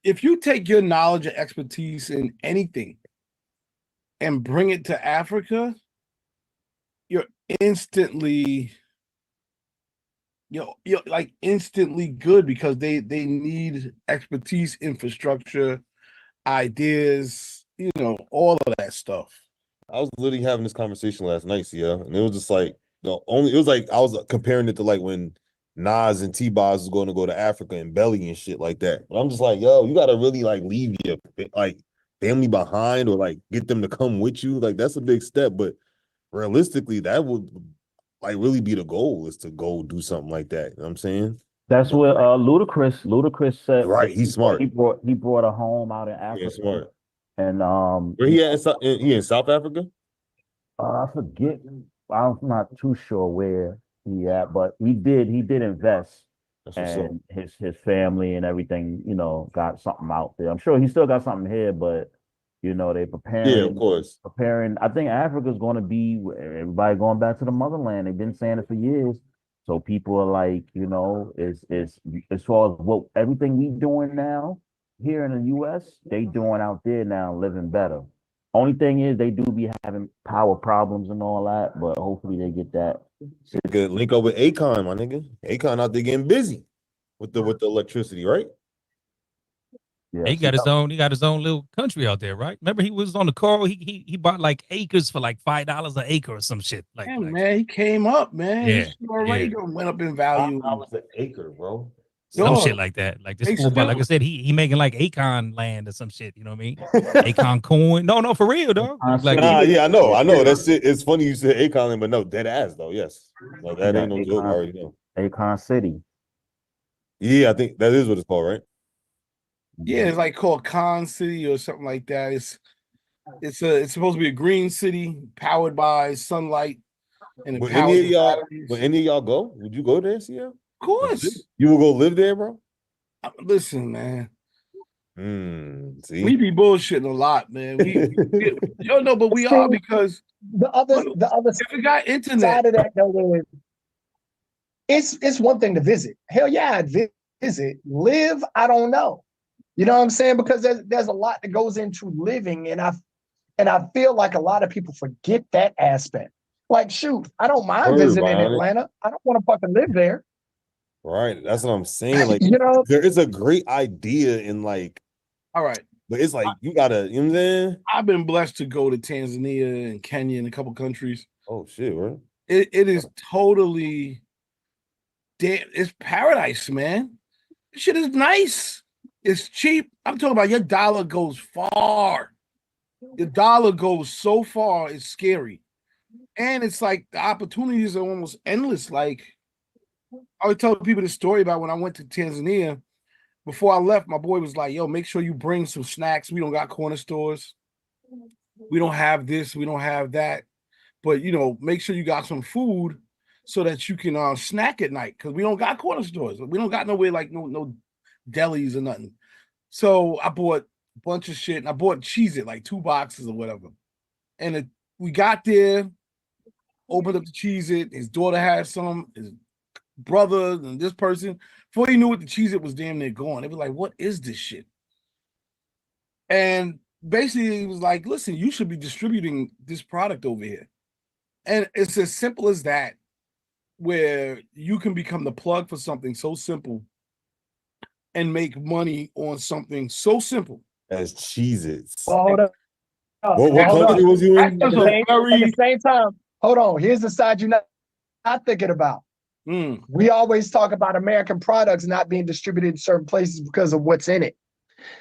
if you take your knowledge and expertise in anything and bring it to Africa, you're instantly you're like instantly good because they need expertise, infrastructure, ideas, all of that stuff. I was literally having this conversation last night, yeah, and it was just like it was like I was comparing it to like when Nas and T-Boz was going to go to Africa and Belly and shit like that. But I'm just like, yo, you gotta really like leave your like family behind or like get them to come with you. Like that's a big step, but realistically, that would like really be the goal is to go do something like that. You know what I'm saying? That's what Ludacris said. Right, he's smart. He brought a home out in Africa. Yeah, smart. And where he at? He in South Africa? I forget. I'm not too sure where he at, but he did invest, and his family and everything, got something out there. I'm sure he still got something here, but they preparing. Yeah, of course. Preparing. I think Africa's going to be everybody going back to the motherland. They've been saying it for years. So people are like, is as far as what everything we doing now here in the U.S., they doing out there now, living better. Only thing is they do be having power problems and all that, but hopefully they get that. Good link up with Akon, my nigga. Akon out there getting busy with the electricity, right? Yeah, he got his own little country out there, right? Remember he was on the call. He bought like acres for like $5 an acre or some shit. Like, yeah, man, he came up, man. Yeah, he already went up in value. How was an acre, bro? Some shit like that. Like this fool, but like I said, he making like Akon land or some shit. You know what I mean? Akon coin. No, for real, dog. Like, yeah, I know. That's it. It's funny you said Akon land, but no, dead ass though. Yes, like that ain't no joke. I already know. Akon City. Yeah, I think that is what it's called, right? Yeah, it's like called Khan City or something like that. It's supposed to be a green city powered by sunlight. And would any of y'all go? Would you go there, CL? Of course. You will go live there, bro? Listen, man. See? We be bullshitting a lot, man. But we are because the other if we got internet side of that though is it's one thing to visit. Hell yeah, I'd visit. Live, I don't know. You know what I'm saying? Because there's a lot that goes into living, and I feel like a lot of people forget that aspect. Like, shoot, I don't mind visiting Atlanta. I don't want to fucking live there. Right. That's what I'm saying. Like, there is a great idea in like, all right. But it's like you gotta, you know what I'm saying? I've been blessed to go to Tanzania and Kenya and a couple countries. Oh shit, right? It is totally it's paradise, man. This shit is nice. It's cheap. I'm talking about your dollar goes far. Your dollar goes so far, it's scary. And it's like the opportunities are almost endless. Like I would tell people the story about when I went to Tanzania. Before I left, my boy was like, yo, make sure you bring some snacks. We don't got corner stores. We don't have this. We don't have that. But, make sure you got some food so that you can snack at night because we don't got corner stores. We don't got nowhere like no delis or nothing. So I bought a bunch of shit and I bought Cheez-It, like 2 boxes or whatever. And we got there, opened up the Cheez-It. His daughter had some, his brother and this person. Before he knew what the Cheez-It was damn near gone. They were like, what is this shit? And basically he was like, listen, you should be distributing this product over here. And it's as simple as that, where you can become the plug for something so simple and make money on something so simple as Cheez-Its. Hold up. What company was you in? At the same time, hold on. Here's the side you're not thinking about. We always talk about American products not being distributed in certain places because of what's in it.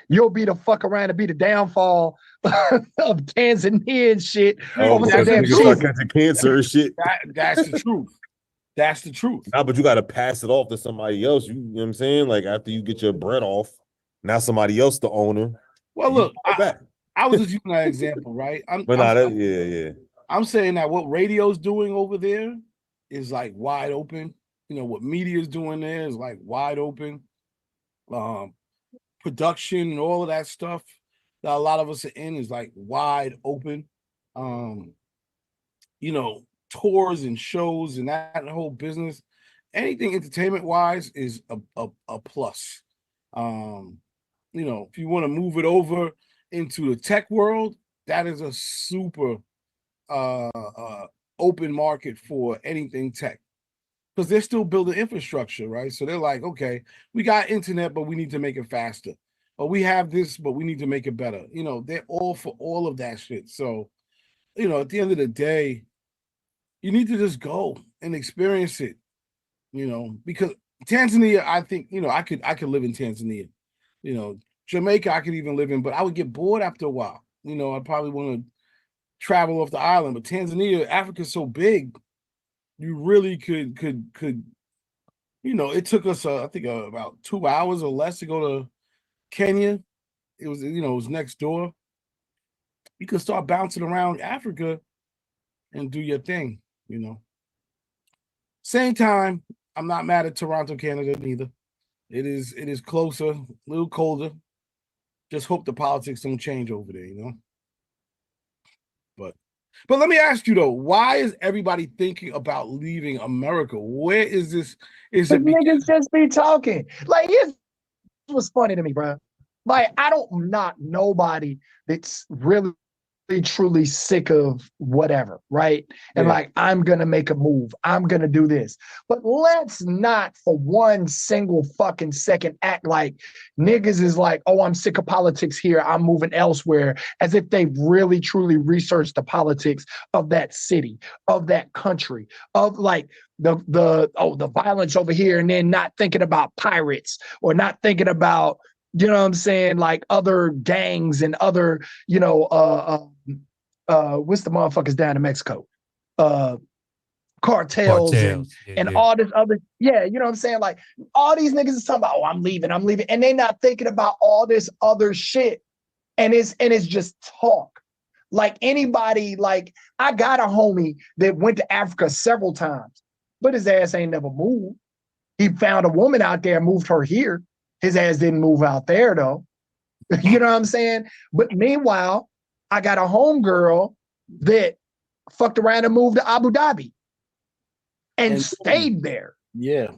You'll be the fuck around to be the downfall of Tanzania and shit. Over some damn start catching cancer and shit. That's the truth. That's the truth. Nah, but you got to pass it off to somebody else. You know what I'm saying? Like after you get your bread off, now somebody else the owner. Well, look, I was just using that example, right? I'm saying that what radio's doing over there is like wide open. What media is doing there is like wide open. Production and all of that stuff that a lot of us are in is like wide open. Tours and shows and that whole business, anything entertainment wise is a plus. if you want to move it over into the tech world, that is a super open market for anything tech, because they're still building infrastructure, right? So they're like, okay, we got internet, but we need to make it faster. Or we have this, but we need to make it better. They're all for all of that shit. So, at the end of the day, you need to just go and experience it, because Tanzania, I think, I could live in Tanzania. Jamaica, I could even live in, but I would get bored after a while. I'd probably want to travel off the island. But Tanzania, Africa's so big, you really could. It took us, I think, about 2 hours or less to go to Kenya. It was next door. You could start bouncing around Africa and do your thing. Same time, I'm not mad at Toronto, Canada, neither. It is closer, a little colder. Just hope the politics don't change over there, But let me ask you though, why is everybody thinking about leaving America? Where is this? Is it niggas just be talking? Like, here's what's funny to me, bro. Like, I don't knock nobody that's really truly sick of whatever, right? And like, I'm gonna make a move, I'm gonna do this. But let's not for one single fucking second act like niggas is like, oh, I'm sick of politics here, I'm moving elsewhere, as if they've really truly researched the politics of that city, of that country, of like the violence over here, and then not thinking about pirates or not thinking about, you know what I'm saying, like other gangs and other, what's the motherfuckers down in Mexico? Cartels and all this other, you know what I'm saying? Like, all these niggas is talking about, oh, I'm leaving. And they not thinking about all this other shit. And it's just talk. Like, anybody, like, I got a homie that went to Africa several times, but his ass ain't never moved. He found a woman out there, moved her here. His ass didn't move out there though. You know what I'm saying? But meanwhile, I got a homegirl that fucked around and moved to Abu Dhabi and stayed there. Yeah.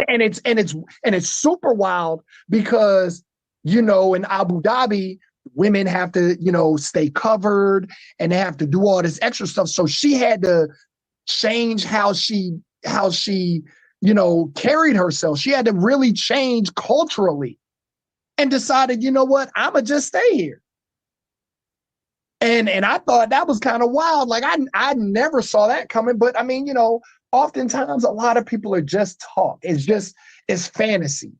And it's super wild because, in Abu Dhabi, women have to, stay covered and they have to do all this extra stuff. So she had to change how she carried herself. She had to really change culturally and decided, you know what, I'ma just stay here. And I thought that was kind of wild. Like, I never saw that coming. But I mean, oftentimes a lot of people are just talk. It's fantasy.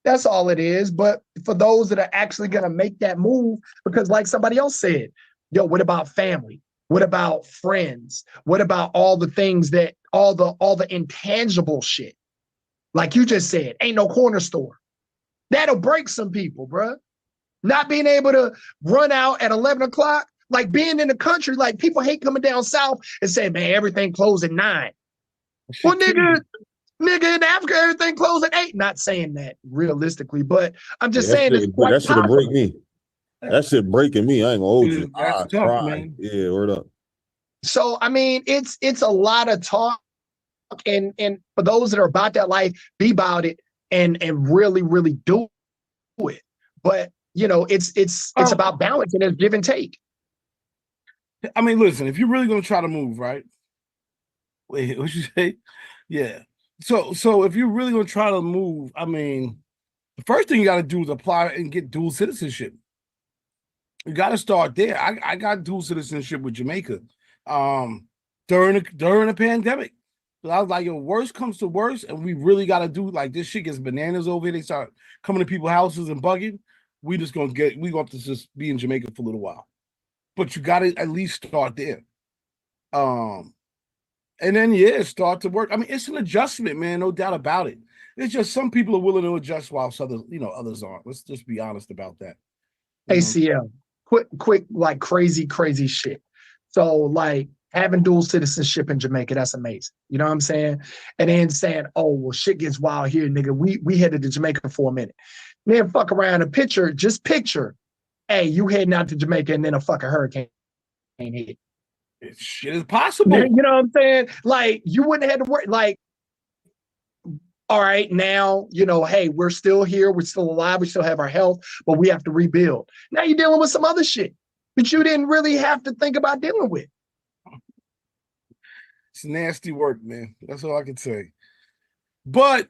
That's all it is. But for those that are actually gonna make that move, because like somebody else said, yo, what about family? What about friends? What about all the things that all the intangible shit? Like you just said, ain't no corner store. That'll break some people, bruh. Not being able to run out at 11 o'clock, like being in the country, like people hate coming down south and say, man, everything closed at 9. Well, nigga, in Africa, everything closed at 8. Not saying that realistically, but I'm just saying it's quite that should break me. That shit breaking me. I ain't gonna hold you. That's tough, man. Yeah, word up. So I mean, it's a lot of talk, and for those that are about that life, be about it and really, really do it. But it's about balance and it's give and take. I mean, listen, if you're really gonna try to move, right? Wait, what you say? Yeah. So if you're really gonna try to move, I mean, the first thing you gotta do is apply and get dual citizenship. You gotta start there. I got dual citizenship with Jamaica during the pandemic. So I was like, yo, worst comes to worst, and we really gotta do, like, this shit gets bananas over here. They start coming to people's houses and bugging. We gonna have to just be in Jamaica for a little while. But you gotta at least start there. And then start to work. I mean, it's an adjustment, man, no doubt about it. It's just some people are willing to adjust while others aren't. Let's just be honest about that. ACL, quick, like crazy shit. So like having dual citizenship in Jamaica, that's amazing. You know what I'm saying? And then saying, oh, well, shit gets wild here, nigga. We headed to Jamaica for a minute. Then fuck around and picture, hey, you heading out to Jamaica and then a fucking hurricane hit. Shit is possible. You know what I'm saying? Like, you wouldn't have to worry. Like, all right, now, hey, we're still here, we're still alive, we still have our health, but we have to rebuild. Now you're dealing with some other shit that you didn't really have to think about dealing with. It's nasty work, man. That's all I can say. But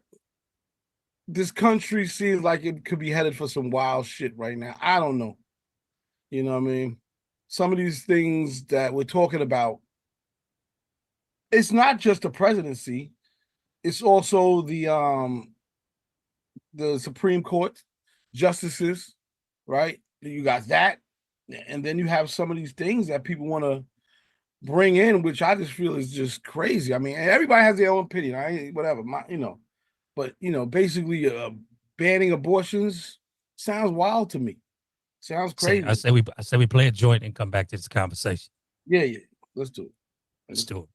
this country seems like it could be headed for some wild shit right now. I don't know. You know what I mean? Some of these things that we're talking about, it's not just the presidency, it's also the Supreme Court justices, right? You got that, and then you have some of these things that people want to bring in, which I just feel is just crazy. I mean, everybody has their own opinion. Whatever, but basically, banning abortions sounds wild to me. Sounds crazy. I say we play a joint and come back to this conversation. Yeah. Let's do it. Let's do it.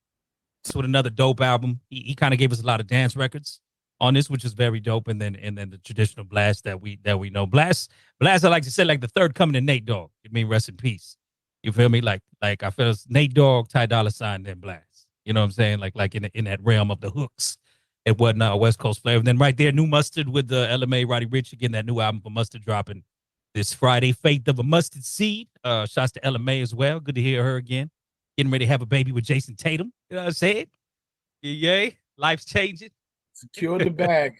This with another dope album. He kind of gave us a lot of dance records on this, which is very dope. And then the traditional Blast that we know. Blast, I like to say, like the third coming to Nate Dogg. I mean, rest in peace. You feel me? Like I feel it's Nate Dogg, Ty Dolla $ign, then Blast. You know what I'm saying? Like in that realm of the hooks and whatnot, West Coast flavor. And then right there, New Mustard with the LMA, Roddy Ricch, again, that new album for Mustard dropping this Friday. Faith of a Mustard Seed. Shouts to LMA as well. Good to hear her again. Getting ready to have a baby with Jason Tatum. You know what I'm saying? Yay. Life's changing. Secured the bag.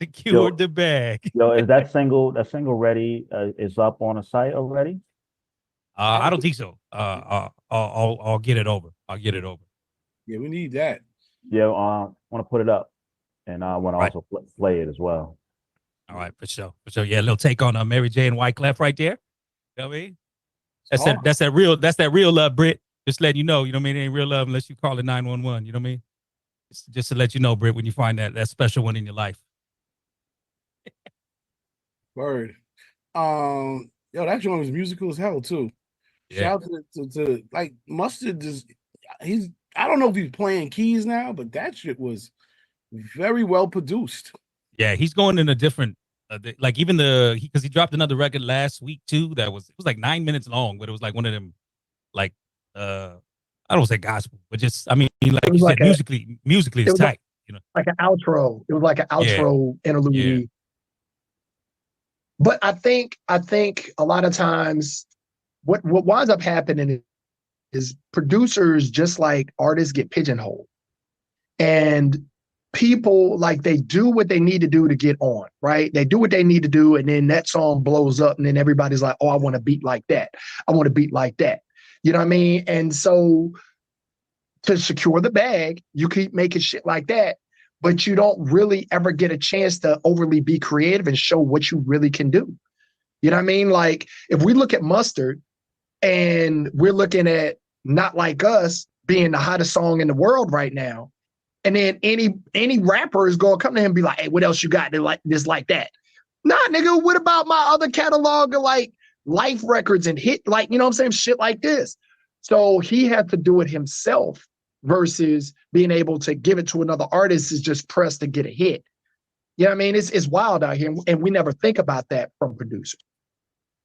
Secured the bag. Yo, is that single ready? Is up on the site already? I don't think so. I'll get it over. Yeah, we need that. Yeah, want to put it up, and I want to also play it as well. All right, for sure. Yeah, a little take on Mary J and Wyclef right there. You know what I mean? That's that real love, Britt. Just letting you know, you know what I mean? It ain't real love unless you call it 911. You know what I mean? Just to let you know, Britt, when you find that special one in your life. Word. Yo, that joint was musical as hell too. Yeah. Shout out to like Mustard. I don't know if he's playing keys now, but that shit was very well produced. Yeah, he's going in a different, like even because he dropped another record last week too. It was like 9 minutes long, but it was like one of them, like I don't say gospel, but just like you said, musically it's tight. Like an outro. It was like an outro interlude. Yeah. But I think a lot of times what winds up happening is producers, just like artists, get pigeonholed. And people, like, they do what they need to do to get on, right? They do what they need to do, and then that song blows up, and then everybody's like, oh, I want to beat like that. I want to beat like that. You know what I mean? And so to secure the bag, you keep making shit like that, but you don't really ever get a chance to overly be creative and show what you really can do. You know what I mean? Like, if we look at Mustard and we're looking at Not Like Us being the hottest song in the world right now, and then any rapper is going to come to him and be like, hey, what else you got that like this, like that? Nah, nigga, what about my other catalog of like Life records and hit, like, you know what I'm saying? Shit like this. So he had to do it himself versus being able to give it to another artist is just pressed to get a hit. You know what I mean? It's wild out here, and we never think about that from producers.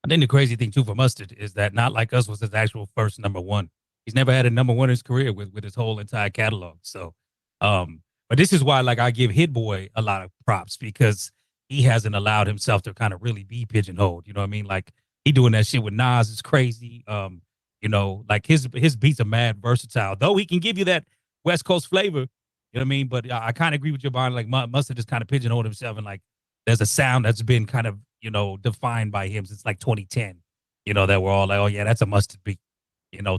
I think the crazy thing too for Mustard is that Not Like Us was his actual first #1. He's never had a #1 in his career with his whole entire catalog. So, but this is why, like, I give Hit Boy a lot of props, because he hasn't allowed himself to kind of really be pigeonholed. You know what I mean? Like, he doing that shit with Nas is crazy. Like his beats are mad versatile. Though he can give you that West Coast flavor, you know what I mean? But I kind of agree with your bond. Like, Mustard just kind of pigeonholed himself, and like there's a sound that's been kind of, defined by him since like 2010. That we're all like, oh yeah, that's a Mustard beat,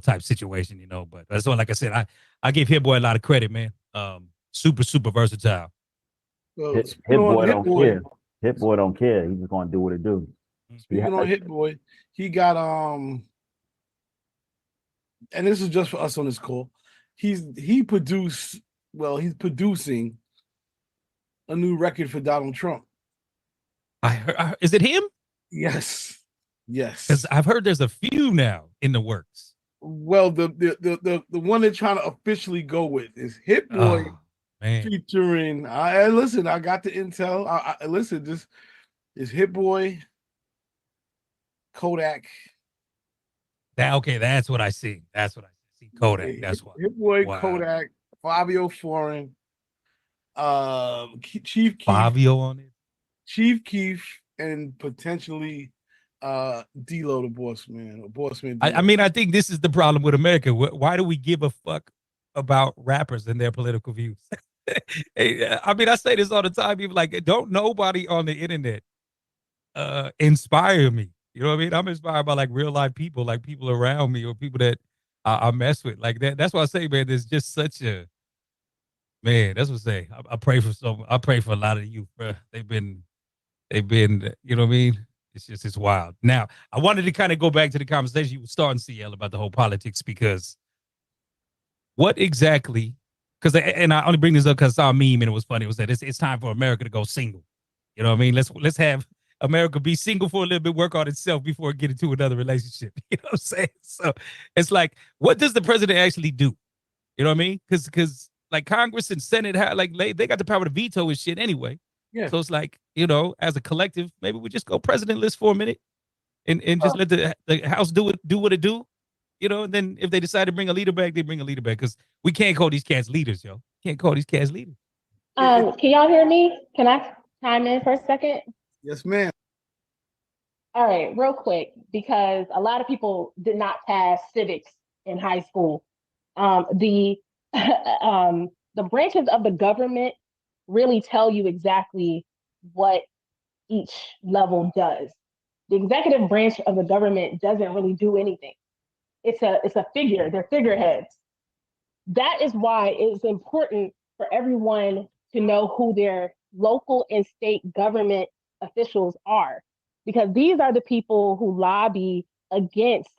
type situation. But that's all. Like I said, I give Hit Boy a lot of credit, man. Super versatile. Well, Hit Boy don't care. Hit Boy don't care. He's just gonna do what it do. Speaking on Hit Boy, he got and this is just for us on this call. He's producing a new record for Donald Trump. I heard, is it him? Yes. Because I've heard there's a few now in the works. Well, the one they're trying to officially go with is Hit Boy featuring. Listen, I got the intel. Listen, this is Hit Boy, Kodak. That's what I see. That's what I see. Kodak. That's what. Hit Boy, wow. Kodak, Fabio Foreign, Chief Keef, Fabio on it. Chief Keef, and potentially D-Lo, the boss man, or boss man. I mean, I think this is the problem with America. Why do we give a fuck about rappers and their political views? Hey, I mean, I say this all the time. People like, don't nobody on the internet inspire me. You know what I mean? I'm inspired by like real life people, like people around me or people that I mess with. Like that. That's why I say, man, there's just such a man. That's what I say. I pray for some. I pray for a lot of you, bro. They've been. You know what I mean? It's wild. Now, I wanted to kind of go back to the conversation you were starting, CL, about the whole politics, because what exactly, because, and I only bring this up because I saw a meme and it was funny. It was that it's time for America to go single. You know what I mean? Let's have America be single for a little bit, work on itself before it get into another relationship. You know what I'm saying? So it's like, what does the president actually do? You know what I mean? Because like Congress and Senate, they got the power to veto and shit anyway. Yeah. So it's like, you know, as a collective, maybe we just go presidentless for a minute and just let the House do what it do, you know, and then if they decide to bring a leader back, they bring a leader back, because we can't call these cats leaders, yo. Can't call these cats leaders. Can y'all hear me? Can I chime in for a second? Yes, ma'am. All right, real quick, because a lot of people did not pass civics in high school. The branches of the government really tell you exactly what each level does. The executive branch of the government doesn't really do anything. It's a figure, they're figureheads. That is why it's important for everyone to know who their local and state government officials are, because these are the people who lobby against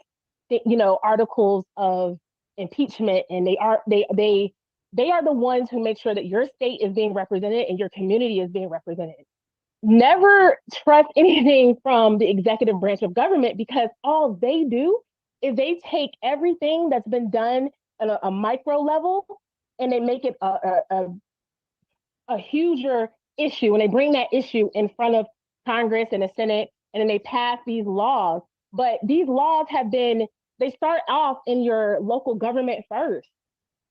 articles of impeachment, and they are the ones who make sure that your state is being represented and your community is being represented. Never trust anything from the executive branch of government, because all they do is they take everything that's been done at a micro level and they make it a huger issue, and they bring that issue in front of Congress and the Senate, and then they pass these laws. But these laws they start off in your local government first.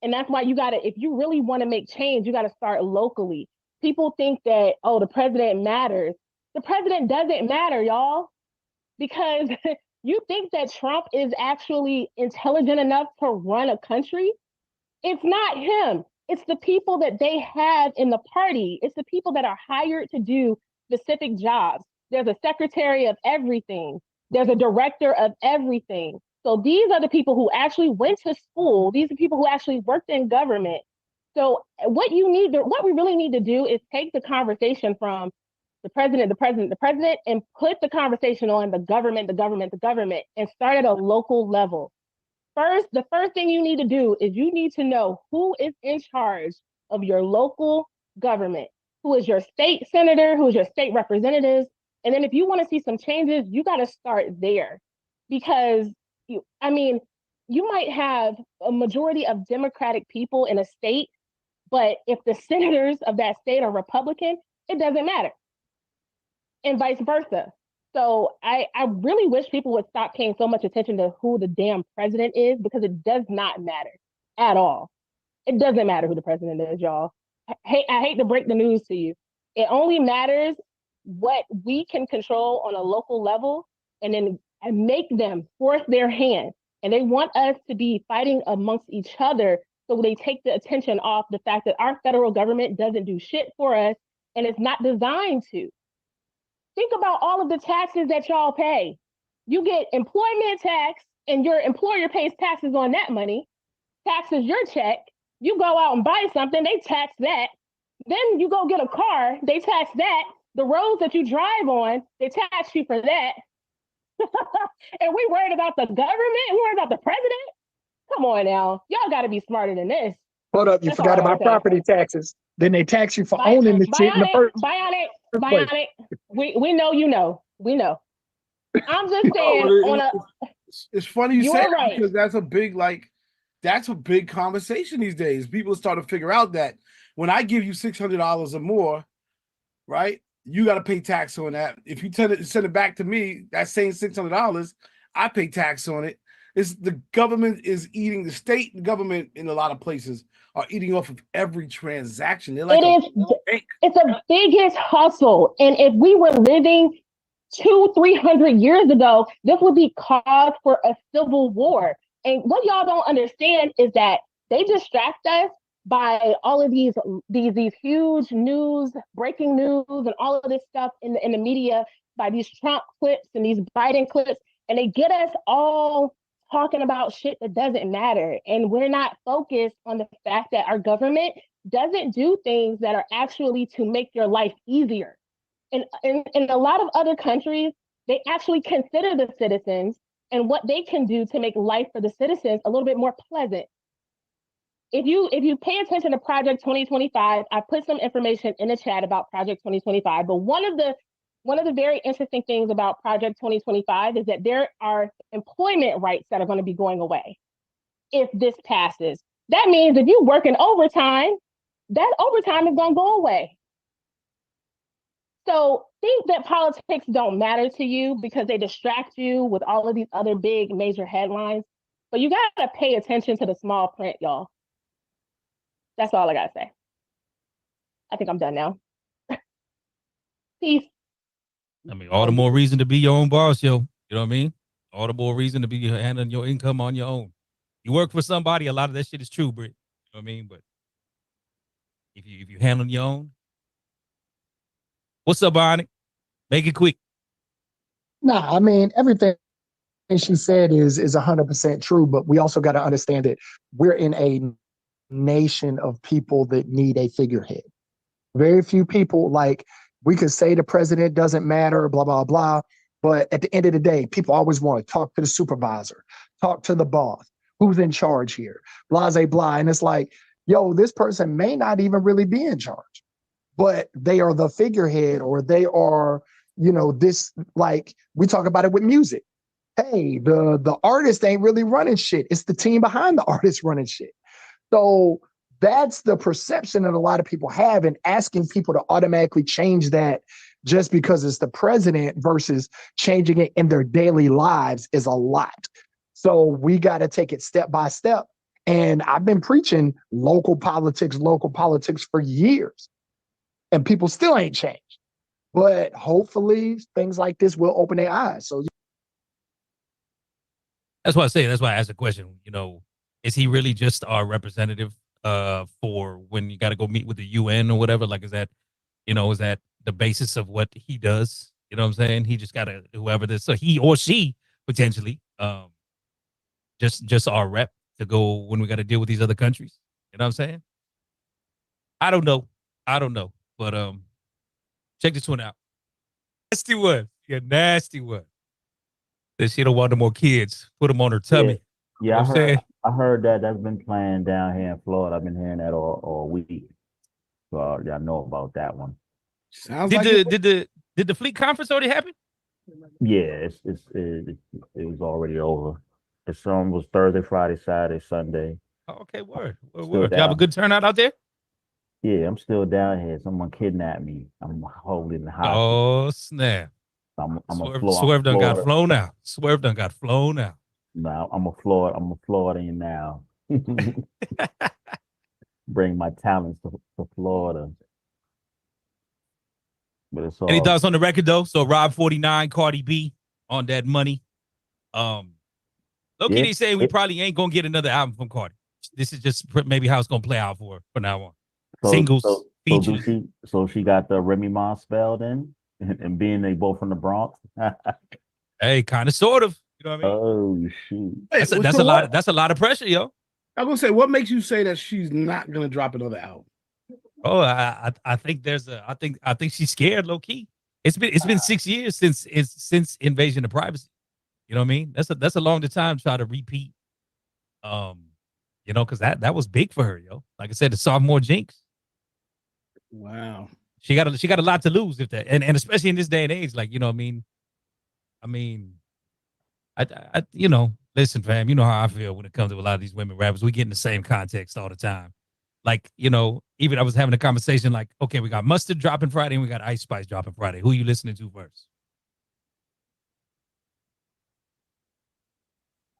And that's why if you really want to make change, you got to start locally. People think that, oh, the president matters. The president doesn't matter, y'all, because you think that Trump is actually intelligent enough to run a country. It's not him. It's the people that they have in the party. It's the people that are hired to do specific jobs. There's a secretary of everything. There's a director of everything. So these are the people who actually went to school. These are people who actually worked in government. So what we really need to do is take the conversation from the president, and put the conversation on the government, and start at a local level. The first thing you need to do is you need to know who is in charge of your local government, who is your state senator, who is your state representatives. And then if you want to see some changes, you got to start there, because you might have a majority of Democratic people in a state, but if the senators of that state are Republican, it doesn't matter, and vice versa. So I really wish people would stop paying so much attention to who the damn president is, because it does not matter at all. It doesn't matter who the president is, y'all. I hate to break the news to you. It only matters what we can control on a local level, and then make them force their hand. And they want us to be fighting amongst each other, so they take the attention off the fact that our federal government doesn't do shit for us, and it's not designed to. Think about all of the taxes that y'all pay. You get employment tax, and your employer pays taxes on that money, taxes your check. You go out and buy something, they tax that. Then you go get a car, they tax that. The roads that you drive on, they tax you for that. And we worried about the government? We worried about the president? Come on now. Y'all got to be smarter than this. Hold up, you That's forgot all I about say. property taxes. Then they tax you for owning the shit in the first place. Bionic. We know you know. We know. I'm just saying It's funny you say You're that, right. because that's a big conversation these days. People start to figure out that when I give you $600 or more, right, you got to pay tax on that. If you send it back to me, that same $600, I pay tax on it. It's the government is eating, the state and government in a lot of places are eating off of every transaction. They're like it's the biggest hustle. And if we were living 200-300 years ago, this would be cause for a civil war. And what y'all don't understand is that they distract us by all of these huge news, breaking news, and all of this stuff in the media, by these Trump clips and these Biden clips, and they get us all talking about shit that doesn't matter. And we're not focused on the fact that our government doesn't do things that are actually to make your life easier. And in a lot of other countries, they actually consider the citizens and what they can do to make life for the citizens a little bit more pleasant. If you pay attention to Project 2025, I put some information in the chat about Project 2025, but one of the very interesting things about Project 2025 is that there are employment rights that are going to be going away if this passes. That means if you're working overtime, that overtime is going to go away. So think that politics don't matter to you because they distract you with all of these other big major headlines, but you got to pay attention to the small print, y'all. That's all I got to say. I think I'm done now. Peace. I mean, all the more reason to be your own boss, yo. You know what I mean? All the more reason to be handling your income on your own. You work for somebody, a lot of that shit is true, Britt. You know what I mean? But if you handle your own. What's up, Bonnie? Make it quick. Nah, I mean, everything she said is 100% true, but we also got to understand that we're in a nation of people that need a figurehead. Very few people, like, we could say the president doesn't matter, blah, blah, blah. But at the end of the day, people always want to talk to the supervisor, talk to the boss, who's in charge here, blah, blah, blah. And it's like, yo, this person may not even really be in charge, but they are the figurehead, or they are, this, like, we talk about it with music. Hey, the artist ain't really running shit. It's the team behind the artist running shit. So that's the perception that a lot of people have, and asking people to automatically change that just because it's the president versus changing it in their daily lives is a lot. So we got to take it step by step. And I've been preaching local politics for years, and people still ain't changed. But hopefully things like this will open their eyes. So that's why I say, that's why I asked the question, is he really just our representative for when you got to go meet with the UN or whatever? Like, is that the basis of what he does? You know what I'm saying? He just got to, whoever this, so he or she potentially, just our rep to go when we got to deal with these other countries. You know what I'm saying? I don't know. But check this one out. Nasty one. Yeah, nasty one. That she don't want no more kids. Put them on her tummy. Yeah, you know I heard that. That's been playing down here in Florida. I've been hearing that all week. So y'all know about that one. Did the fleet conference already happen? Yeah, it was already over. The song was Thursday, Friday, Saturday, Sunday. Oh, okay, word. Did you have a good turnout out there? Yeah, I'm still down here. Someone kidnapped me. I'm holding the hostage. Oh, snap. Swerve done got flown out. Swerve done got flown out. No, I'm a Floridian now. Bring my talents to Florida. But it's all... Any thoughts on the record though? So Rob 49, Cardi B on that money. Low-key, they say we probably ain't gonna get another album from Cardi. This is just maybe how it's gonna play out for now on. Singles, features. So she got the Remy Ma spelled in, and being they both from the Bronx. Hey, kind of, sort of. You know what I mean? Oh shoot, that's a lot. That's a lot of pressure, yo. I'm gonna say, what makes you say that she's not gonna drop another album? Oh, I think I think she's scared, low key. It's been 6 years since Invasion of Privacy. You know what I mean? That's a long time to try to repeat. Because that was big for her, yo. Like I said, the sophomore jinx. Wow. She got a lot to lose if that, and especially in this day and age, like, you know what I mean, I listen, fam, you know how I feel when it comes to a lot of these women rappers. We get in the same context all the time. Like, even I was having a conversation like, okay, we got Mustard dropping Friday and we got Ice Spice dropping Friday. Who are you listening to first?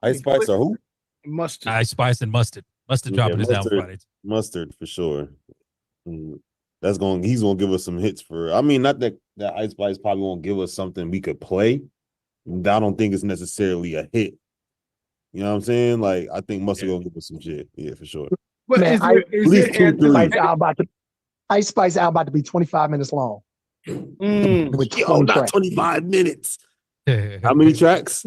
Ice Spice or who? Mustard. Ice Spice and Mustard. Mustard dropping his album Friday. Mustard for sure. He's gonna give us some hits for. I mean, not that Ice Spice probably won't give us something we could play. I don't think it's necessarily a hit. You know what I'm saying? Like, I think Mustard gonna give us some shit. Yeah, for sure. But Man, is there Ice Spice album about to be 25 minutes long. With 20 not tracks. 25 minutes. How many tracks?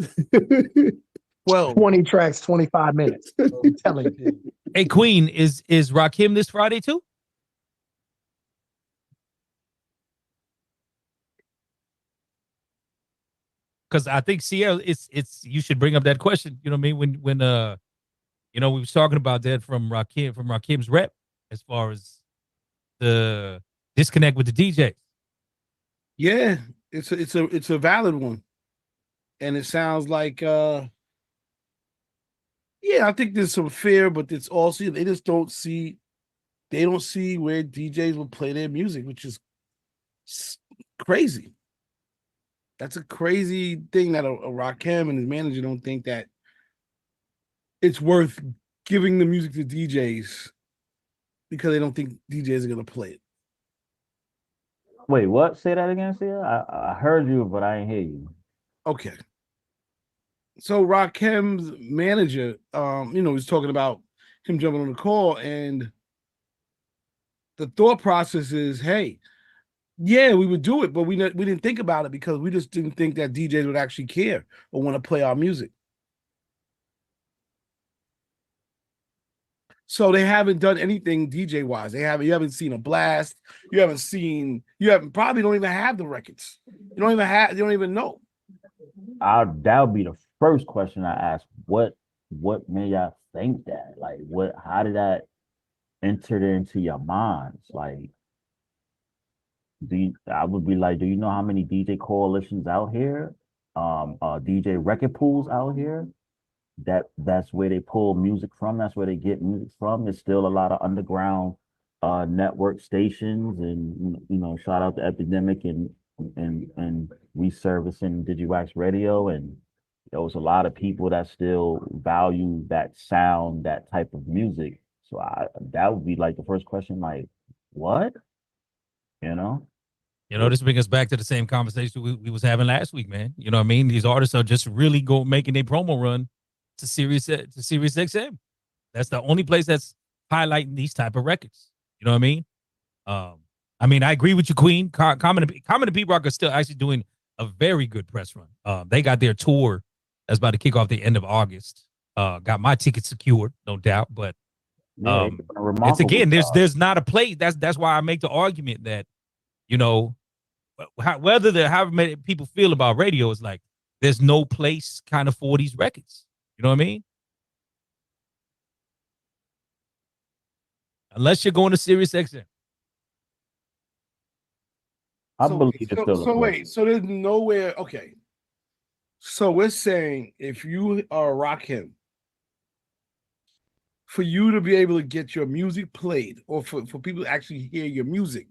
20 tracks, 25 minutes. I'm telling you. Hey, Queen, is Rakim this Friday too? Because I think CL, it's you should bring up that question. You know what I mean? When we was talking about that from Rakim's rep, as far as the disconnect with the DJs. Yeah, it's a valid one, and it sounds like I think there's some fear, but it's also they don't see where DJs will play their music, which is crazy. That's a crazy thing that a Rakim and his manager don't think that it's worth giving the music to DJs because they don't think DJs are gonna play it. Wait, what? Say that again, Sia. I heard you, but I didn't hear you. Okay. So Rakim's manager, was talking about him jumping on the call, and the thought process is, hey, yeah, we would do it, but we didn't think about it because we just didn't think that DJs would actually care or want to play our music. So they haven't done anything DJ wise. You haven't seen a blast. You probably don't even have the records. You don't even know. That would be the first question I ask. What made y'all think that? Like, how did that enter into your minds? Like, I would be like, do you know how many DJ coalitions out here? DJ record pools out here? That's where they pull music from. That's where they get music from. There's still a lot of underground network stations, and shout out to Epidemic and resurfacing Digiwaxx Radio, and there was a lot of people that still value that sound, that type of music. So that would be like the first question, like, what? This brings us back to the same conversation we was having last week, man. You know what I mean? These artists are just really making their promo run to Sirius XM. That's the only place that's highlighting these type of records. You know what I mean? I agree with you, Queen. Common and P-Rock are still actually doing a very good press run. They got their tour that's about to kick off the end of August. Got my ticket secured, no doubt. But it's again, there's not a place. That's why I make the argument that, however many people feel about radio is like, there's no place kind of for these records. You know what I mean? Unless you're going to Sirius XM. I believe it's still so wait, so there's nowhere. Okay. So we're saying if you are Rakim, for you to be able to get your music played, or for people to actually hear your music,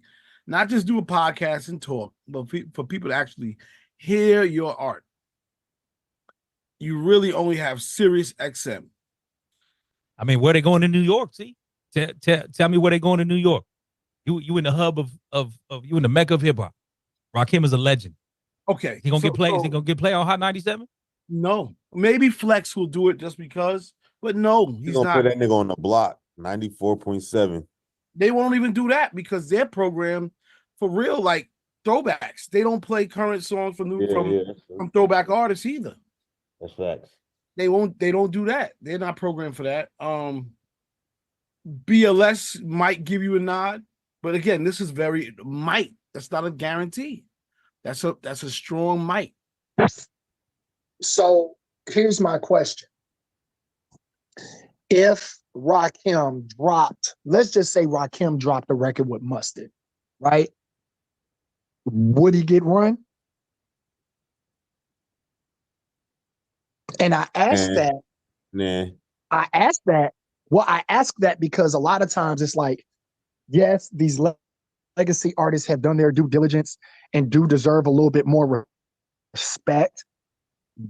not just do a podcast and talk, but for people to actually hear your art, you really only have Sirius XM. I mean, where they going to New York? See, tell me where they going to New York. You in the hub of you in the mecca of hip hop. Rakim is a legend. Okay, he gonna get played. Is he gonna get played on Hot 97? No, maybe Flex will do it just because, but no, he's gonna not. put that nigga on the block. 94.7. They won't even do that because their program, for real, like throwbacks. They don't play current songs from throwback artists either. That's facts. They don't do that. They're not programmed for that. BLS might give you a nod, but again, this is very might. That's not a guarantee. That's a strong might. So here's my question. If Rakim dropped, let's just say Rakim dropped a record with Mustard, right? Would he get run? And I asked that. Nah. I asked that. Well, I ask that because a lot of times it's like, yes, these legacy artists have done their due diligence and do deserve a little bit more respect.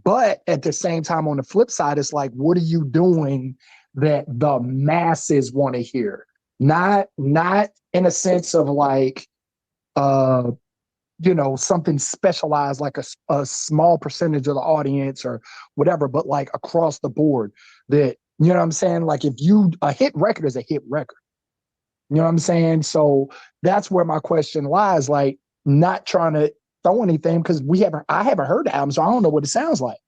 But at the same time, on the flip side, it's like, what are you doing that the masses want to hear? Not in a sense of like, something specialized, like a small percentage of the audience or whatever, but like across the board that, you know what I'm saying? Like a hit record is a hit record. You know what I'm saying? So that's where my question lies, like not trying to throw anything because I haven't heard the album, so I don't know what it sounds like.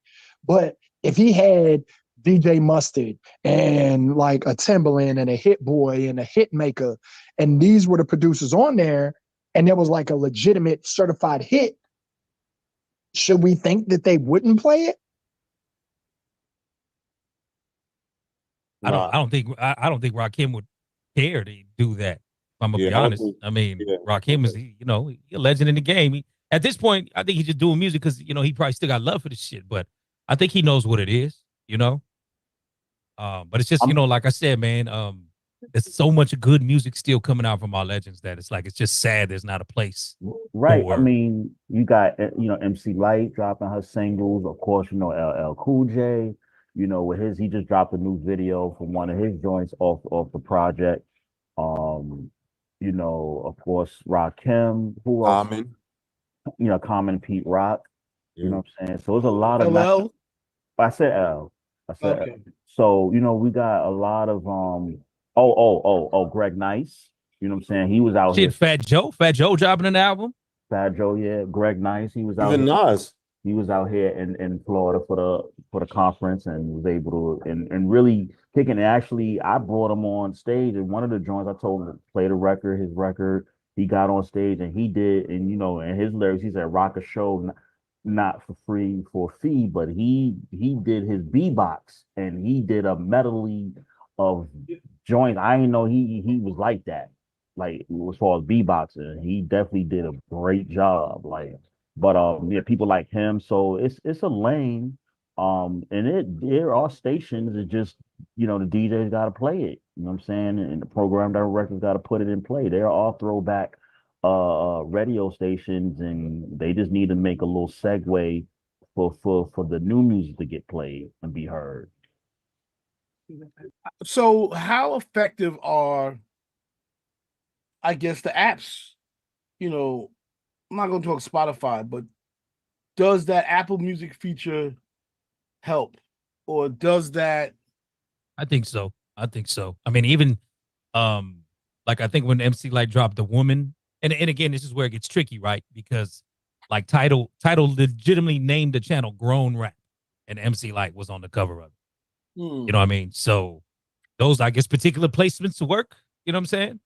But if he had DJ Mustard and like a Timbaland and a Hit Boy and a Hit Maker, and these were the producers on there, and there was like a legitimate certified hit, should we think that they wouldn't play it? I don't think Rakim would care to do that. If I'm gonna Yeah, be I don't honest. think- I mean, yeah. Rakim is he a legend in the game. At this point, I think he's just doing music because he probably still got love for this shit. But I think he knows what it is. But it's just like I said, man. There's so much good music still coming out from our legends that it's just sad there's not a place. Right. for- I mean, you got MC Light dropping her singles. Of course, LL Cool J. With he just dropped a new video for one of his joints off the project. Of course, Rakim. Who else? Common. Common, Pete Rock. You Yeah. know what I'm saying? So there's a lot of LL. I said L. I said Okay. L. So, we got a lot of Greg Nice. You know what I'm saying? He was out here. Shit, Fat Joe dropping an album. Fat Joe, yeah. Greg Nice. He was out Even here. Nas. He was out here in Florida for the conference and was able to and really kicking it. Actually, I brought him on stage and one of the joints I told him to play his record. He got on stage and he did, and in his lyrics, he said rock a show not for free, for a fee, but he did his beatbox and he did a medley of joints. I didn't know he was like that. Like as far as beatboxing, he definitely did a great job. But people like him, so it's a lane. And there are stations that just the DJs got to play it. You know what I'm saying? And the program directors got to put it in play. They're all throwback radio stations, and they just need to make a little segue for the new music to get played and be heard. So how effective are, I guess, the apps? I'm not going to talk Spotify, but does that Apple Music feature help, or does that? I think so. I mean, even like I think when MC Light dropped The Woman, and again, this is where it gets tricky, right? Because like Title legitimately named the channel Grown Rap, and MC Light was on the cover of it. You know what I mean? So those, I guess, particular placements work. You know what I'm saying?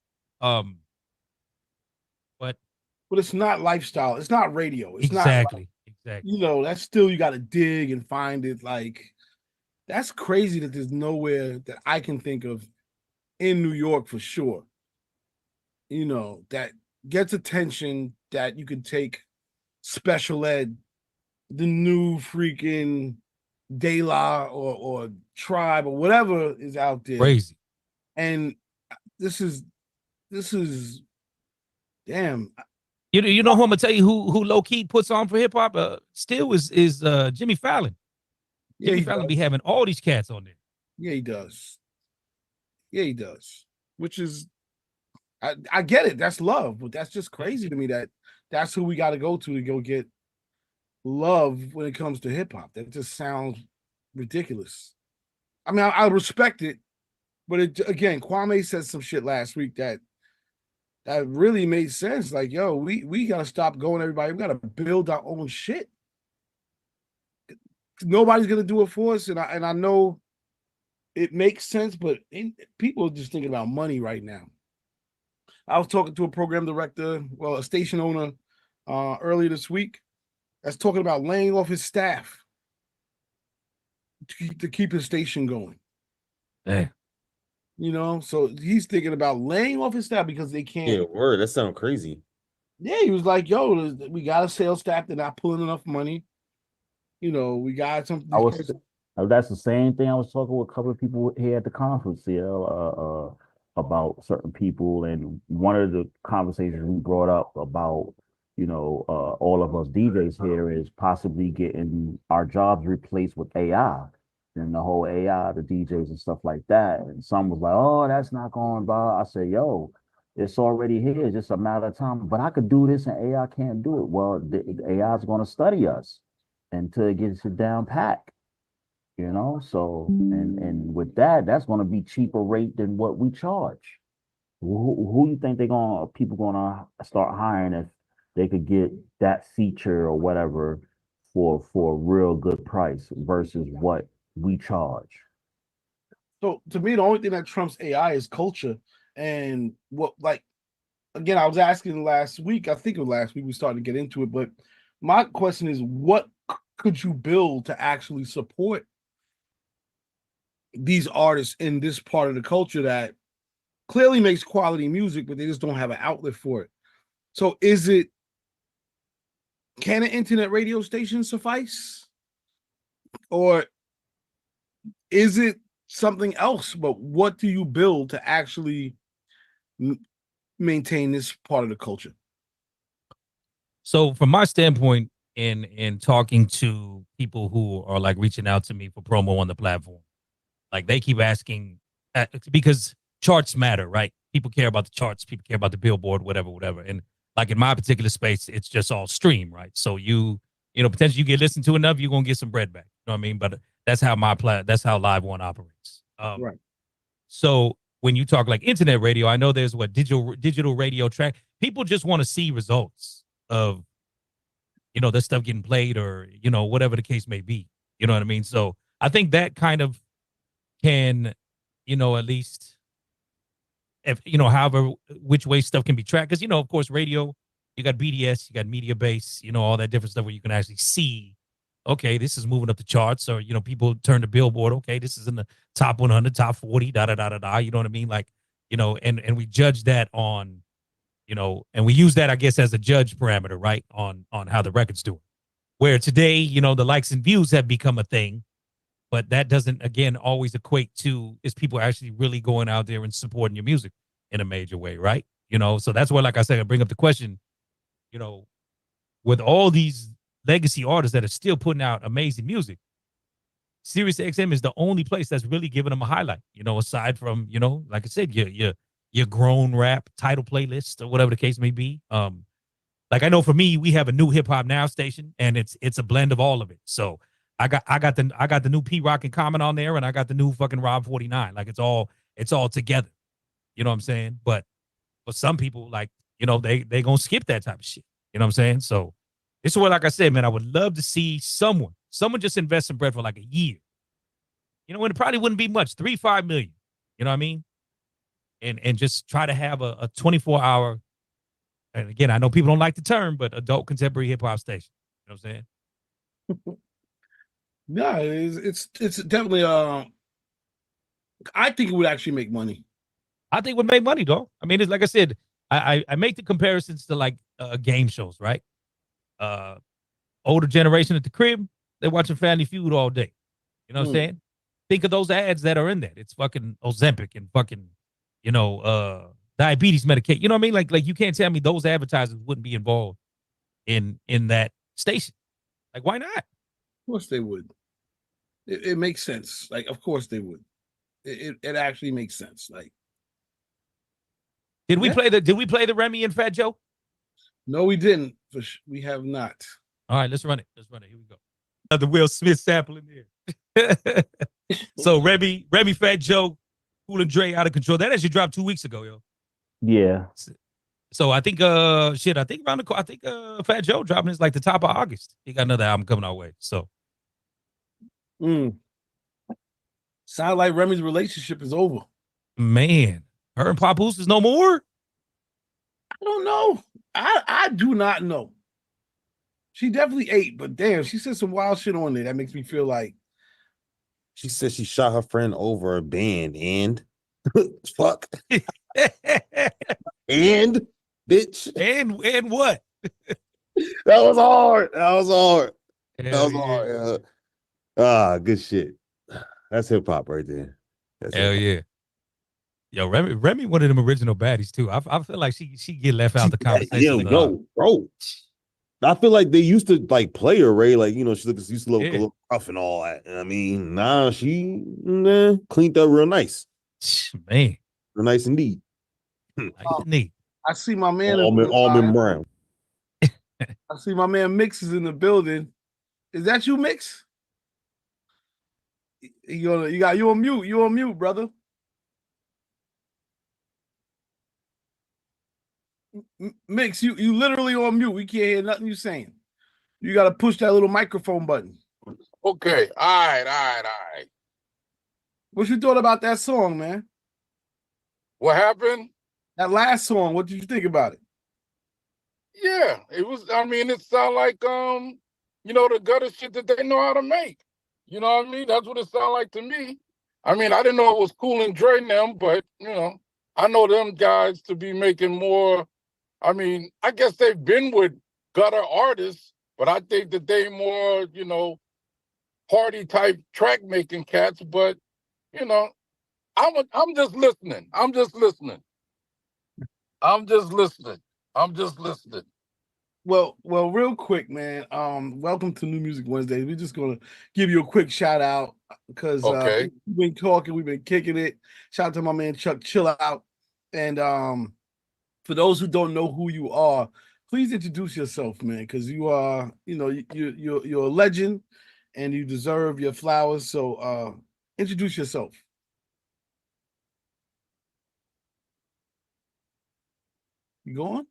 But it's not lifestyle. It's not radio. It's exactly. That's still, you got to dig and find it. Like, that's crazy that there's nowhere that I can think of in New York for sure, that gets attention, that you could take special ed, the new freaking De La or Tribe or whatever is out there. Crazy. And this is damn. You know who I'm gonna tell you who low key puts on for hip hop still is Jimmy Fallon. Jimmy Fallon be having all these cats on there. Yeah, he does. Which is, I get it. That's love, but that's just crazy to me that's who we got to go get love when it comes to hip hop. That just sounds ridiculous. I mean, I respect it, but again, Kwame said some shit last week that really made sense. Like, yo, we gotta stop going, everybody. We gotta build our own shit. Nobody's gonna do it for us, and I know it makes sense, but people are just thinking about money right now. I was talking to a program director, a station owner, earlier this week, that's talking about laying off his staff to keep his station going. Yeah. So he's thinking about laying off his staff because they can't. Yeah, word. That sounds crazy. Yeah, he was like, yo, we got a sales staff, they're not pulling enough money. We got something. That's the same thing I was talking with a couple of people here at the conference about certain people, and one of the conversations we brought up about all of us DJs here is possibly getting our jobs replaced with AI and the whole AI, the DJs and stuff like that. And some was like, oh, that's not going by. I said, yo, it's already here. It's just a matter of time. But I could do this and AI can't do it. Well, the AI is going to study us until it gets it down pat. So and with that, that's going to be cheaper rate than what we charge. Who you think people gonna start hiring if they could get that feature or whatever for a real good price versus what we charge? So to me, the only thing that trumps AI is culture. And again, I was asking last week, I think it was last week we started to get into it, but my question is, what could you build to actually support these artists in this part of the culture that clearly makes quality music, but they just don't have an outlet for it? So can an internet radio station suffice? Or is it something else? But what do you build to actually maintain this part of the culture? So from my standpoint, in talking to people who are like reaching out to me for promo on the platform, like they keep asking, because charts matter, right? People care about the charts, people care about the Billboard, whatever. And like in my particular space, it's just all stream, right? So potentially you get listened to enough, you're gonna get some bread back. You know what I mean? But that's how that's how Live One operates. Right. So when you talk like internet radio, I know there's digital radio track. People just want to see results of this stuff getting played or whatever the case may be. You know what I mean? So I think that kind of can, at least, if however which way stuff can be tracked, because of course radio, you got BDS, you got media base, all that different stuff where you can actually see, okay, this is moving up the charts, or people turn to Billboard, okay, this is in the top 100, top 40, da da da da da. You know what I mean? Like, and we judge that on, and we use that, I guess, as a judge parameter, right, on how the record's doing. Where today, the likes and views have become a thing. But that doesn't, again, always equate to is people actually really going out there and supporting your music in a major way, right? So that's where, like I said, I bring up the question, with all these legacy artists that are still putting out amazing music, Sirius XM is the only place that's really giving them a highlight, aside from, like I said, your grown rap title playlist or whatever the case may be. Like I know for me, we have a new Hip Hop Now station, and it's a blend of all of it. So I got the new P-Rock and Common on there, and I got the new fucking Rob 49. Like it's all together. You know what I'm saying? But for some people, like, they gonna skip that type of shit. You know what I'm saying? So this is what, like I said, man, I would love to see someone just invest some bread for like a year. And it probably wouldn't be much, 3-5 million. You know what I mean? And just try to have a 24-hour, and again, I know people don't like the term, but adult contemporary hip hop station. You know what I'm saying? Yeah, it's definitely I think it would actually make money. I think it would make money, though. I mean, it's like I said, I make the comparisons to like game shows, right? Older generation at the crib, they're watching Family Feud all day. You know what I'm saying? Think of those ads that are in that. It's fucking Ozempic and fucking, diabetes medication. You know what I mean? Like you can't tell me those advertisers wouldn't be involved in that station. Like, why not? Of course they would. It makes sense. Like, of course they would. It actually makes sense. Like, did we play the Remy and Fat Joe? No, we didn't. We have not. All right, let's run it. Here we go. The Will Smith sample in there. So Remy, Fat Joe, Cool and Dre, Out of Control. That actually dropped 2 weeks ago, yo. Yeah. So I think Fat Joe dropping is like the top of August. He got another album coming our way. So sound like Remy's relationship is over. Man, her and Papoose is no more. I don't know. I do not know. She definitely ate, but damn, she said some wild shit on there that makes me feel like. She said she shot her friend over a band and fuck. And bitch. And what? That was hard. Hard. Yeah. Good shit. That's hip hop right there. Hell yeah. Yo, Remy, one of them original baddies too. I feel like she get left out the conversation. Yo, bro. I feel like they used to like play her, Ray. Like, you know, she used to look a Yeah. little rough and all that. I mean, nah, she cleaned up real nice. Man, Real nice indeed. nice and neat. I see my man. Almond brown. I see my man Mix is in the building. Is that you, Mix? You got you on mute. You on mute, brother. Mix, you literally on mute. We can't hear nothing you saying. You got to push that little microphone button. Okay. All right. What you thought about that song, man? What happened? That last song. What did you think about it? Yeah, it was. I mean, it sounded like the gutter shit that they know how to make. You know what I mean? That's what it sounded like to me. I mean, I didn't know it was Cool and Dre and them, but I know them guys to be making more. I mean, I guess they've been with gutter artists, but I think that they more, party type track making cats. But I'm just listening. I'm just listening. Well, real quick, man. Welcome to New Music Wednesdays. We're just gonna give you a quick shout out because Okay. we've been talking, we've been kicking it. Shout out to my man Chuck Chill Out. And for those who don't know who you are, please introduce yourself, man, because you are, you're a legend and you deserve your flowers. So introduce yourself. You going?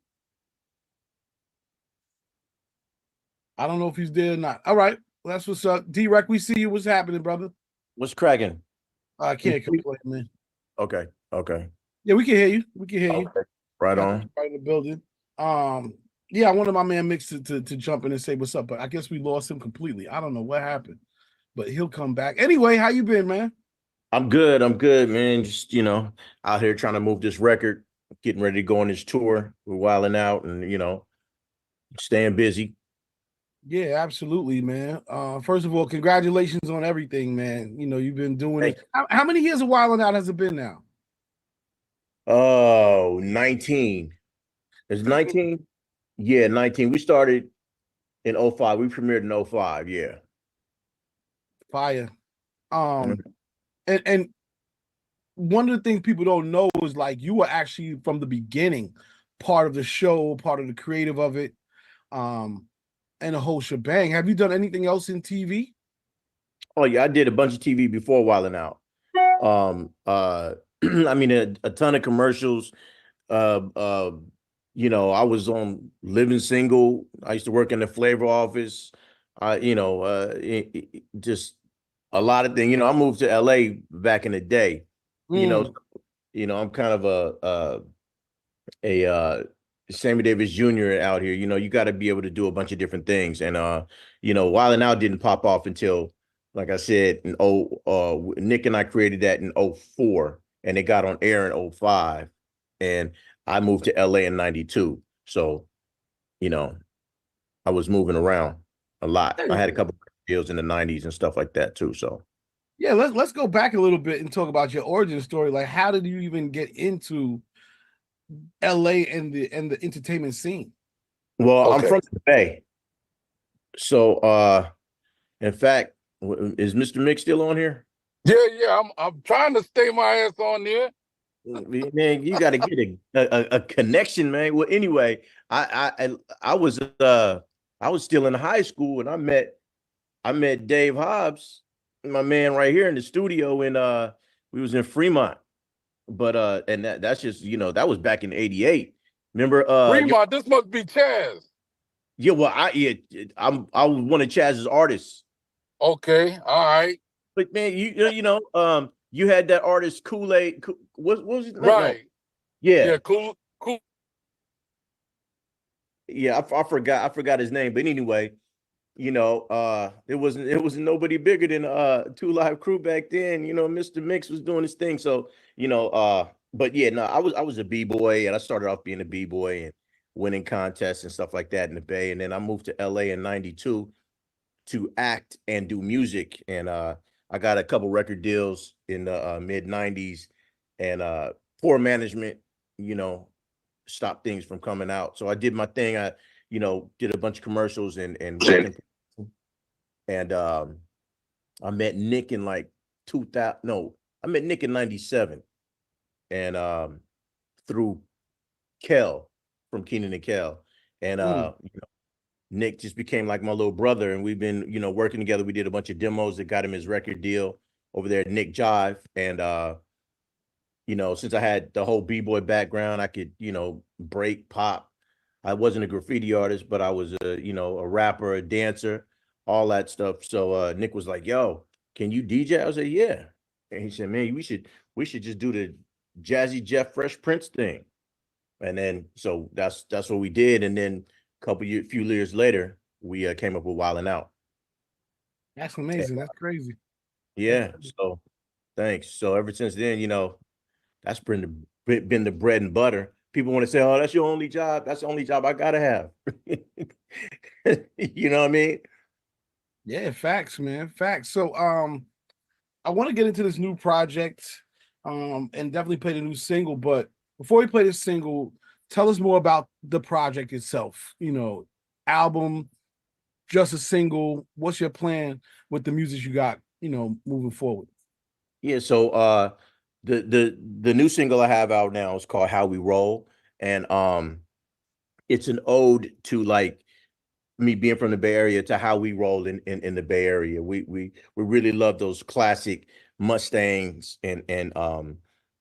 I don't know if he's there or not. All right. Well, that's what's up. D-Wrek, we see you. What's happening, brother? What's cracking? I can't complain, man. Okay. Yeah, we can hear you. We can hear you. Okay. Right on. Right in the building. Yeah, I wanted my man Mix to jump in and say what's up, but I guess we lost him completely. I don't know what happened, but he'll come back. Anyway, how you been, man? I'm good, man. Just, out here trying to move this record, getting ready to go on this tour. We're wilding out and, staying busy. Yeah, absolutely, man. First of all, congratulations on everything, man. You've been doing it. How many years of Wildin' Out has it been now? Oh, 19. Is it 19? Yeah, 19. We started in 05. We premiered in 05, yeah. Fire. And one of the things people don't know is like you were actually from the beginning part of the show, part of the creative of it, and the whole shebang. Have you done anything else in TV? Oh yeah, I did a bunch of TV before Wildin' Out. I mean a ton of commercials. I was on Living Single. I used to work in the flavor office. Just a lot of things. I moved to LA back in the day. I'm kind of a Sammy Davis Jr. out here. You got to be able to do a bunch of different things. And Wildin' Out didn't pop off until, like I said, Nick and I created that in 04, and it got on air in 05. And I moved to LA in 92. So, I was moving around a lot. I had a couple of deals in the 90s and stuff like that too. So yeah, let's go back a little bit and talk about your origin story. Like, how did you even get into LA and the entertainment scene? Well, I'm from the Bay. So in fact, is Mr. Mick still on here? Yeah. I'm trying to stay my ass on there. Man, you got to get a connection, man. Well, anyway, I was still in high school and I met Dave Hobbs, my man right here in the studio, and we was in Fremont. But and that's just that was back in '88. Remember Fremont, this must be Chaz. Yeah, well, I was one of Chaz's artists. Okay, all right. But man, you had that artist Kool-Aid. What was his name? Right. Yeah. Cool. Yeah, I forgot his name. But anyway, it wasn't nobody bigger than 2 Live Crew back then. Mr. Mix was doing his thing. So, but yeah, no, I was a B-boy, and I started off being a B-boy and winning contests and stuff like that in the Bay. And then I moved to LA in 92 to act and do music. And I got a couple record deals in the mid 90s, and poor management, stopped things from coming out. So I did my thing. you know, did a bunch of commercials and working. And I met Nick in like 2000. No, I met Nick in 97. And through Kel from Keenan and Kel. And you know, Nick just became like my little brother, and we've been, you know, working together. We did a bunch of demos that got him his record deal over there at Nick Jive. And you know, since I had the whole b-boy background, I could, you know, break, pop. I wasn't a graffiti artist, but I was a, you know, a rapper, a dancer, all that stuff. So Nick was like, yo, can you DJ? I was like, yeah. And he said, man, we should just do the Jazzy Jeff Fresh Prince thing. And then so that's what we did. And then a few years later, we came up with Wildin' Out. That's amazing. That's crazy. Yeah. So thanks. So ever since then, you know, that's been the bread and butter. People want to say, oh, that's your only job. That's the only job I gotta have. You know what I mean? Yeah, facts, man. Facts. So I want to get into this new project and definitely play the new single. But before we play this single, tell us more about the project itself. You know, album, just a single. What's your plan with the music you got, you know, moving forward? Yeah, so the new single I have out now is called How We Roll. And it's an ode to like me being from the Bay Area, to how we roll in the Bay Area. We really love those classic Mustangs and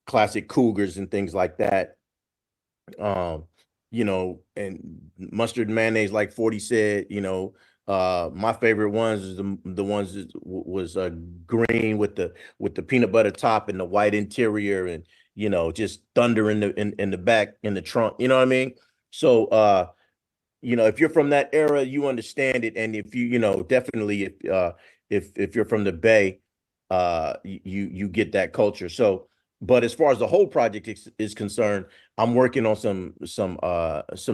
classic Cougars and things like that. You know, and mustard and mayonnaise, like 40 said, you know, my favorite ones is the ones that was green with the peanut butter top and the white interior, and you know, just thunder in the back, in the trunk, you know what I mean? So you know, if you're from that era, you understand it. And if you know, definitely if you're from the Bay, you get that culture. So, but as far as the whole project is concerned, I'm working on some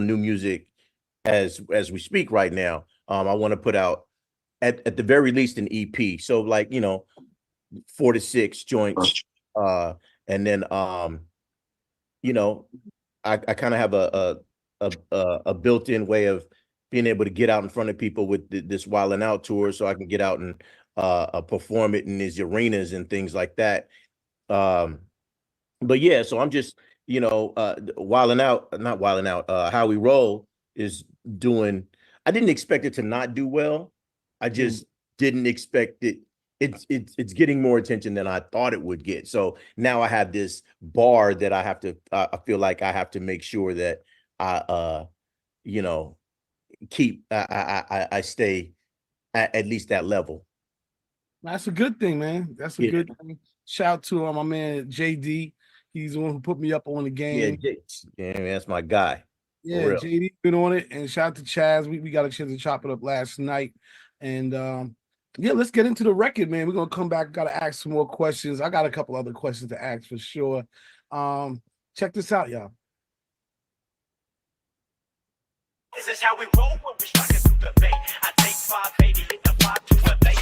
new music as we speak right now. I want to put out at the very least an EP. So like, you know, 4 to 6 joints. And then you know, I kind of have a built-in way of being able to get out in front of people with this Wildin' Out tour, so I can get out and perform it in these arenas and things like that. But yeah, so I'm just, you know, How We Roll is doing. I didn't expect it to not do well. I just didn't expect it. It's getting more attention than I thought it would get. So now I have this bar that I have to. I feel like I have to make sure that I you know, keep I stay at least that level. That's a good thing, man. That's a good thing. Shout out to my man JD. He's the one who put me up on the game. Yeah, that's my guy. Yeah, JD been on it. And shout out to Chaz. We got a chance to chop it up last night. And yeah, let's get into the record, man. We're gonna come back. Gotta ask some more questions. I got a couple other questions to ask for sure. Check this out, y'all. This is how we roll when we strike it through the bay. I take 580, hit the 5 to the bay.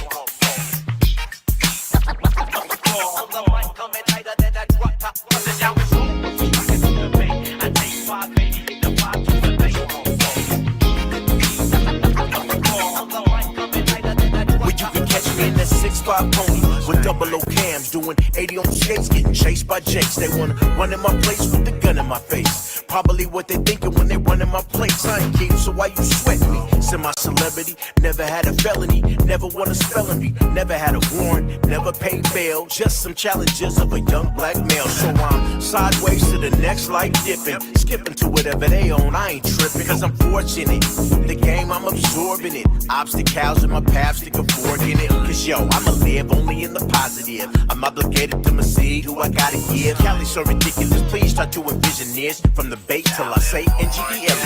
On the mic, coming tighter than that drop top. This is how we roll when we strike it through the bay. I take 580, hit the 5 to the bay. On the mic, coming tighter than that drop top. Well, you can catch me in that 6'5" pony with double O cams, doing 80 on skates, getting chased by Jakes. They wanna run in my place with the gun in my face. Probably what they thinking when they run in my place. I ain't king, so why you sweat me? Semi-celebrity, never had a felony, never won a spelling bee, never had a warrant, never paid bail. Just some challenges of a young black male. So I'm sideways to the next light dipping, skipping to whatever they own. I ain't tripping, cause I'm fortunate. The game, I'm absorbing it. Obstacles in my path, stick a fork in it. Cause yo, I'ma live only in the positive. I'm obligated to my seed, who I gotta give. Cali's so ridiculous, please try to envision this. From the bait till I say NGDL.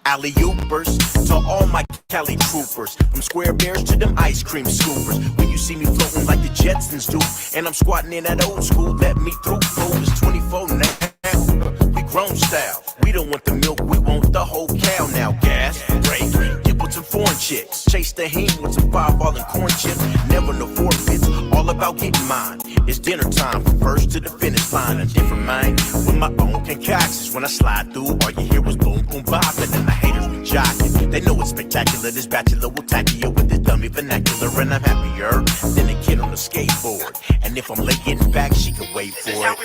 Alley-oopers to all my Cali troopers, from square bears to them ice cream scoopers. When you see me floating like the Jetsons do, and I'm squatting in that old school, let me through. Fold is 24 now. We grown style. We don't want the milk, we want the whole cow now. Gas, break, get with some foreign chicks. Chase the heen with some fireball and corn chips. Never no forfeits, all about getting mine. It's dinner time, from first to the finish line. A different mind with my own concoctions. When I slide through, all you hear was boom, boom, bop, and then the haters be jocking. They know it's spectacular, this bachelor will tackle you with this dummy vernacular. And I'm happier than a kid on a skateboard. And if I'm late getting back, she can wait for it.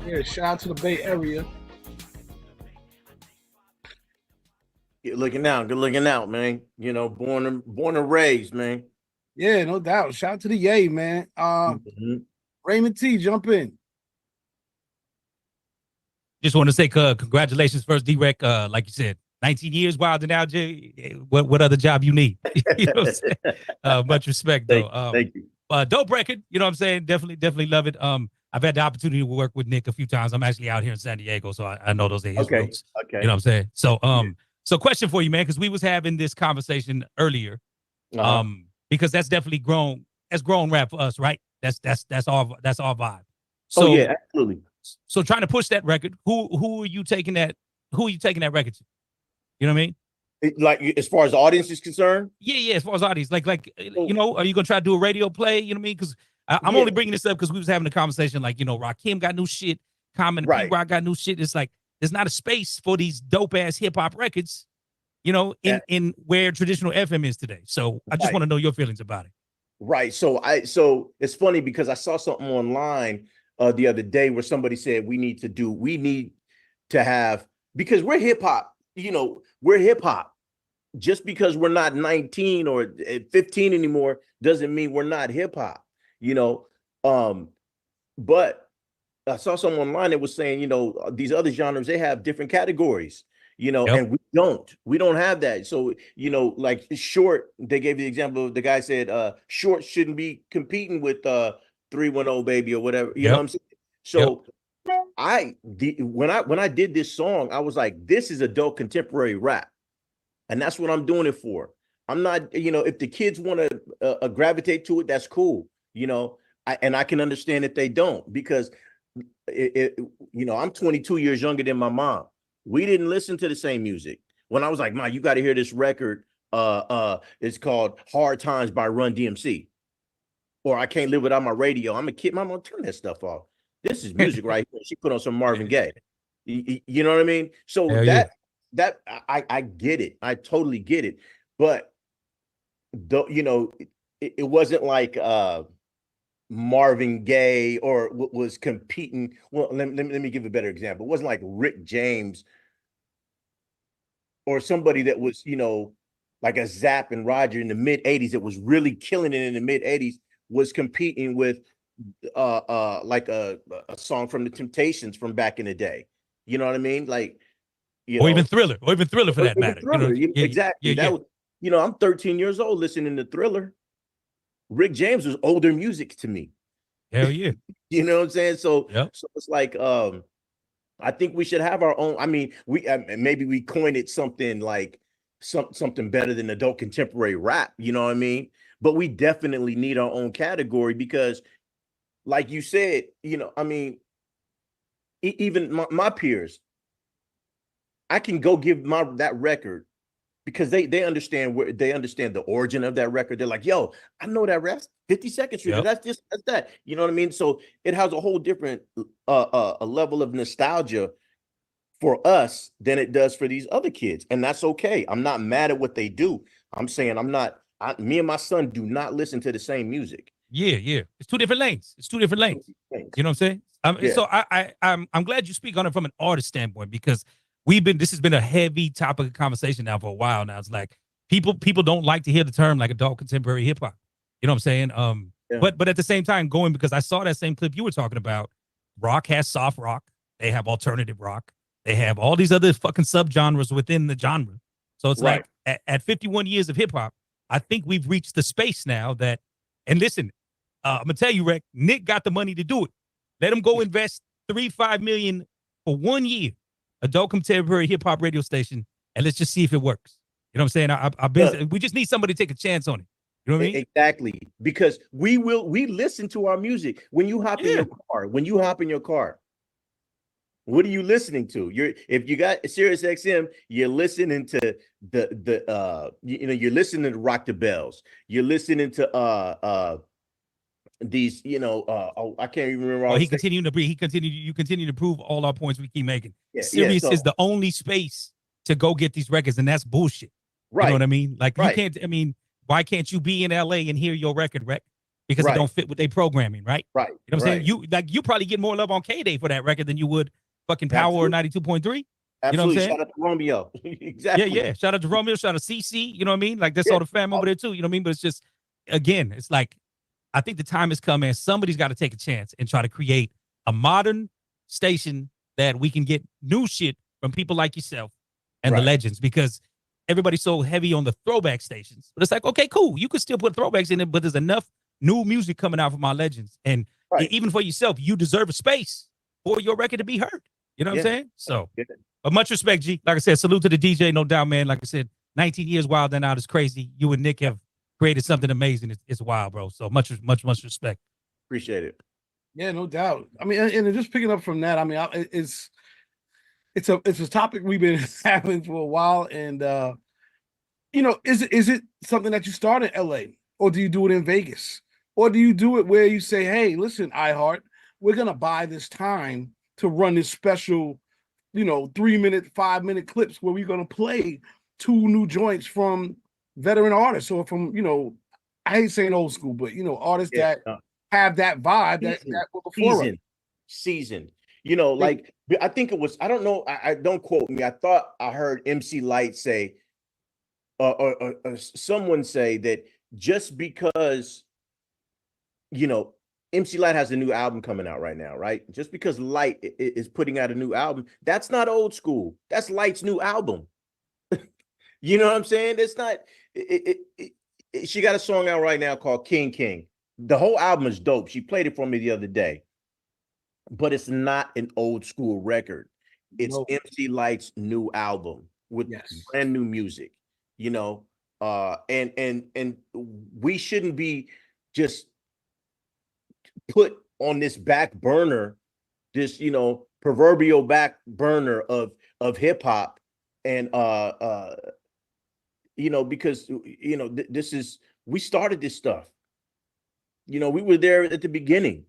Yeah, shout out to the Bay Area. Good looking out, man. You know, born and raised, man. Yeah, no doubt. Shout out to the Yay, man. Raymond T, jump in. Just want to say congratulations first, D-Wrek. Like you said, 19 years wilding out, Jay. What other job you need? You know what I'm saying? Much respect, though. Thank you. Dope record. You know what I'm saying? Definitely love it. I've had the opportunity to work with Nick a few times. I'm actually out here in San Diego, so I know those are his roots. Okay. You know what I'm saying? So so question for you, man, because we was having this conversation earlier. Because that's definitely grown. That's grown rap for us, right? That's our vibe. So yeah, absolutely. So trying to push that record, who are you taking that record to? You know what I mean? Like as far as the audience is concerned? Yeah, as far as audience. Like you know, are you gonna try to do a radio play? You know what I mean? Because I'm only bringing this up because we was having a conversation, like, you know, Rakim got new shit, Common and P-Rock got new shit. It's like there's not a space for these dope ass hip hop records, you know, in where traditional FM is today. So I just want to know your feelings about it. Right. So it's funny because I saw something online the other day where somebody said we need to have, because we're hip hop, you know, we're hip hop. Just because we're not 19 or 15 anymore doesn't mean we're not hip hop, you know. But I saw someone online that was saying, you know, these other genres, they have different categories, you know, and we don't have that. So, you know, like short, they gave the example of the guy said short shouldn't be competing with 310 Baby or whatever, you know what I'm saying? So when I did this song, I was like, this is adult contemporary rap. And that's what I'm doing it for. I'm not, you know, if the kids want to gravitate to it, that's cool, you know, and I can understand if they don't, because you know, I'm 22 years younger than my mom. We didn't listen to the same music. When I was like, Mom, you got to hear this record. It's called Hard Times by Run DMC. Or I Can't Live Without My Radio. I'm a kid. Mom, don't turn that stuff off. This is music right here. She put on some Marvin Gaye. You know what I mean? So that I get it. I totally get it. But you know, it wasn't like Marvin Gaye or was competing. Well, let me give a better example. It wasn't like Rick James or somebody that was, you know, like a Zapp and Roger in the mid 80s that was really killing it in the mid 80s was competing with like a song from the Temptations from back in the day. You know what I mean? Like, you know, even Thriller for that matter. Thriller, you know? Exactly. That was, you know, I'm 13 years old listening to Thriller. Rick James was older music to me. Hell yeah. You know what I'm saying? So it's like I think we should have our own. I mean, maybe we coined it something like something better than adult contemporary rap, you know what I mean? But we definitely need our own category because, like you said, you know, I mean, even my peers, I can go give that record because they understand the origin of that record. They're like, yo, I know that rap, 52nd Street. That's this, that's that. You know what I mean? So it has a whole different a level of nostalgia for us than it does for these other kids. And that's okay. I'm not mad at what they do. I'm saying me and my son do not listen to the same music. Yeah. It's two different lanes. You know what I'm saying? So I'm glad you speak on it from an artist standpoint because this has been a heavy topic of conversation now for a while now. It's like people don't like to hear the term like adult contemporary hip hop. You know what I'm saying? Yeah. But at the same time, going because I saw that same clip you were talking about. Rock has soft rock. They have alternative rock. They have all these other fucking subgenres within the genre. So it's Right. like at 51 years of hip hop, I think we've reached the space now that. And listen, I'm gonna tell you, Rek, Nick got the money to do it. Let him go invest $3-5 million for 1 year, adult contemporary hip hop radio station, and let's just see if it works. You know what I'm saying? I've been. We just need somebody to take a chance on it. You know what I mean? Exactly, because we listen to our music when you hop in your car. When you hop in your car, what are you listening to? If you got Sirius XM, you're listening to you're listening to Rock the Bells. You're listening to these, I can't even remember. He continued to breathe. You continue to prove all our points we keep making. Yeah, Sirius is the only space to go get these records, and that's bullshit. Right. You know what I mean? Like Right. you can't. I mean, why can't you be in LA and hear your record, Rek? Because it don't fit with their programming, right? Right. You know what I'm saying? You probably get more love on K-Day for that record than you would fucking Power or 92.3. Absolutely. You know what I'm saying? Shout out to Romeo. Exactly. Yeah. Shout out to Romeo. Shout out to CC. You know what I mean? Like that's all the fam over there too. You know what I mean? But it's just, again, it's like, I think the time has come and somebody's got to take a chance and try to create a modern station that we can get new shit from people like yourself and the legends, because everybody's so heavy on the throwback stations. But it's like, okay, cool. You could still put throwbacks in it, but there's enough new music coming out from our legends. And even for yourself, you deserve a space for your record to be heard. You know what I'm saying? So, but much respect, G. Like I said, salute to the DJ, no doubt, man. Like I said, 19 years Wild and Out is crazy. You and Nick have created something amazing. It's wild, bro. So much respect. Appreciate it. Yeah, no doubt. I mean, and just picking up from that, I mean, it's a topic we've been having for a while, and is it something that you start in LA, or do you do it in Vegas, or do you do it where you say, hey, listen, iHeart, we're gonna buy this time to run this special, 3-minute, 5-minute clips where we're gonna play 2 new joints from veteran artists, or from I hate saying old school, but artists that have that vibe that were before us. Seasoned. Like I think it was, I don't know, I don't quote me. I thought I heard MC Light say, or someone say that just because, MC Light has a new album coming out right now, right? Just because Light is putting out a new album, that's not old school. That's Light's new album. You know what I'm saying? It's not, she got a song out right now called King King. The whole album is dope. She played it for me the other day. But it's not an old school record. It's MC Light's new album with brand new music, and we shouldn't be just put on this back burner, this, proverbial back burner of hip hop. And, because, we started this stuff, we were there at the beginning.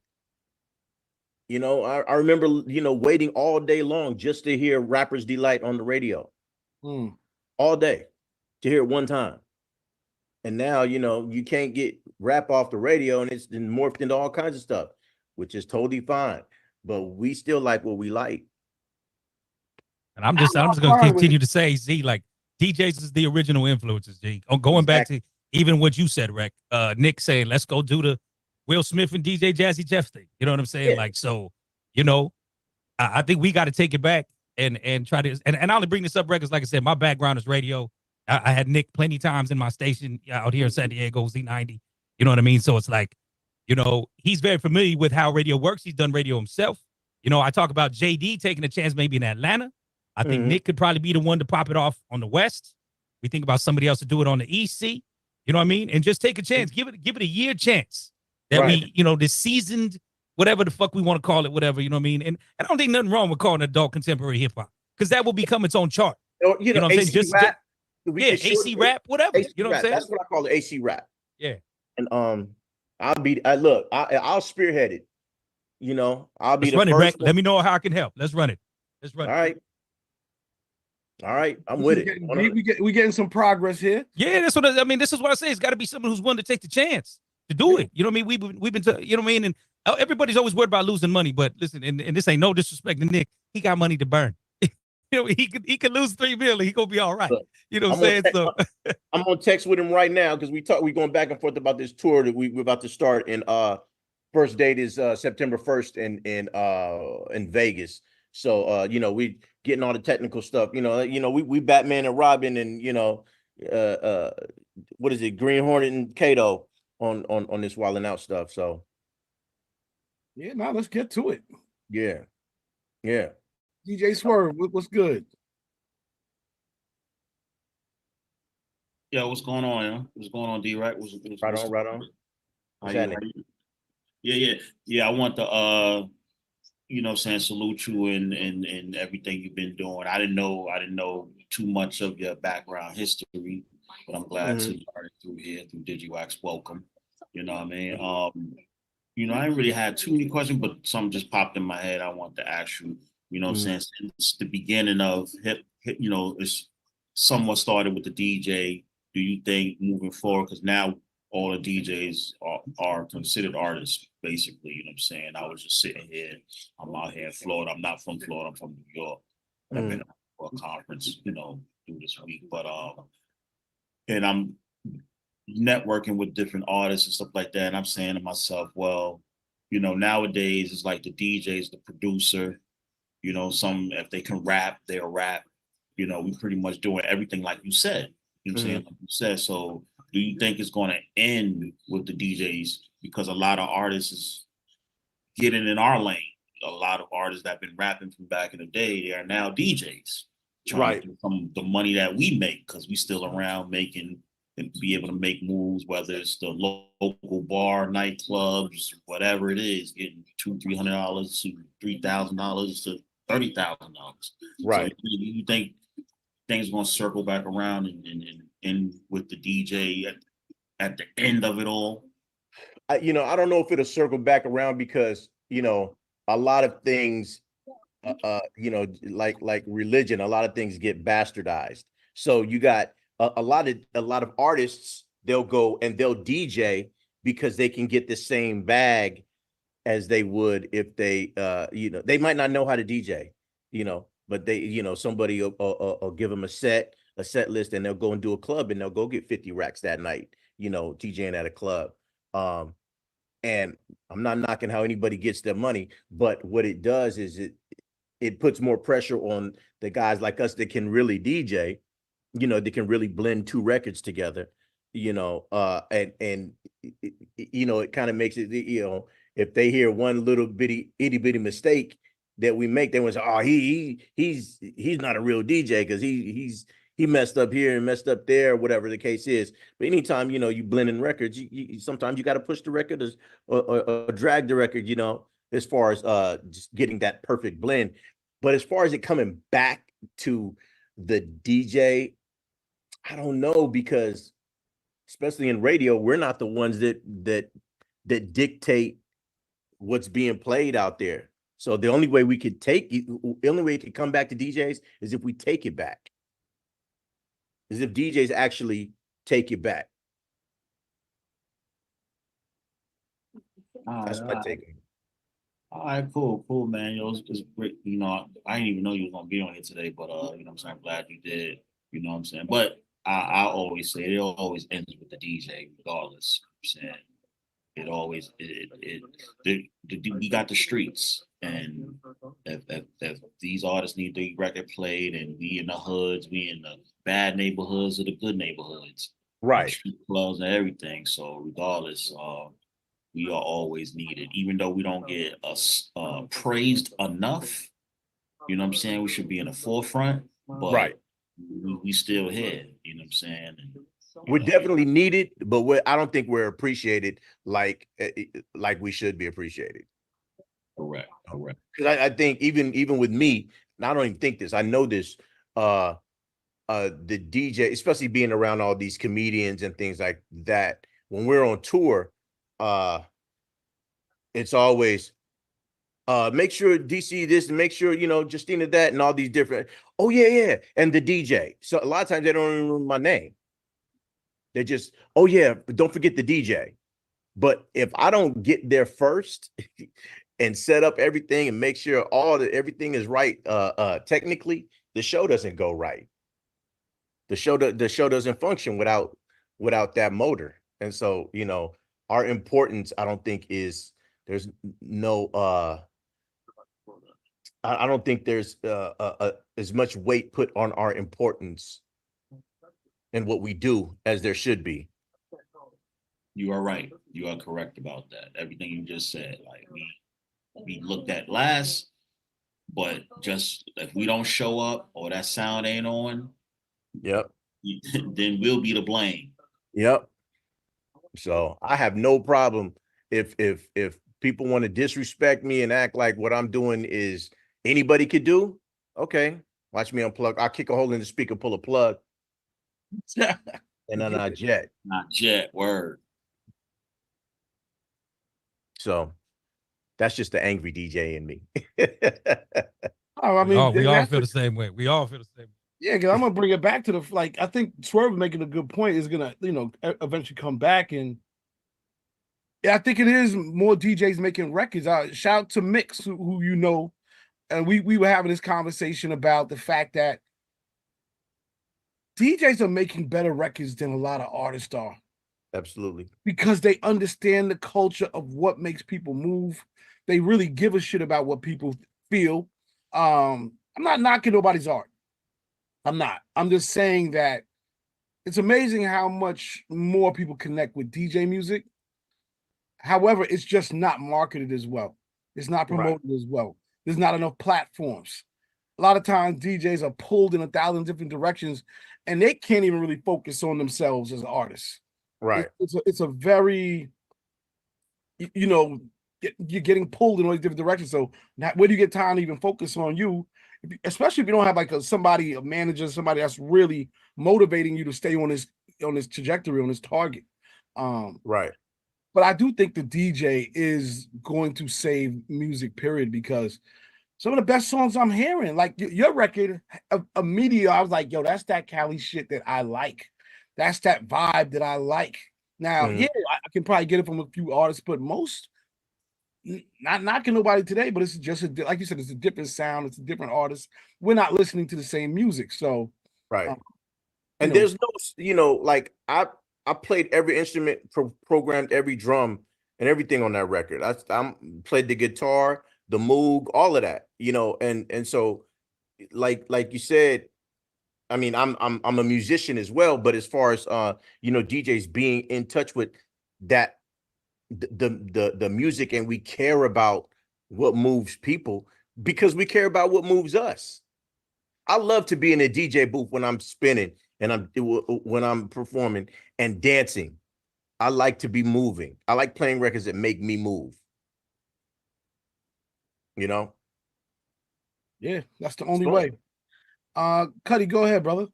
I remember, waiting all day long just to hear Rapper's Delight on the radio. All day to hear it one time. And now, you can't get rap off the radio, and it's been morphed into all kinds of stuff, which is totally fine. But we still like what we like. And I'm just going to continue to say, Z, like DJs is the original influences, G. Going back to even what you said, Rek, Nick saying, let's go do the Will Smith and DJ Jazzy Jeff thing. You know what I'm saying? Like, so, I think we got to take it back and try to, and I only bring this up, Rek, because like I said, my background is radio. I had Nick plenty times in my station out here in San Diego, Z90. You know what I mean? So it's like, he's very familiar with how radio works. He's done radio himself. I talk about JD taking a chance maybe in Atlanta. I think Nick could probably be the one to pop it off on the West. We think about somebody else to do it on the EC. You know what I mean? And just take a chance. Give it a year chance. That we, this seasoned, whatever the fuck we want to call it, whatever, you know what I mean? And I don't think nothing wrong with calling adult contemporary hip hop, because that will become its own chart. You know what I'm saying? Rap, AC rap, whatever. AC you know what I'm saying? That's what I call it, AC rap. Yeah. And I'll spearhead it. I'll be Let's the run first. Let me know how I can help. Let's run it. All right. I'm with it. We getting some progress here. Yeah, that's what I mean. This is what I say. It's got to be someone who's willing to take the chance to do it. You know what I mean? We've been, you know what I mean? And everybody's always worried about losing money, but listen, and this ain't no disrespect to Nick. He got money to burn. he could lose $3 million. He gonna be all right. Look, You know what I'm I'm saying? So I'm on text with him right now because we going back and forth about this tour that we're about to start. And first date is September 1st in Vegas. So we getting all the technical stuff. We Batman and Robin and what is it, Green Hornet and Kato on this Wildin' Out stuff. So Yeah, now let's get to it. yeah. DJ Swerve, what's good? Yo, what's going on, yo? What's going on, D-Wrek? Right on. How you? Yeah. I want to salute you and everything you've been doing. I didn't know too much of your background history, but I'm glad to learn it through here through Digiwaxx. Welcome. You know what I mean? I didn't really have too many questions, but some just popped in my head. I want to ask you. Since the beginning of hip, it's somewhat started with the DJ. Do you think moving forward, because now all the DJs are considered artists, basically, you know what I'm saying? I was just sitting here, I'm out here in Florida. I'm not from Florida, I'm from New York. I've been for a conference, through this week. But and I'm networking with different artists and stuff like that. And I'm saying to myself, well, nowadays it's like the DJ's the producer. Some if they can rap, they'll rap. We pretty much doing everything like you said. You know what I'm saying? Like you said. So do you think it's going to end with the DJs? Because a lot of artists is getting in our lane. A lot of artists that have been rapping from back in the day, they are now DJs. Trying to do from the money that we make, because we still around making and be able to make moves, whether it's the local bar, nightclubs, whatever it is, getting $200-$300 to $3,000 to $30,000. Right. So you think things are going to circle back around and with the DJ at the end of it all? I don't know if it'll circle back around because, a lot of things, like religion, a lot of things get bastardized. So you got a lot of artists, they'll go and they'll DJ because they can get the same bag as they would if they, they might not know how to DJ, but they, somebody will give them a set list, and they'll go and do a club, and they'll go get 50 racks that night, DJing at a club. And I'm not knocking how anybody gets their money, but what it does is it puts more pressure on the guys like us that can really DJ, that can really blend two records together, and it kind of makes it, if they hear one little itty bitty mistake that we make, they want to say, oh, he's not a real DJ because he messed up here and messed up there, whatever the case is. But anytime, you blend in records, you sometimes you got to push the record or drag the record, as far as just getting that perfect blend. But as far as it coming back to the DJ, I don't know, because especially in radio, we're not the ones that dictate what's being played out there. So the only way it could come back to DJs is if we take it back. Is if DJs actually take it back. That's my take. All right, cool, man. It's great. I didn't even know you was gonna be on here today, but I'm saying, I'm glad you did. You know what I'm saying? But I always say it always ends with the DJ, regardless. I'm saying it always we got the streets, and if these artists need the record played, and we in the hoods, we in the bad neighborhoods or the good neighborhoods, right? Street clubs and everything. So regardless, we are always needed, even though we don't get us praised enough. You know what I'm saying? We should be in the forefront, but right. We still here. You know what I'm saying? We're definitely needed, but I don't think we're appreciated like we should be appreciated. Correct. Because I think even with me, and I don't even think this, I know this. The DJ, especially being around all these comedians and things like that, when we're on tour, it's always make sure DC this and make sure Justina that and all these different. Oh yeah, and the DJ. So a lot of times they don't even remember my name. They just, oh yeah, but don't forget the DJ. But if I don't get there first and set up everything and make sure everything is right technically, the show doesn't go right. The show doesn't function without that motor. And so, you know, our importance, I don't think there's no I don't think there's as much weight put on our importance and what we do as there should be. You are right. You are correct about that. Everything you just said, like we looked at last, but just if we don't show up or that sound ain't on, Yep. then we'll be to blame. Yep. So I have no problem if people want to disrespect me and act like what I'm doing is anybody could do. Okay, watch me unplug. I'll kick a hole in the speaker, pull a plug, and then I jet. Not jet, word. So that's just the angry DJ in me. Oh, I mean, we all feel the same way. We all feel the same way. Yeah, because I'm gonna bring it back to the like. I think Swerve making a good point is gonna, eventually come back, and yeah, I think it is more DJs making records. Shout out to Mix, who you know, and we were having this conversation about the fact that DJs are making better records than a lot of artists are. Absolutely. Because they understand the culture of what makes people move. They really give a shit about what people feel. I'm not knocking nobody's art. I'm not. I'm just saying that it's amazing how much more people connect with DJ music. However, it's just not marketed as well. It's not promoted as well. There's not enough platforms. A lot of times DJs are pulled in 1,000 different directions and they can't even really focus on themselves as artists. Right. It's a very, you're getting pulled in all these different directions. So where do you get time to even focus on you? Especially if you don't have like a manager, somebody that's really motivating you to stay on this trajectory, on this target. Right. But I do think the DJ is going to save music, period, because some of the best songs I'm hearing, like your record, immediately I was like, yo, that's that Cali shit that I like. That's that vibe that I like. Now, yeah, I can probably get it from a few artists, but most, not knocking nobody today, but it's just like you said, it's a different sound, it's a different artist. We're not listening to the same music, so right. And there's no, like I played every instrument, programmed every drum and everything on that record. I played the guitar, the moog, all of that, and so like you said, I mean, I'm a musician as well, but as far as DJs being in touch with that the music, and we care about what moves people because we care about what moves us. I love to be in a DJ booth when I'm spinning and when I'm performing and dancing. I like to be moving. I like playing records that make me move. Yeah, that's the only way. Cuddy, go ahead, brother.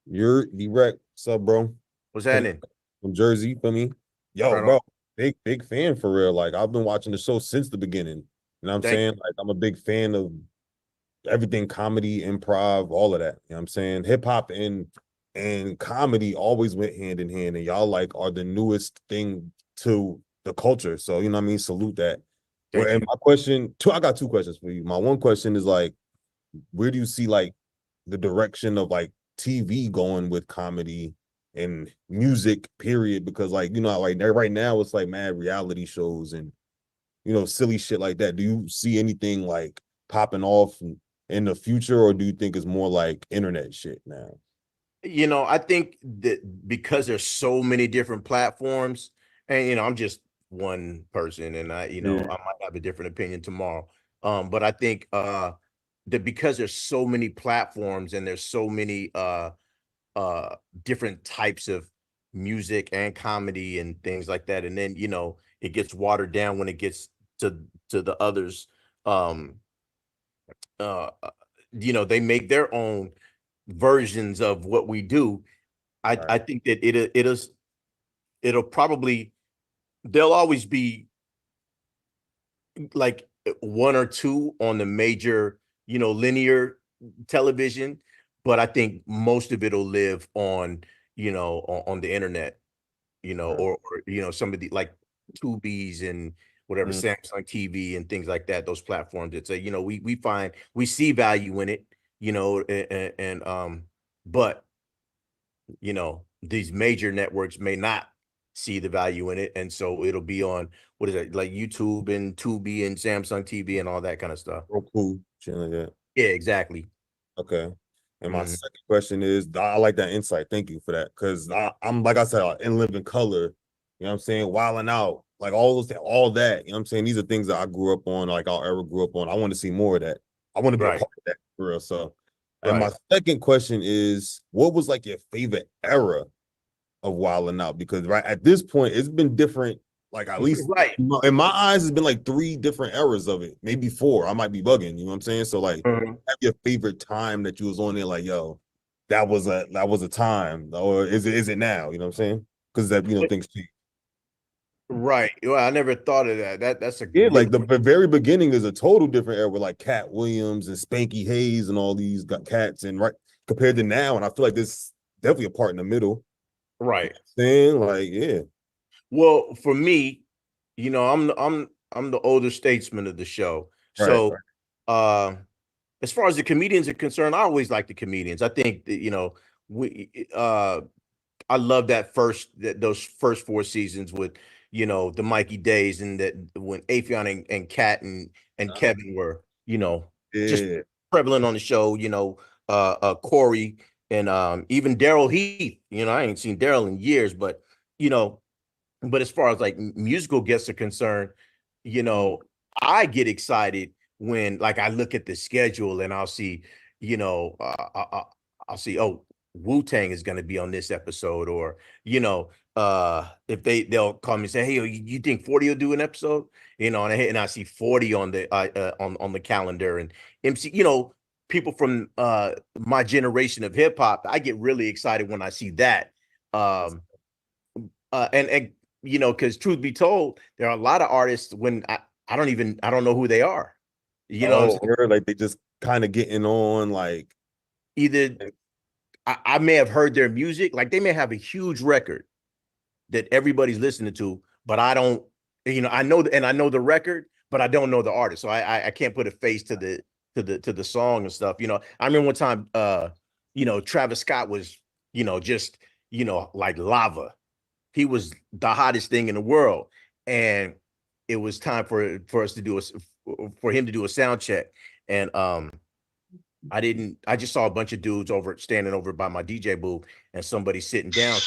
You're D-Wrek. What's up, bro? What's happening? From Jersey, for me. Yo, bro, big fan for real. Like, I've been watching the show since the beginning. You know what I'm saying? Like, I'm a big fan of everything, comedy, improv, all of that. You know what I'm saying? Hip hop and comedy always went hand in hand, and y'all like are the newest thing to the culture. So, you know what I mean? Salute that. And my question, I got two questions for you. My one question is like, where do you see like the direction of like TV going with comedy and music, period? Because like, like right now it's like mad reality shows and silly shit like that. Do you see anything like popping off in the future, or do you think it's more like internet shit now? I think that because there's so many different platforms, and I'm just one person, and I might have a different opinion tomorrow. But I think that because there's so many platforms and there's so many different types of music and comedy and things like that, and then it gets watered down when it gets to the others. They make their own versions of what we do. I think that it'll probably, there'll always be like one or two on the major linear television, but I think most of it'll live on on the internet, or some of the like Tubi's and whatever, Samsung TV and things like that, those platforms that say we see value in it, you know, but you know, these major networks may not see the value in it, and so it'll be on what is it, like YouTube and Tubi and Samsung TV and all that kind of stuff. Real cool, shit like that. Yeah, exactly. Okay. And my second question is, I like that insight. Thank you for that. Because I'm, like I said, in living color, you know what I'm saying? Wilding out, like all those, all that, you know what I'm saying? These are things that I grew up on, like our era grew up on. I want to see more of that. I want to be a part of that for real. So, and my second question is, what was like your favorite era of wilding out? Because right at this point, it's been different. Like at least in my eyes, it's been like 3 different eras of it, maybe 4. I might be bugging, you know what I'm saying? So like, have your favorite time that you was on there, like, yo, that was a time, or is it now? You know what I'm saying? Because that, you know, things change. Right. Well, I never thought of that. That's a like the very beginning is a total different era with like Cat Williams and Spanky Hayes and all these cats, and right compared to now, and I feel like there's definitely a part in the middle. Right. Saying like, yeah. Well, for me, you know, I'm the older statesman of the show. So as far as the comedians are concerned, I always like the comedians. I think that, you know, I love those first 4 seasons with, you know, the Mikey days, and that when Afion and Kat and Kevin were, you know, just prevalent on the show, you know, Corey and even Daryl Heath. You know, I ain't seen Daryl in years, but you know, but as far as like musical guests are concerned, you know, I get excited when like I look at the schedule and I'll see, you know, I'll see, oh, Wu-Tang is going to be on this episode, or you know, if they'll call me and say, hey, you think 40 will do an episode, you know, and I see 40 on the on the calendar, and MC, you know, people from my generation of hip hop, I get really excited when I see that. And you know, because truth be told, there are a lot of artists when I don't know who they are. You know, like they just kind of getting on, like either I may have heard their music, like they may have a huge record that everybody's listening to, but I don't, you know, I know the record, but I don't know the artist, so I can't put a face to the song and stuff. You know, I remember one time, you know, Travis Scott was, you know, just, you know, like lava. He was the hottest thing in the world, and it was time for us to do for him to do a sound check, and I just saw a bunch of dudes standing over by my DJ booth, and somebody sitting down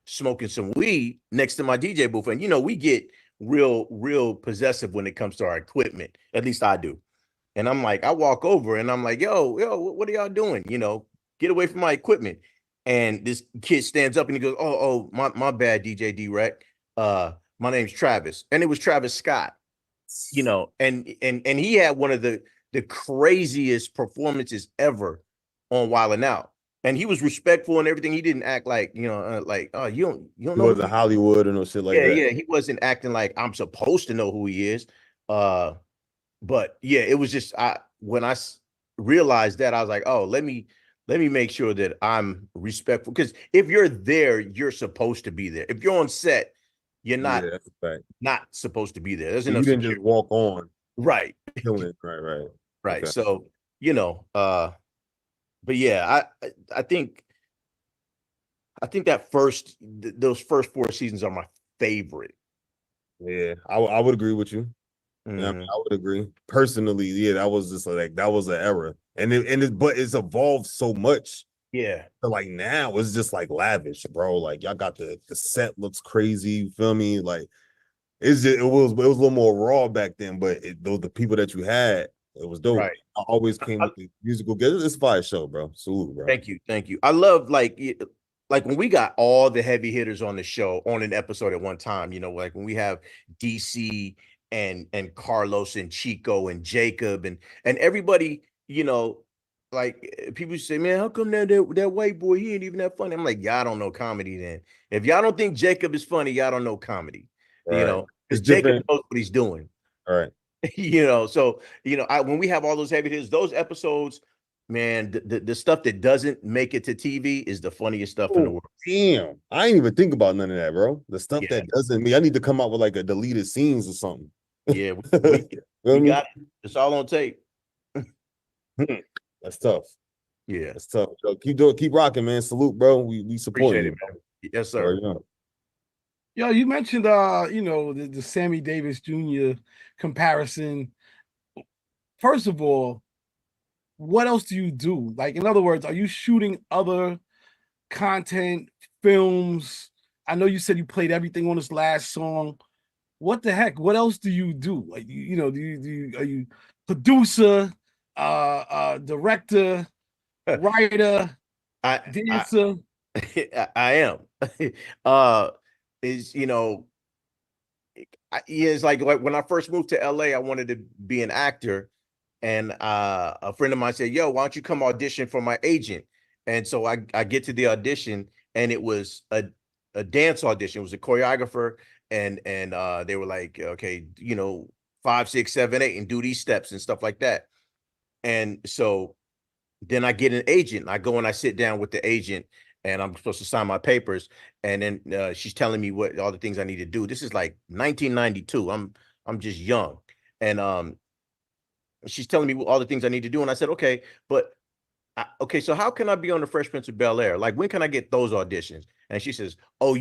smoking some weed next to my DJ booth. And you know, we get real possessive when it comes to our equipment. At least I do. And I'm like, I walk over and I'm like, yo, what are y'all doing? You know, get away from my equipment. And this kid stands up and he goes, oh, my bad, DJ D-Wrek. My name's Travis. And it was Travis Scott, you know, and he had one of the craziest performances ever on Wildin' Out. And he was respectful and everything. He didn't act like, you know, like, oh, you don't know. He wasn't Hollywood or no shit like that. Yeah, he wasn't acting like I'm supposed to know who he is. But yeah, it was just when I realized that, I was like, oh, let me make sure that I'm respectful, because if you're there, you're supposed to be there. If you're on set, you're not not supposed to be there. There's enough. You didn't just walk on. Right. Right. Okay. So, you know, but yeah, I think that those first 4 seasons are my favorite. Yeah, I would agree with you. Yeah, I would agree. Personally, yeah, that was just like that was an era. But it's evolved so much. Yeah. So like now it's just like lavish, bro. Like y'all got the set looks crazy, you feel me? Like it was a little more raw back then, but the people that you had, it was dope. Right. I always came with the musical guests. It's a fire show, bro. Salute, bro. Thank you. I love like when we got all the heavy hitters on the show on an episode at one time, you know, like when we have DC and Carlos and Chico and Jacob and everybody, you know, like people say, man, how come that white boy, he ain't even that funny? I'm like, y'all don't know comedy then. If y'all don't think Jacob is funny, y'all don't know comedy. Right. You know, because Jacob knows what he's doing. All right. You know, so, you know, when we have all those heavy hitters, those episodes, man, the stuff that doesn't make it to TV is the funniest stuff in the world. Damn, I ain't even think about none of that, bro. The stuff that doesn't mean I need to come out with like a deleted scenes or something. Yeah, we got it. It's all on tape. That's tough. Yeah, That's tough. Yo, keep rocking, man. Salute, bro. We support appreciate you, it, man. Yes, sir. Yo, you mentioned the Sammy Davis Jr. comparison. First of all, what else do you do? Like, in other words, are you shooting other content, films? I know you said you played everything on this last song. What the heck? What else do you do? Like, are you producer, director, writer, dancer? I am. Is it's like when I first moved to LA, I wanted to be an actor, and a friend of mine said, "Yo, why don't you come audition for my agent?" And so I get to the audition, and it was a dance audition. It was a choreographer, and they were like, "Okay, 5, 6, 7, 8, and do these steps and stuff like that." And so then I get an agent. I go and I sit down with the agent, and I'm supposed to sign my papers. And then she's telling me what all the things I need to do. This is like 1992. I'm just young, and she's telling me all the things I need to do. And I said, okay, but okay, so how can I be on the Fresh Prince of Bel-Air? Like, when can I get those auditions? And she says, oh,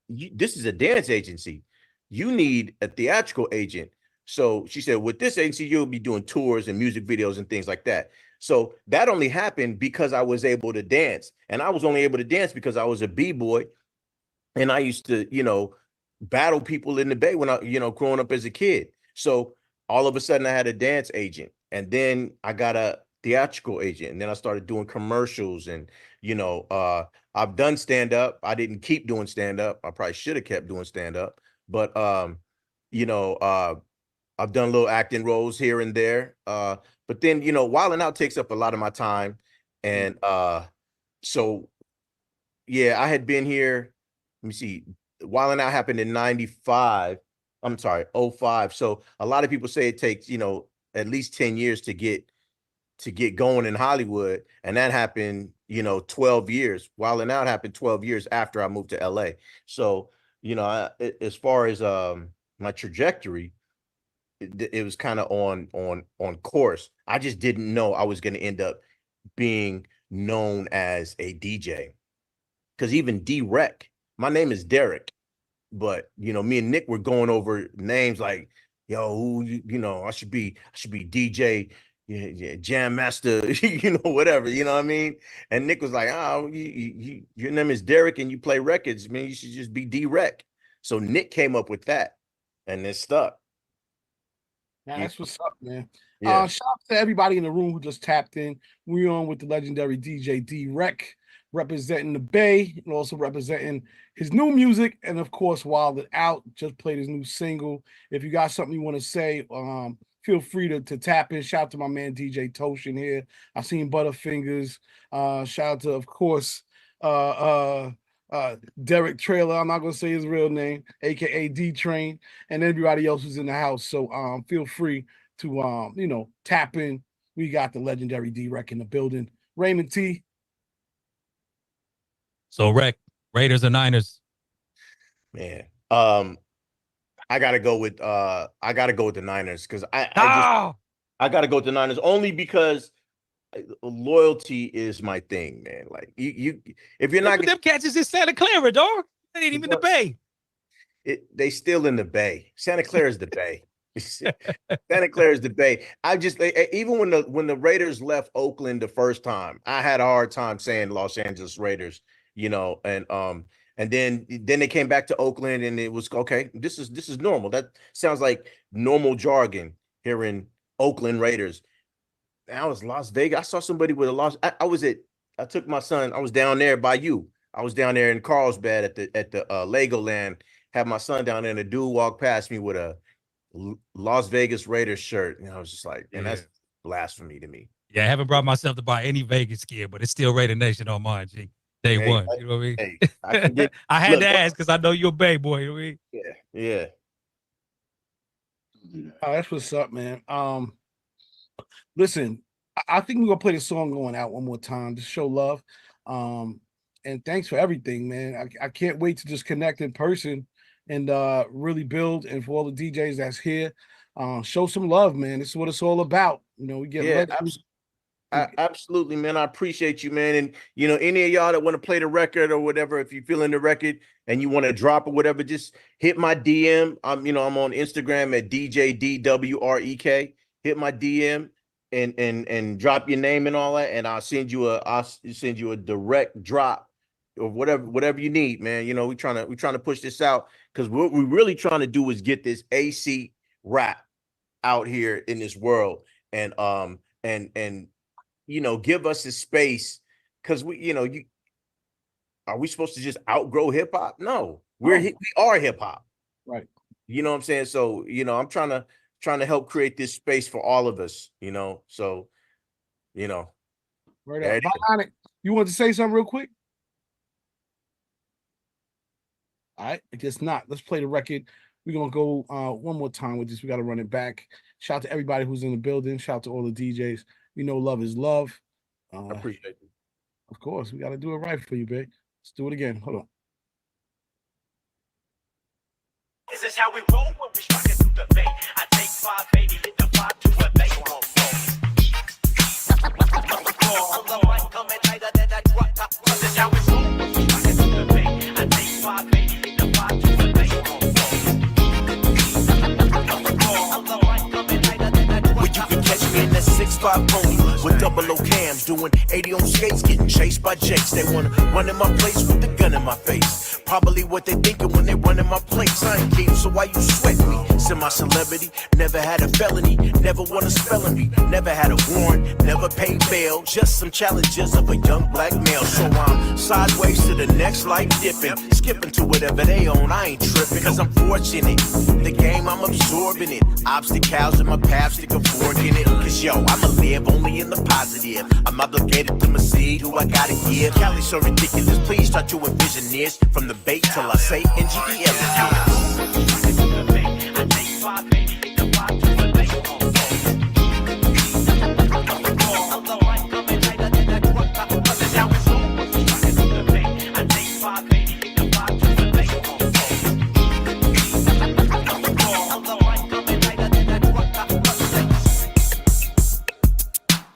this is a dance agency. You need a theatrical agent. So she said, with this agency, you'll be doing tours and music videos and things like that. So that only happened because I was able to dance. And I was only able to dance because I was a B-boy. And I used to, battle people in the Bay when I, growing up as a kid. So all of a sudden I had a dance agent, and then I got a theatrical agent, and then I started doing commercials, and, I've done stand-up. I didn't keep doing stand-up. I probably should have kept doing stand-up, but, I've done little acting roles here and there. But then, Wildin' Out takes up a lot of my time. And so, yeah, I had been here. Let me see. Wildin' Out happened in 95. I'm sorry, 05. So a lot of people say it takes, at least 10 years to get going in Hollywood. And that happened, 12 years. Wildin' Out happened 12 years after I moved to LA. So, as far as my trajectory, it was kind of on course. I just didn't know I was going to end up being known as a DJ, because even D-Wrek, my name is Derek, but me and Nick were going over names like, yo, who I should be DJ, Jam Master, whatever, what I mean? And Nick was like, oh, your name is Derek and you play records, man, you should just be D-Wrek. So Nick came up with that, and it stuck. Yeah, that's what's up, man. Yeah. Shout out to everybody in the room who just tapped in. We're on with the legendary DJ D-Wrek, representing the Bay and also representing his new music. And of course, Wildin' Out just played his new single. If you got something you want to say, feel free to tap in. Shout out to my man DJ Toshin here. I seen Butterfingers. Shout out to, of course, Derek Trailer, I'm not gonna say his real name, aka D-Train, and everybody else who's in the house. So feel free to tap in. We got the legendary D-Wrek in the building. Raymond T. So Rek, Raiders or Niners? Man, I gotta go with the Niners, because I gotta go with the Niners only because loyalty is my thing, man. Like you if you're not them cats is in Santa Clara, dog. They ain't even in the Bay. They still in the Bay. Santa Clara is the Bay. Santa Clara is the Bay. Even when the Raiders left Oakland the first time, I had a hard time saying Los Angeles Raiders, and then they came back to Oakland, and it was okay. This is normal. That sounds like normal jargon here in Oakland Raiders. I was Las Vegas. I saw somebody with a loss. I took my son. I was down there by you. I was down there in Carlsbad at the Legoland. Had my son down there, and a dude walked past me with a Las Vegas Raiders shirt, and I was just like, and that's blasphemy to me. Yeah, I haven't brought myself to buy any Vegas gear, but it's still Raider Nation on mine, G. Day one. You know what I mean? Hey, I had to ask because I know you're a Bay boy. You know what I mean? Yeah. Oh, that's what's up, man. Listen, I think we're gonna play the song Going Out one more time to show love. And thanks for everything, man. I can't wait to just connect in person and really build. And for all the DJs that's here, show some love, man. This is what it's all about. We get Absolutely, man. I appreciate you, man. And you know, any of y'all that want to play the record or whatever, if you're feeling the record and you want to drop or whatever, just hit my DM. I'm on Instagram at DJDWREK. Hit my DM and drop your name and all that, and I'll send you a direct drop or whatever you need, man. You know, we're trying to push this out because what we're really trying to do is get this AC rap out here in this world, and give us a space, because are we supposed to just outgrow hip hop? No, we are hip hop, right? You know what I'm saying? So I'm trying to help create this space for all of us. So right up. Bionic, you want to say something real quick? All right, I guess not. Let's play the record. We're gonna go one more time with this. We got to run it back. Shout out to everybody who's in the building. Shout out to all the DJs. We know love is love. I appreciate it. Of course, we got to do it right for you, babe. Let's do it again. Hold on. This is how we roll when we strike it through the bay. I take 580, hit the 5 to a bay. On the mic, coming tighter than that drop top. This is how we roll when we strike it through the bay. I take 580, hit the 5 to a bay. On the mic, coming tighter than that drop top. Well, you can catch me in that 6'5" pony with double O cams, doing 80 on skates, getting chased by jakes. They wanna run in my place with the gun in my face. Probably what they thinking when they run in my place. I ain't king, so why you sweat me? Semi-celebrity, never had a felony, never won a spelling bee, never had a warrant, never paid bail. Just some challenges of a young black male. So I'm sideways to the next life dipping, skipping to whatever they own. I ain't tripping, cause I'm fortunate. The game, I'm absorbing it. Obstacles in my path, stick a fork in it. Cause yo, I'ma live only in the positive. I'm obligated to my seed, who I gotta give. Cali's so ridiculous, please try to envision this. From the bait till I say NGEL.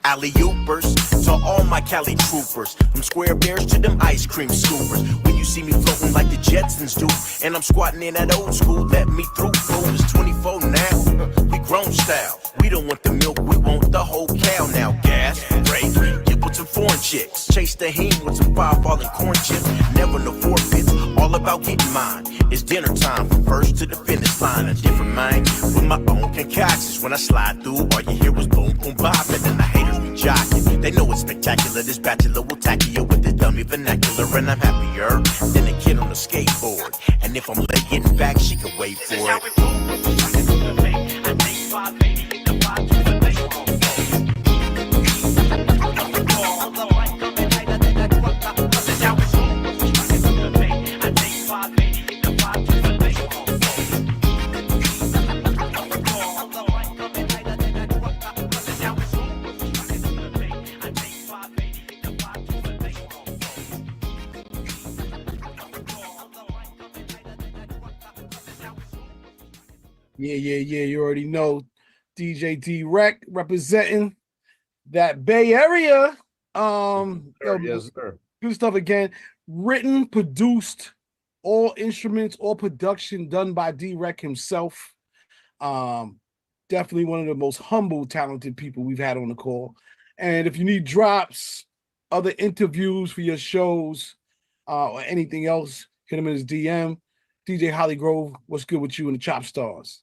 Alley-oopers to all my Cali troopers, from square bears to them ice cream scoopers. When you see me floating like the Jetsons do, and I'm squatting in that old school, let me through. Fool, it's 24 now, we grown style. We don't want the milk, we want the whole cow now. Gas, break, get with some foreign chicks. Chase the heme with some fireball corn chips. Never no forfeits, all about getting mine. It's dinner time from first to the finish line. A different mind with my own concoctions. When I slide through, all you hear was boom, boom, bop, and then the haters be jocking. They know it's spectacular. This bachelor will tackle you with the dummy vernacular, and I'm happier than a kid on a skateboard. And if I'm late getting back, she can wait for it. I take 580, the 5 to the bay. Yeah. You already know DJ D-Wrek representing that Bay Area. Yes, sir. Good stuff again. Written, produced, all instruments, all production done by D-Wrek himself. Definitely one of the most humble, talented people we've had on the call. And if you need drops, other interviews for your shows, or anything else, hit him in his DM. DJ Hollygrove, what's good with you and the Chop Stars?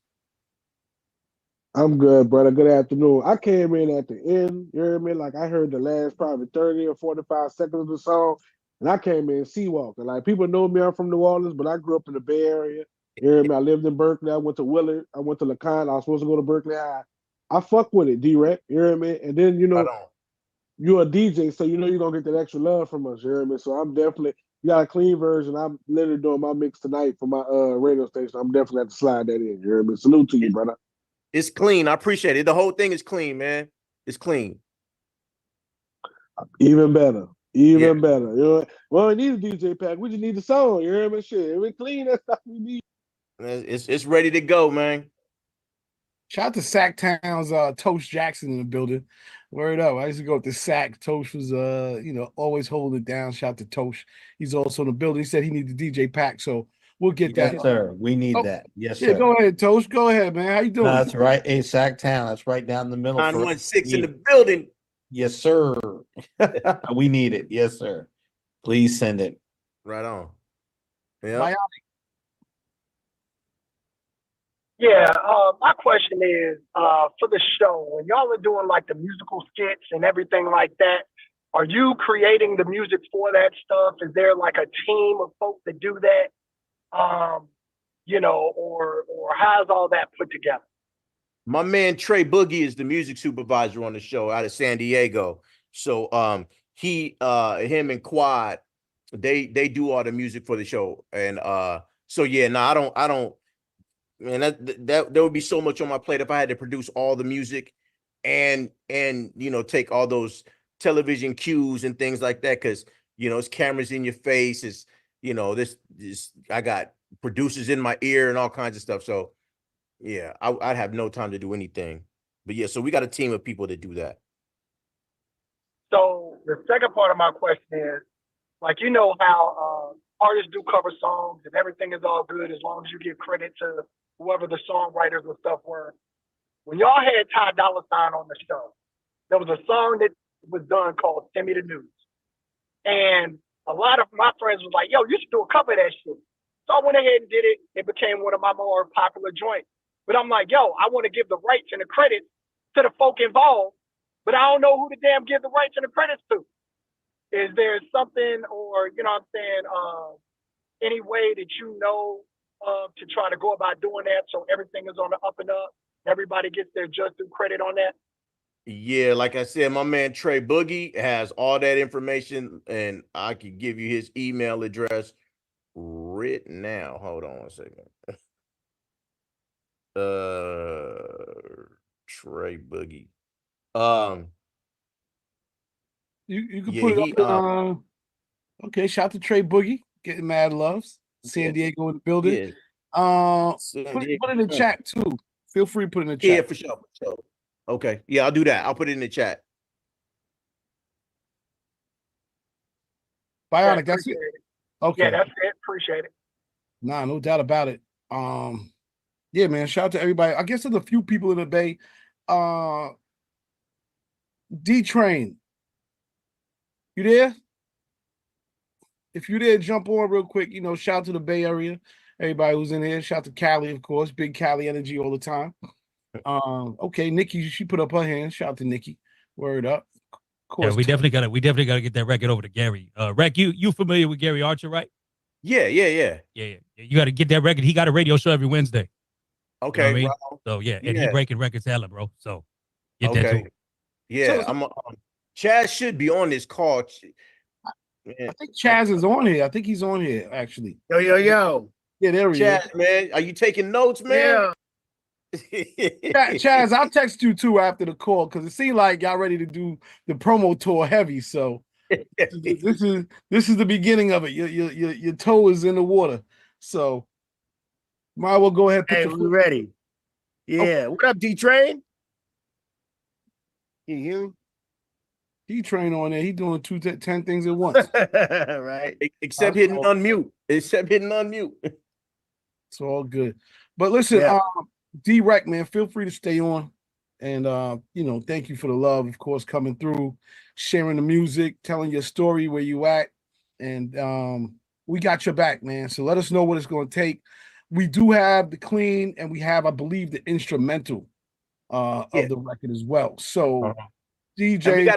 I'm good, brother. Good afternoon. I came in at the end, you hear me? Like I heard the last probably 30 or 45 seconds of the song, and I came in Seawalker. Like people know me, I'm from New Orleans, but I grew up in the Bay Area. You hear me? I lived in Berkeley. I went to Willard. I went to LeConte. I was supposed to go to Berkeley High. I fuck with it, D-Wrek. You hear me? And then, you're a DJ, so you know you're going to get that extra love from us. You hear me? So I'm definitely, you got a clean version. I'm literally doing my mix tonight for my radio station. I'm definitely have to slide that in. You hear me? Salute to you, brother. It's clean. I appreciate it. The whole thing is clean, man. It's clean. Even better. Even better. You know, well, we need a DJ pack. We just need the song. You hear me? Shit. If we clean, that's stuff we need. It's ready to go, man. Shout out to Sacktown's Toast Jackson in the building. Word up. I used to go with the Sack. Toast was always holding it down. Shout out to Toast. He's also in the building. He said he needs the DJ pack, so we'll get that. Yes, sir. We need that. Yes, Yeah, sir. go ahead, Toast. Go ahead, man. How you doing? No, that's right. In Sacktown. That's right down the middle. 916 in the building. Yes, sir. We need it. Yes, sir. Please send it. Right on. Yeah. Yeah, my question is for the show, when y'all are doing like the musical skits and everything like that, are you creating the music for that stuff? Is there like a team of folks that do that? Or how's all that put together? My man Trey Boogie is the music supervisor on the show out of San Diego. So him and Quad, they do all the music for the show. And I don't. Man, that there would be so much on my plate if I had to produce all the music and take all those television cues and things like that, because it's cameras in your face, it's this I got producers in my ear and all kinds of stuff. So yeah, I'd have no time to do anything. But yeah, so we got a team of people that do that. So the second part of my question is, like, how artists do cover songs and everything is all good as long as you give credit to whoever the songwriters and stuff were. When y'all had Ty Dolla $ign on the show, there was a song that was done called Send Me the News. And a lot of my friends was like, yo, you should do a cover of that shit. So I went ahead and did it. It became one of my more popular joints. But I'm like, yo, I want to give the rights and the credits to the folk involved, but I don't know who to damn give the rights and the credits to. Is there something, or, any way that to try to go about doing that so everything is on the up and up, everybody gets their just due credit on that? Yeah, like I said, my man Trey Boogie has all that information, and I can give you his email address right now. Hold on one second. Trey Boogie. You can put it up. Okay, shout out to Trey Boogie, getting mad loves. San Diego in the building. Put it in the chat too. Feel free to put it in the chat. Yeah, for sure. Okay. Yeah, I'll do that. I'll put it in the chat. Bionic, that's it. Okay. Yeah, that's it. Appreciate it. Nah, no doubt about it. Yeah, man. Shout out to everybody. I guess there's a few people in the Bay. D-Train. You there? If you're there, jump on real quick. Shout out to the Bay Area. Everybody who's in here. Shout out to Cali, of course. Big Cali energy all the time. Okay, Nikki, she put up her hand. Shout out to Nikki. Word up. Of course. Yeah, we definitely gotta get that record over to Gary. Rec, you familiar with Gary Archer, right? Yeah. Yeah. You gotta get that record. He got a radio show every Wednesday. Okay. You know what I mean? So yeah, and he breaking records hella, bro. So get that to him. Yeah, Chaz should be on this call. I think Chaz is on here. I think he's on here, actually. Yo. Yeah, there we go. Chaz, man, are you taking notes, man? Yeah. Chaz, I'll text you too after the call, because it seemed like y'all ready to do the promo tour heavy. So this is the beginning of it. Your toe is in the water. So might well go ahead. Hey, we ready. Yeah. Okay. What up, D-Train? Can you hear me? D-Train on there. He doing 10 things at once. Right. Except hitting unmute. It's all good. But listen, D-Wrek, man, feel free to stay on. And thank you for the love, of course, coming through, sharing the music, telling your story, where you at. And we got your back, man. So let us know what it's going to take. We do have the clean, and we have, I believe, the instrumental of the record as well. So DJ,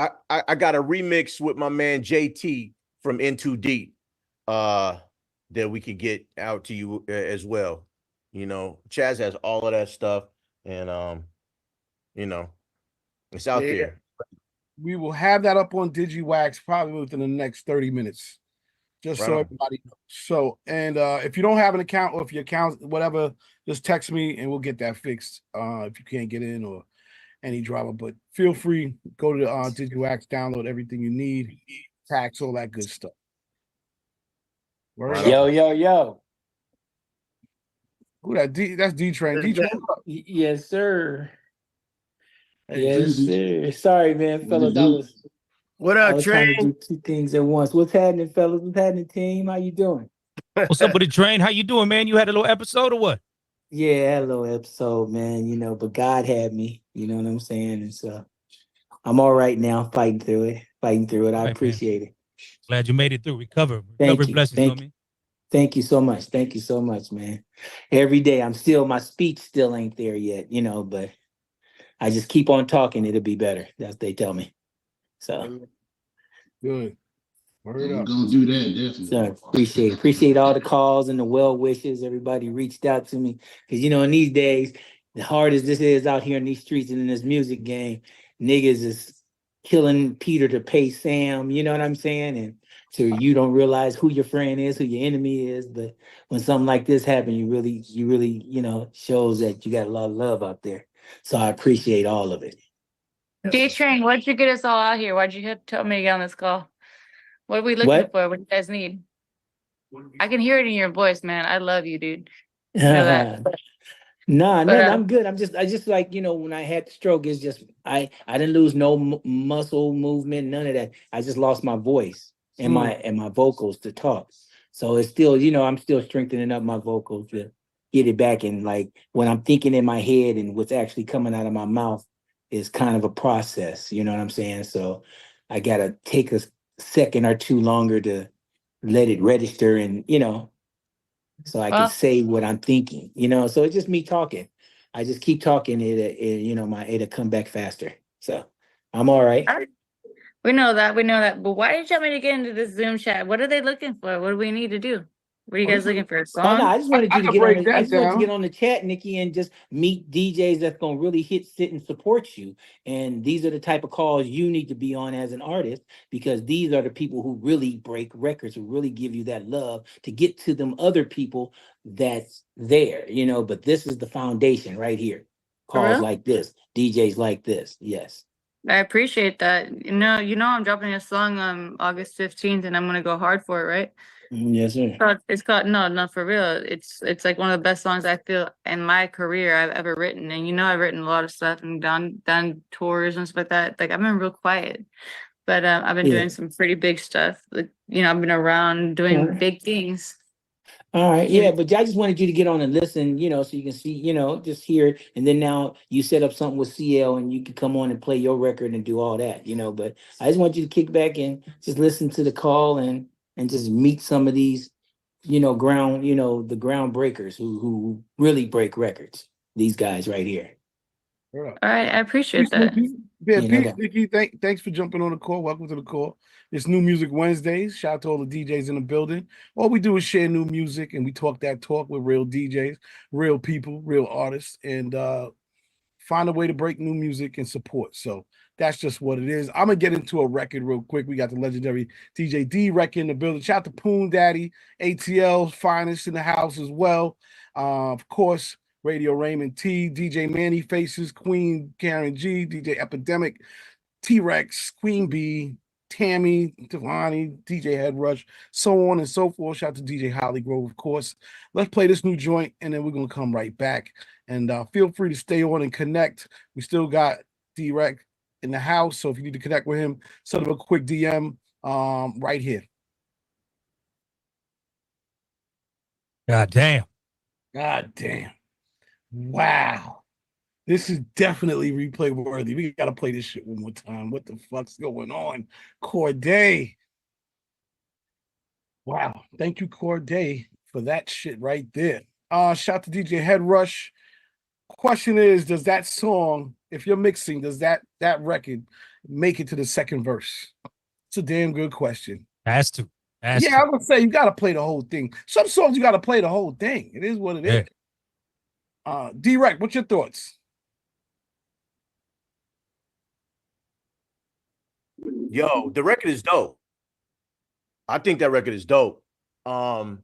I got a remix with my man JT from In Too Deep that we could get out to you as well. Chaz has all of that stuff, and it's out there. We will have that up on Digiwaxx probably within the next 30 minutes. Just so everybody knows. So, and if you don't have an account, or if your account, whatever, just text me and we'll get that fixed. If you can't get in or any drama, but feel free, go to Digiwaxx, download everything you need, tax, all that good stuff. Yo. Who that? That's D-Train. D-Train. Yes, sir. Hey, Yes, sir. Sorry, man, fellas. What I up, was trying to Train? do two things at once. What's happening, fellas? What's happening, team? How you doing? What's up with the train? How you doing, man? You had a little episode or what? Yeah, a little episode, man. But God had me. You know what I'm saying? And so I'm all right now, fighting through it. I Right, man. appreciate it. Glad you made it through. Recover Thank you. blessings, you know what I mean? Thank you so much. Thank you so much, man. Every day my speech still ain't there yet, but I just keep on talking, it'll be better. That's what they tell me. So Good. Word up. Gonna do that, definitely. so appreciate all the calls and the well wishes. Everybody reached out to me. Cause in these days, the hard as this is out here in these streets and in this music game, niggas is killing Peter to pay Sam, you know what I'm saying? And so you don't realize who your friend is, who your enemy is. But when something like this happens, you really, shows that you got a lot of love out there. So I appreciate all of it. D-Train, what'd you get us all out here? Why'd you tell me to get on this call? What are we looking What? for? What do you guys need? I can hear it in your voice, man. I love you, dude. You know that. No, But, I'm good. I just like, when I had the stroke, it's just, I didn't lose no muscle movement, none of that. I just lost my voice and my vocals to talk. So it's still, I'm still strengthening up my vocals to get it back. And like when I'm thinking in my head and what's actually coming out of my mouth is kind of a process, you know what I'm saying? So I got to take a second or two longer to let it register and, so I can say what I'm thinking, so it's just me talking. I just keep talking, it'll come back faster. So I'm all right. we know that. But why did you want me to get into this Zoom chat? What are they looking for? What do we need to do? What are you guys looking for? A song? Oh no, I just wanted you to get on. I just wanted to down. get on the chat, Nikki, and just meet DJs that's gonna really sit and support you. And these are the type of calls you need to be on as an artist, because these are the people who really break records, who really give you that love to get to them other people that's there, But this is the foundation right here. Calls real? like this, DJs like this. Yes. I appreciate that. I'm dropping a song on August 15th, and I'm gonna go hard for it, right? Yes, sir. It's called no, not for real. It's like one of the best songs I feel in my career I've ever written. And I've written a lot of stuff and done tours and stuff like that. Like I've been real quiet, but I've been doing some pretty big stuff. Like I've been around doing big things. All right, yeah, but I just wanted you to get on and listen, so you can see, just hear it. And then now you set up something with CL and you can come on and play your record and do all that, But I just want you to kick back and just listen to the call and just meet some of these, the groundbreakers who really break records. These guys right here. All right, I appreciate that. Yeah, peace, Nikki. Thanks for jumping on the call. Welcome to the call. It's New Music Wednesdays. Shout out to all the DJs in the building. All we do is share new music and we talk that talk with real DJs, real people, real artists, and find a way to break new music and support. So that's just what it is. I'm gonna get into a record real quick. We got the legendary DJ D-Wrek in the building. Shout out to Poon Daddy, ATL's finest in the house as well. Of course, Radio Raymond T, DJ Manny Faces, Queen Karen G, DJ Epidemic, T-Rex, Queen B, Tammy, Devani, DJ Head Rush, so on and so forth. Shout out to DJ Holly Grove, of course. Let's play this new joint, and then we're going to come right back. And feel free to stay on and connect. We still got D-Wrek in the house, so if you need to connect with him, send him a quick DM right here. God damn. God damn. Wow. This is definitely replay worthy. We got to play this shit one more time. What the fuck's going on? Corday. Wow. Thank you, Corday, for that shit right there. Shout to DJ Head Rush. Question is, does that song, if you're mixing, does that record make it to the second verse? It's a damn good question. Has to. I'm gonna say you gotta play the whole thing. Some songs you gotta play the whole thing. It is what it is. D-Wrek, what's your thoughts? Yo, the record is dope. I think that record is dope. I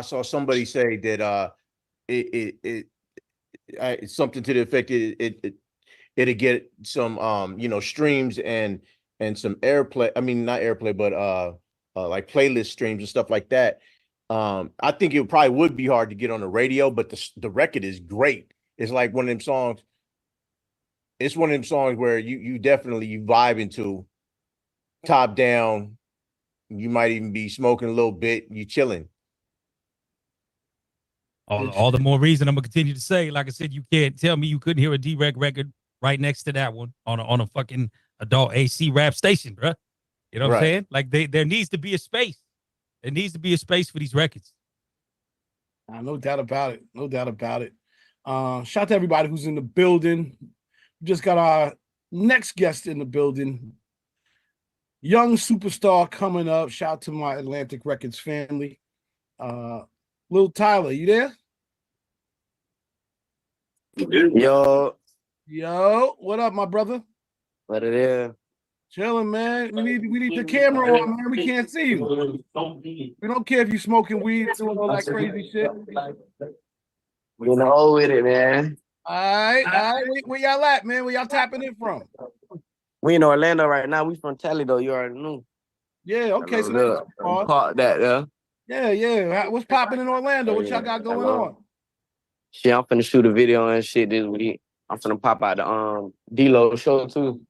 saw somebody say that it's something to the effect it'll get some streams and some airplay. I mean, not airplay, but like playlist streams and stuff like that. I think it probably would be hard to get on the radio, but the record is great. It's like one of them songs. It's one of them songs where you definitely you vibe into, top down. You might even be smoking a little bit. You chilling. All the more reason I'm gonna continue to say, like I said, you can't tell me you couldn't hear a D-Wrek record right next to that one on a fucking adult AC rap station, bro. You know what I'm saying? Like there needs to be a space. There needs to be a space for these records. No doubt about it. No doubt about it. Shout out to everybody who's in the building. We just got our next guest in the building. Young superstar coming up. Shout out to my Atlantic Records family. Luh Tyler, you there? Yo, what up, my brother? what it is? Chilling, man. We need the camera on, man. We can't see you. We don't care if you smoking weed, doing all that crazy shit. You know with it, man. All right. Where y'all at, man? Where y'all tapping in from? We in Orlando right now. We from Tally, though. You already knew. Yeah, okay. So Look, park that, yeah. What's popping in Orlando? What y'all got going on? Shit, I'm finna shoot a video and shit this week. I'm finna pop out the D-Lo show too.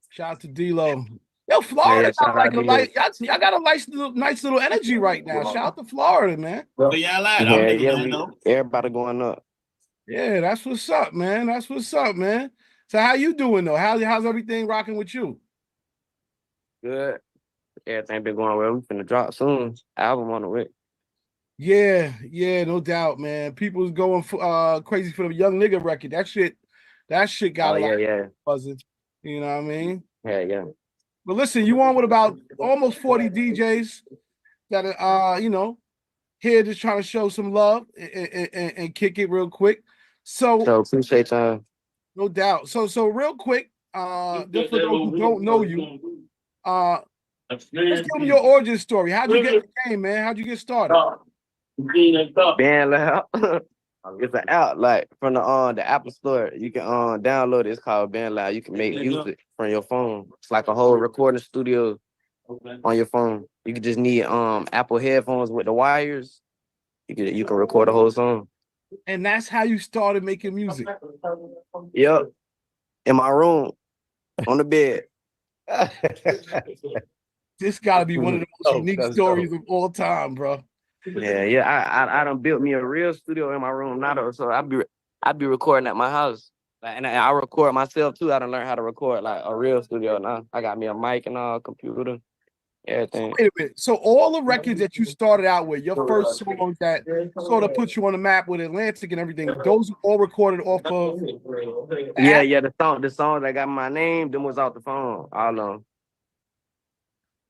Shout out to D-Lo. Yo, Florida got like a light. Y'all got a nice little energy right now. Shout out to Florida, man. Where y'all at? Everybody going up. Yeah, that's what's up, man. That's what's up, man. So how you doing though? How's everything rocking with you? Good. Everything been going well. We finna drop soon. Album on the way. Yeah, no doubt, man. People's going crazy for the Young Nigga record. That shit got a lot buzzing. You know what I mean? Yeah. But listen, you on with about almost 40 DJs that are here just trying to show some love and kick it real quick. So appreciate time. No doubt. So real quick, just for those who don't know you, let's give them your origin story. How'd you get in the game, man? How'd you get started? Band Loud. It's an app like from the Apple Store. You can download it. It's called Band Loud. You can make music from your phone. It's like a whole recording studio on your phone. You can just need Apple headphones with the wires. You can record a whole song. And that's how you started making music. Yep. In my room, on the bed. This got to be one of the most unique stories of all time, bro. Yeah. I done built me a real studio in my room now, so I be recording at my house. Like, and I record myself too. I done learned how to record like a real studio now. I got me a mic and a computer. Everything. Wait a minute. So all the records that you started out with, your first songs that sort of put you on the map with Atlantic and everything, those were all recorded off of. Yeah. The songs that got my name, them was off the phone. All of them.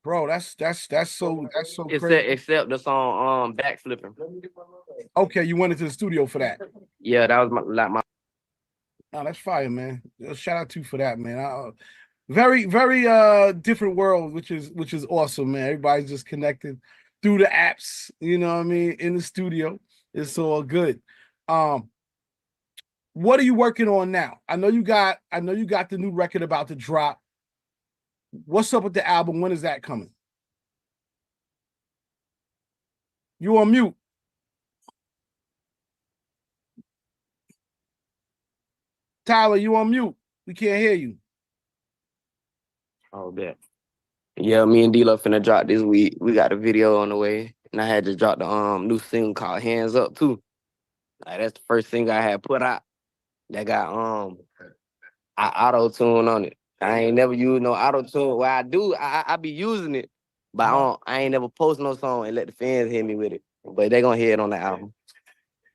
Bro, that's so crazy. Except the song Backflipping. Okay, you went into the studio for that. Yeah, that was my. Oh, that's fire, man. Shout out to you for that, man. Very, very different world, which is awesome, man. Everybody's just connected through the apps, you know what I mean, in the studio. It's all good. What are you working on now? I know you got the new record about to drop. What's up with the album? When is that coming? You on mute. Tyler, you on mute. We can't hear you. Oh, bet. Yeah, me and D-Lo finna drop this week. We got a video on the way. And I had to drop the new single called Hands Up too. Like, that's the first single I had put out that got auto-tune on it. I ain't never used no auto-tune. Well, I do, I be using it, but I ain't never post no song and let the fans hear me with it. But they gonna hear it on the album.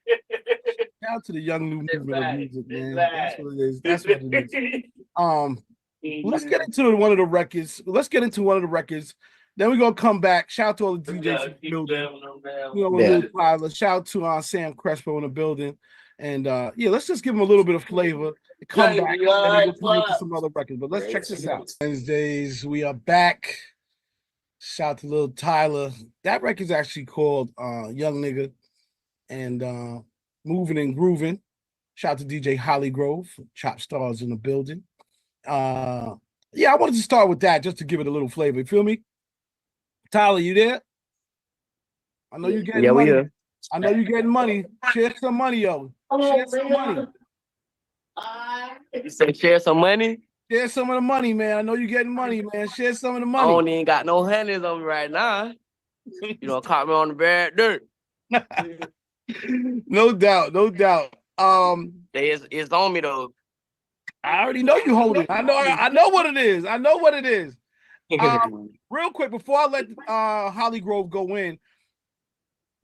Shout out to the young new movement of music, man. That's what it is. That's what it is. Let's get into one of the records. Then we're gonna come back. Shout out to all the DJs in the building. Luh Tyler. Shout out to Sam Crespo in the building. And let's just give them a little bit of flavor. Come back and then we'll into some other records. But let's check this out. Wednesdays, we are back. Shout out to Luh Tyler. That record's actually called Young Nigga and Moving and Grooving. Shout out to DJ Hollygrove, Chop Stars in the building. I wanted to start with that just to give it a little flavor. You feel me? Tyler, you there? I know you getting Yeah, we money. here. I know you getting money. Share some money, yo. Share some money. You say share some money? Share some of the money, man. I know you getting money, man. Share some of the I don't money. even got no hundreds on me right now. You know, caught me on the bad dirt. No doubt, no doubt. It's on me though. I already know you hold it. I know what it is. I know what it is. Real quick, before I let Holly Grove go in,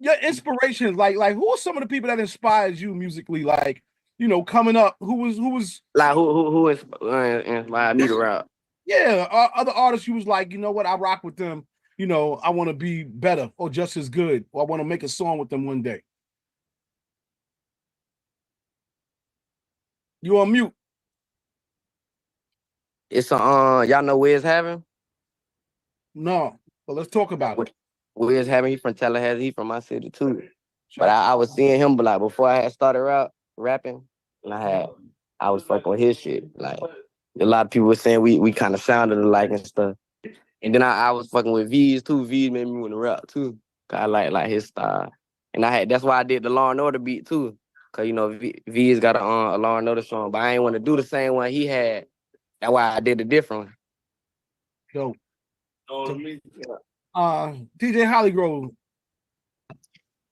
your inspirations, like who are some of the people that inspires you musically? Like, you know, coming up, who was like who inspired me to rap? Yeah, other artists you was like, you know what, I rock with them. You know, I want to be better or just as good, or I want to make a song with them one day. You on mute. It's y'all know Wiz having? No, but let's talk about it. Wiz having, he from Tallahassee, he from my city too. But I was seeing him, but like before I had started rapping, and I was fucking with his shit. Like a lot of people were saying we kind of sounded alike and stuff. And then I was fucking with V's too. V's made me want to rap too. Cause I like his style. And that's why I did the Law and Order beat too. Cause you know V's got a Law and Order song, but I ain't want to do the same one he had. That's why I did a different one. DJ Hollygrove.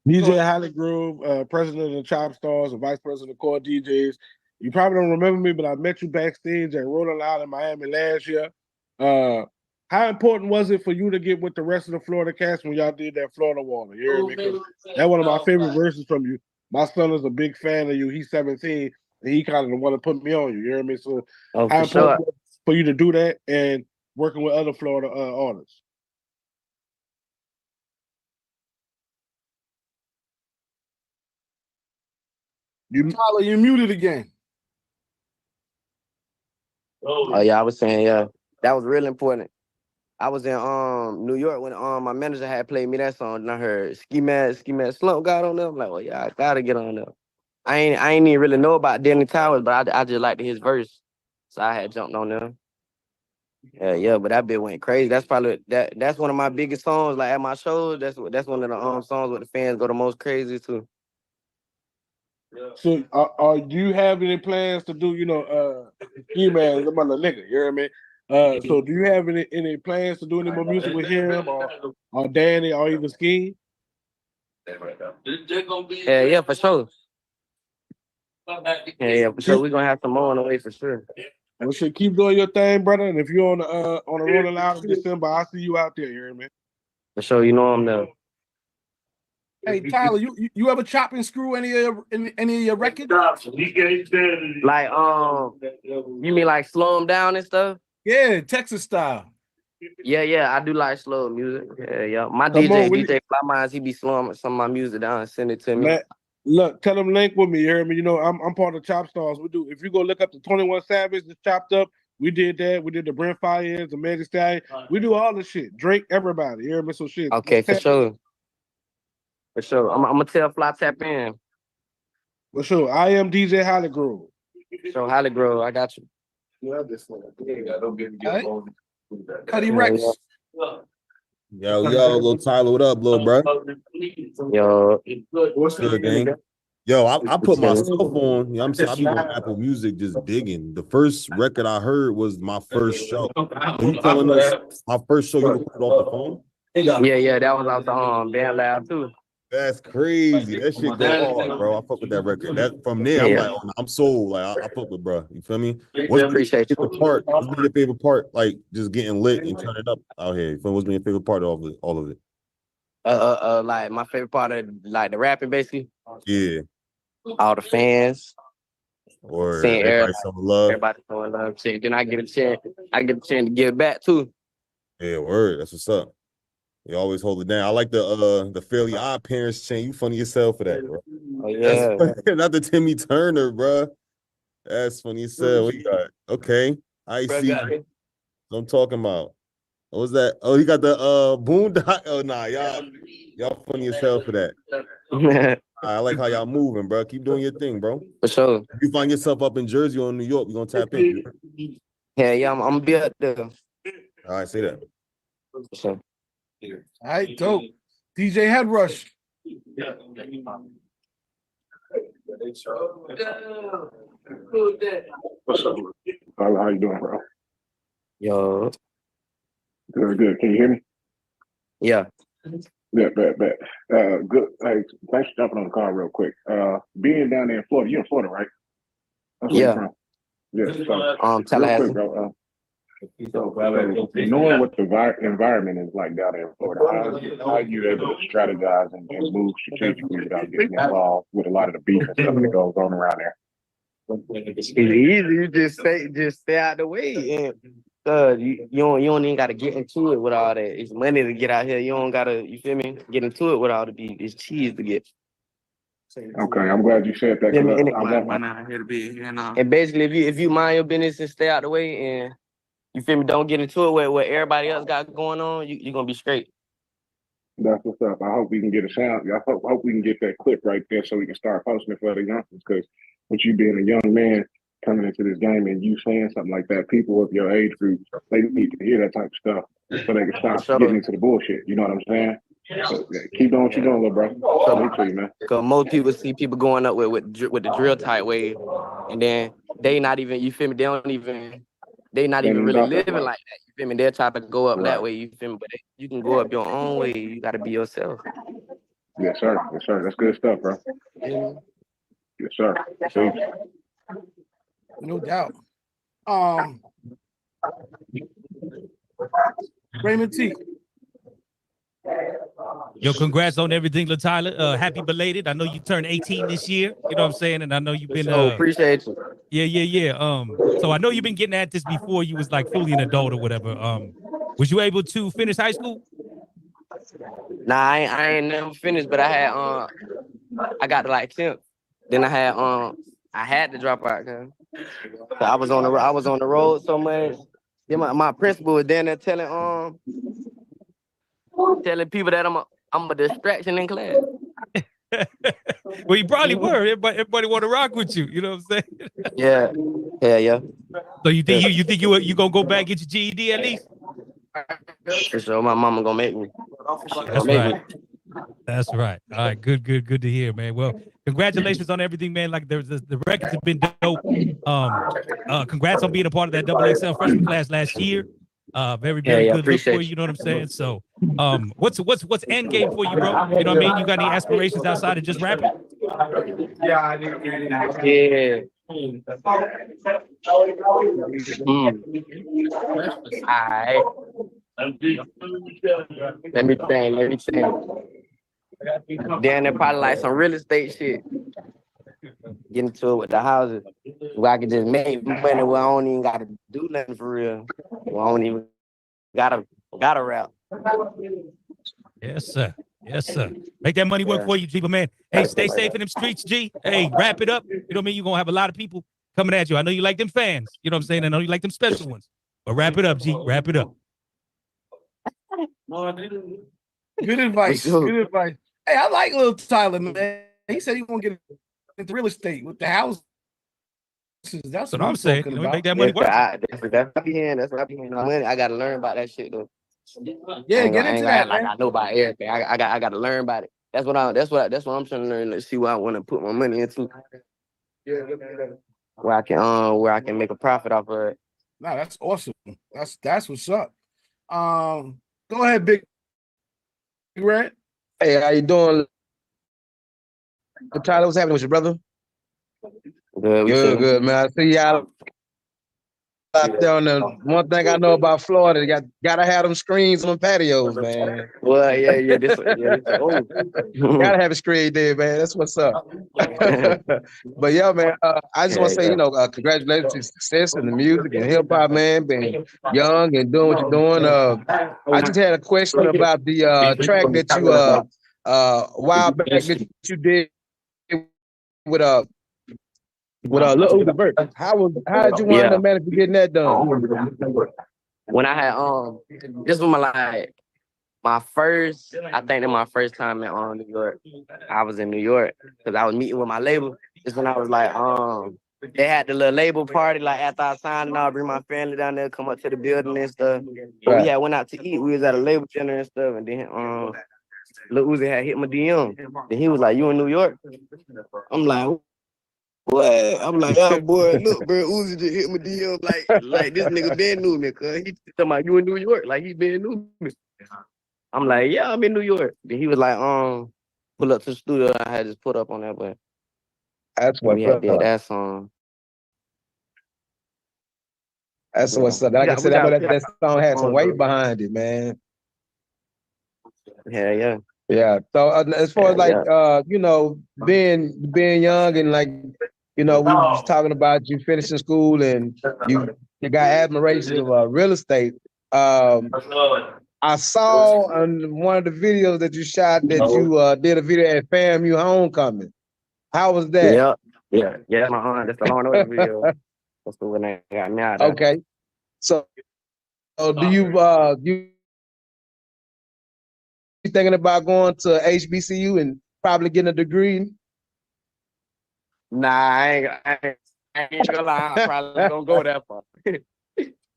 DJ Hollygrove, president of the Chop Stars and vice president of Core DJs. You probably don't remember me, but I met you backstage at Rolling Loud in Miami last year. How important was it for you to get with the rest of the Florida cast when y'all did that Florida Water? You hear me? That's one of my favorite verses from you. My son is a big fan of you. He's 17, and he kind of the one to put me on you. You hear me? So how important was it for you to do that and working with other Florida artists? Tyler, you muted again. Oh yeah, I was saying, yeah, that was real important. I was in New York when my manager had played me that song, and I heard Ski Mad Slump got on there. I'm like, well, yeah, I gotta get on there. I ain't even really know about Danny Towers, but I just liked his verse, so I had jumped on there. Yeah, but that bit went crazy. That's probably that's one of my biggest songs. Like at my shows, that's one of the songs where the fans go the most crazy to. So, do you have any plans to do, E-Man, the mother nigga, you hear me? So do you have any plans to do any more music with him or Danny or even Ski? Yeah, for sure. Yeah, for sure. We're gonna have some more on the way for sure. Well, shit, keep doing your thing, brother. And if you're on the Rolling Loud in December, I'll see you out there, you hear me? For sure, you know I'm there. Hey Tyler, you ever chop and screw any of your records? Like you mean like slow them down and stuff? Yeah, Texas style. Yeah, I do like slow music. Yeah. My DJ Fly Minds, he be slowing some of my music down and send it to me. Look, tell them link with me, you hear me? You know, I'm part of Chop Stars. We do. If you go look up the 21 Savage, the Chopped Up, we did that. We did the Brent Fires, the Magic Stallion. We do all the shit. Drake, everybody. You hear me? So shit. Okay, for sure. For sure. I'm gonna tell Fly tap in. For sure. I am DJ Hollygrove. So Hollygrove, I got you. Cuddy Rex. Yo, Luh Tyler, what up, little bro? Yo, what's good, gang? Yo, I put myself on. I'm saying I be on Apple Music just digging. The first record I heard was my first show. Are you telling us my first show you recorded off the phone? Yeah, that was off the Band Lab too. That's crazy. That shit go hard, bro. I fuck with that record. That from there, I'm like, I'm sold. Like I fuck with, bro. You feel me? What's been your favorite part? Like just getting lit and turning up out here. You feel me? What's been your favorite part of all of it? Like my favorite part of like the rapping, basically. Yeah. All the fans. Or everybody showing love. Everybody showing love. Shit. Then I get a chance to give back too. Yeah, word. That's what's up. You always hold it down. I like the Fairly Odd Parents chain. You funny yourself for that, bro. Oh, yeah. Not the Timmy Turner, bro. That's funny as hell. What you got? Okay. I see. What I'm talking about. What was that? Oh, he got the boondock. Oh nah, y'all funny as hell for that. I like how y'all moving, bro. Keep doing your thing, bro. For sure. If you find yourself up in Jersey or New York, you're gonna tap in. Yeah, I'm gonna be up there. All right, say that. For sure. All right, dope. DJ Head Rush. What's up? How you doing, bro? Yo. Good. Can you hear me? Yeah. Yeah, bet. Good. Hey, thanks for jumping on the call real quick. Being down there in Florida, you're in Florida, right? That's where Yeah. you're from. Yeah. So, Tallahassee. real quick, bro. So knowing what the environment is like down there in Florida, how are you able to strategize and move strategically without getting involved with a lot of the beef and stuff that goes on around there? It's easy. You just stay out the way, and you don't even gotta get into it with all that. It's money to get out here. You don't gotta, you feel me? Get into it with all the beef. It's cheese to get. Okay, I'm glad you said that. And basically, if you mind your business and stay out the way, and you feel me, don't get into it with what everybody else got going on, you're gonna be straight. That's what's up. I hope we can get a sound. I hope we can get that clip right there so we can start posting it for the youngsters. Because with you being a young man coming into this game and you saying something like that, people of your age group, they need to hear that type of stuff so they can stop getting into the bullshit. You know what I'm saying? So, yeah, keep doing what you're doing, little bro. Salute to you, man. Because most people see people going up with the drill type wave, and then they not even, you feel me? They not even really living like that. You feel me? They're trying to go up that way. You feel me? But you can go up your own way. You got to be yourself. Yes, sir. That's good stuff, bro. Yes, sir. See? No doubt. Raymond T. Yo, congrats on everything, Luh Tyler. Happy belated. I know you turned 18 this year. You know what I'm saying? And I know you've been appreciate you. Yeah. So I know you've been getting at this before you was like fully an adult or whatever. Was you able to finish high school? Nah, I ain't never finished, but I got to like 10th. Then I had to drop out, cause I was on the road so much. Then my principal was down there telling people that I'm a distraction in class. Well, you probably were. Everybody want to rock with you. You know what I'm saying? Yeah. So you think you gonna go back and get your GED at least? For sure, my mama gonna make me. That's right. That's right. All right, good to hear, man. Well, congratulations on everything, man. Like the records have been dope. Congrats on being a part of that XXL freshman class last year. Very good look for you. You know what I'm saying? So, what's end game for you, bro? You know what I mean? You got any aspirations outside of just rapping? Yeah. All right. Let me think. Then there probably like some real estate shit. Get into it with the houses where I can just make money where I don't even gotta do nothing for real. Where I don't even gotta rap. Yes, sir. Make that money work for you, G, but man. Hey, stay safe in them streets, G. Hey, wrap it up. You know what I mean? You're gonna have a lot of people coming at you. I know you like them fans. You know what I'm saying? I know you like them special ones. But wrap it up, G. Wrap it up. Good advice. Hey, I like Luh Tyler, man. He said he gonna get into real estate with the houses. That's what I'm saying. You know, make that money work. That's what I be in. Money. I gotta learn about that shit though. Yeah, get into that, man. Like I know about everything. I gotta learn about it. That's what I'm trying to learn. Let's see what I want to put my money into. Where I can make a profit off of it. No, that's awesome. That's what's up. Go ahead, Big Red. Hey, how you doing? Tyler, what's happening with your brother? Good, man. I see y'all out there on the one thing I know about Florida, you gotta have them screens on the patios, man. Well, yeah. Gotta have a screen there, man. That's what's up. But yeah, man, I just want to say, congratulations to success in the music and hip hop, man. Being young and doing what you're doing. I just had a question about the track that you a while back that you did with Lil Uzi Vert. How did you wind up managing getting that done? When I had this was my first time in New York. I was in New York because I was meeting with my label. Just when I was like, they had the little label party, like after I signed and I'll bring my family down there, come up to the building and stuff. But we had went out to eat. We was at a label dinner and stuff, and then Lil Uzi had hit my DM. Then he was like, "You in New York?" I'm like, "What?" I'm like, "Yeah, boy, look, bro, Uzi just hit my DM like this nigga been knew me, cuz he talking about you in New York, like he been knew me." I'm like, "Yeah, I'm in New York." Then he was like, pull up to the studio. I had just put up on that, but That's we what's had did up. that song. That's what's up. Like I said, I know that song had some weight behind it, man. Yeah. Yeah. So as far as like you know, being young and like, you know, we was talking about you finishing school and you got admiration of real estate. I saw on one of the videos that you shot that you did a video at FAMU Homecoming. How was that? Yeah. My aunt, that's the Law and Order video. That's the one that got me out of. Okay. So do you thinking about going to HBCU and probably getting a degree? Nah, I ain't gonna lie. I probably gonna go that far.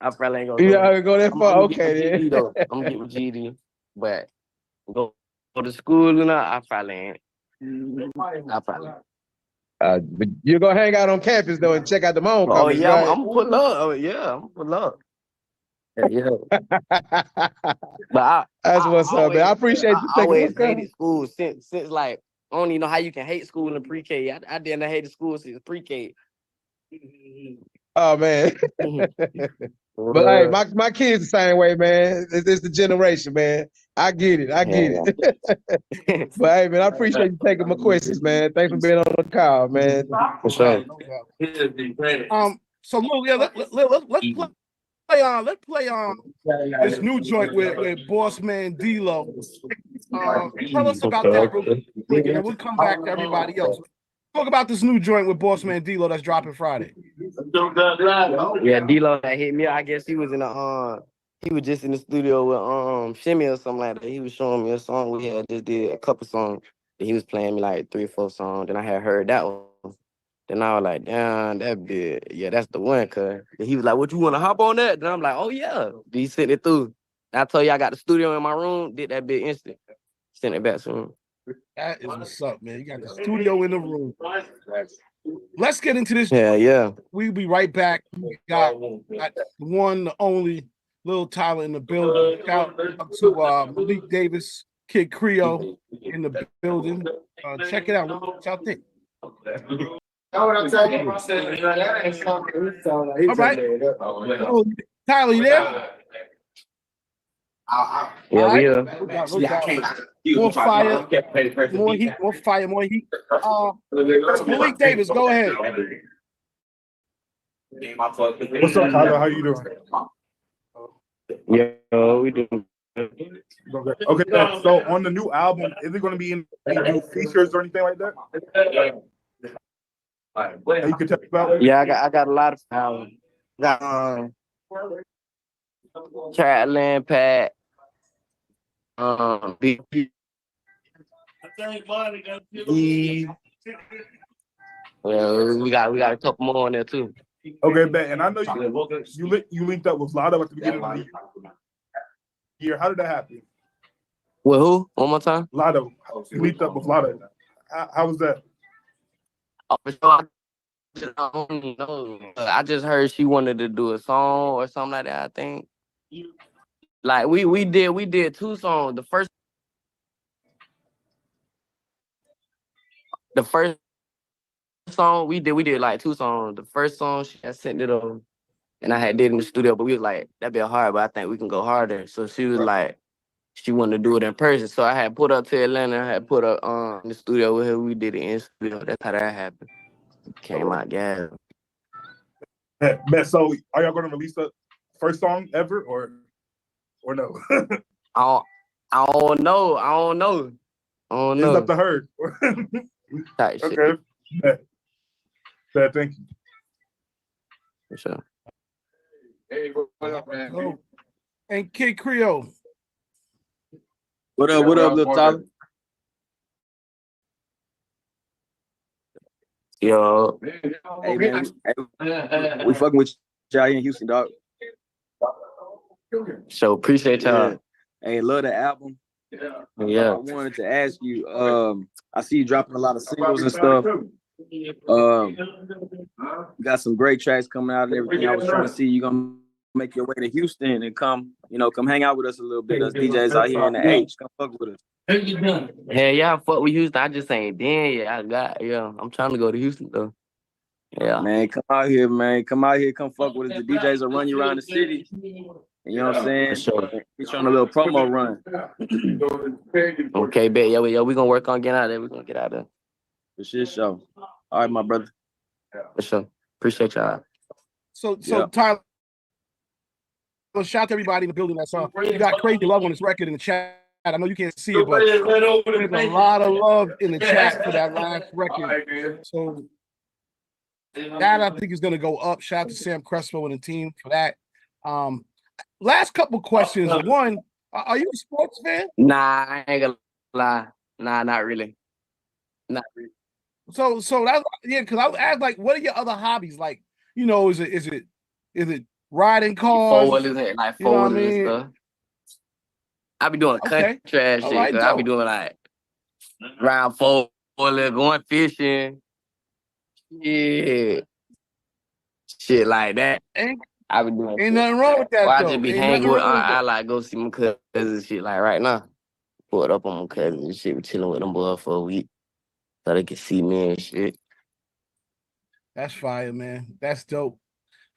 I probably ain't gonna go. Yeah, go that far. Okay, then. Though. I'm getting GD, but go to school and I probably ain't. I probably. But you're gonna hang out on campus though and check out the homecomings, Oh yeah, right? I'm pull up. Oh yeah, I'm pull up. Yeah. But That's what's up, man. I appreciate you taking always this hated school since like I don't even know how you can hate school in pre-K. I didn't hate school since pre-K. Oh man. But hey, my kids the same way, man. It's the generation, man. I get it. But hey, man, I appreciate you taking my questions, man. Thanks for being on the call, man. For sure. So Lou, yeah, let's play this new joint with Boss Man D-Lo. Tell us about that real quick, and then we'll come back to everybody else. Talk about this new joint with Boss Man D-Lo that's dropping Friday. Yeah, D-Lo that hit me. I guess he was in he was just in the studio with Shimmy or something like that. He was showing me a song. We had just did a couple songs. Then he was playing me like 3 or 4 songs. Then I had heard that one. Then I was like, damn, that bit. Yeah, that's the one, cuz. He was like, what, you want to hop on that? Then I'm like, oh, yeah. Then he sent it through. And I told you I got the studio in my room, did that bit instant. Sent it back to him. That is what's up, man. You got the studio in the room. Let's get into this. Yeah. We'll be right back. We got the one, the only Luh Tyler in the building. Shout out to Malik Davis, Kid Creole in the building. Check it out. What y'all think? All right. Oh, Tyler, you there? Yeah, we here. More fire, more heat. Malik Davis, go ahead. What's up, Tyler? How you doing? Yeah, we doing. Okay, so on the new album, is it going to be any new features or anything like that? That you can tell me about? Yeah, I got a lot of albums. Got Catland Pat, BP. Well, we got a couple more on there too. Okay, bet. And I know you linked up with Lotto at the beginning of the year. How did that happen? With who? One more time. Lotto. You linked up with Lotto. How was that? Oh, for sure. I don't even know. I just heard she wanted to do a song or something like that, I think. Like we did 2 songs. The first song we did like 2 songs. The first song she had sent it over and I had did in the studio, but we was like, that'd be hard, but I think we can go harder. So she was like, she wanted to do it in person. So I had put up to Atlanta, I had put up in the studio with her. We did it in studio. That's how that happened. Came out, yeah. So are y'all gonna release the first song ever or no? I don't know. It's up to her. Okay. Thank you. For sure. Hey, what up, man? And Kid Creole. What up, Luh Tyler? Yo. Hey, man, we fucking with y'all here in Houston, dog. So appreciate y'all. Yeah. Hey, love the album. Yeah. I wanted to ask you, I see you dropping a lot of singles and stuff. You got some great tracks coming out and everything. I was trying to see you gonna make your way to Houston and come hang out with us a little bit. Us DJs out here in the H, come fuck with us. Hell yeah, I fuck with Houston. I just ain't been yet. I'm trying to go to Houston though. Yeah. Man, come out here, man. Come out here, come fuck with us. The DJs will run you around the city. You know what I'm saying? For sure. He's on a little promo run. Okay, bet. Yeah, we gonna work on getting out of there. We gonna get out of there. For sure. All right, my brother. For sure. Appreciate y'all. So Tyler, shout out to everybody in the building that saw. You got crazy love on this record in the chat. I know you can't see it, but there's a lot of love in the chat for that last record. So that I think is going to go up. Shout out to Sam Crespo and the team for that. Last couple questions. One, are you a sports fan? Nah, I ain't gonna lie. Nah, not really. Not really. So that's because I was asked like, what are your other hobbies? Like, is it riding cars? Four-wheelers, like four-wheelers and stuff. I be doing country trash shit. Right, I be doing like round four-wheeler, going fishing. Yeah. Shit like that. I be doing ain't nothing wrong with that. Or I just be hanging with I like go see my cousins and shit like right now. Pulled up on my cousins and shit, be chilling with them boys for a week. So they can see me and shit. That's fire, man. That's dope.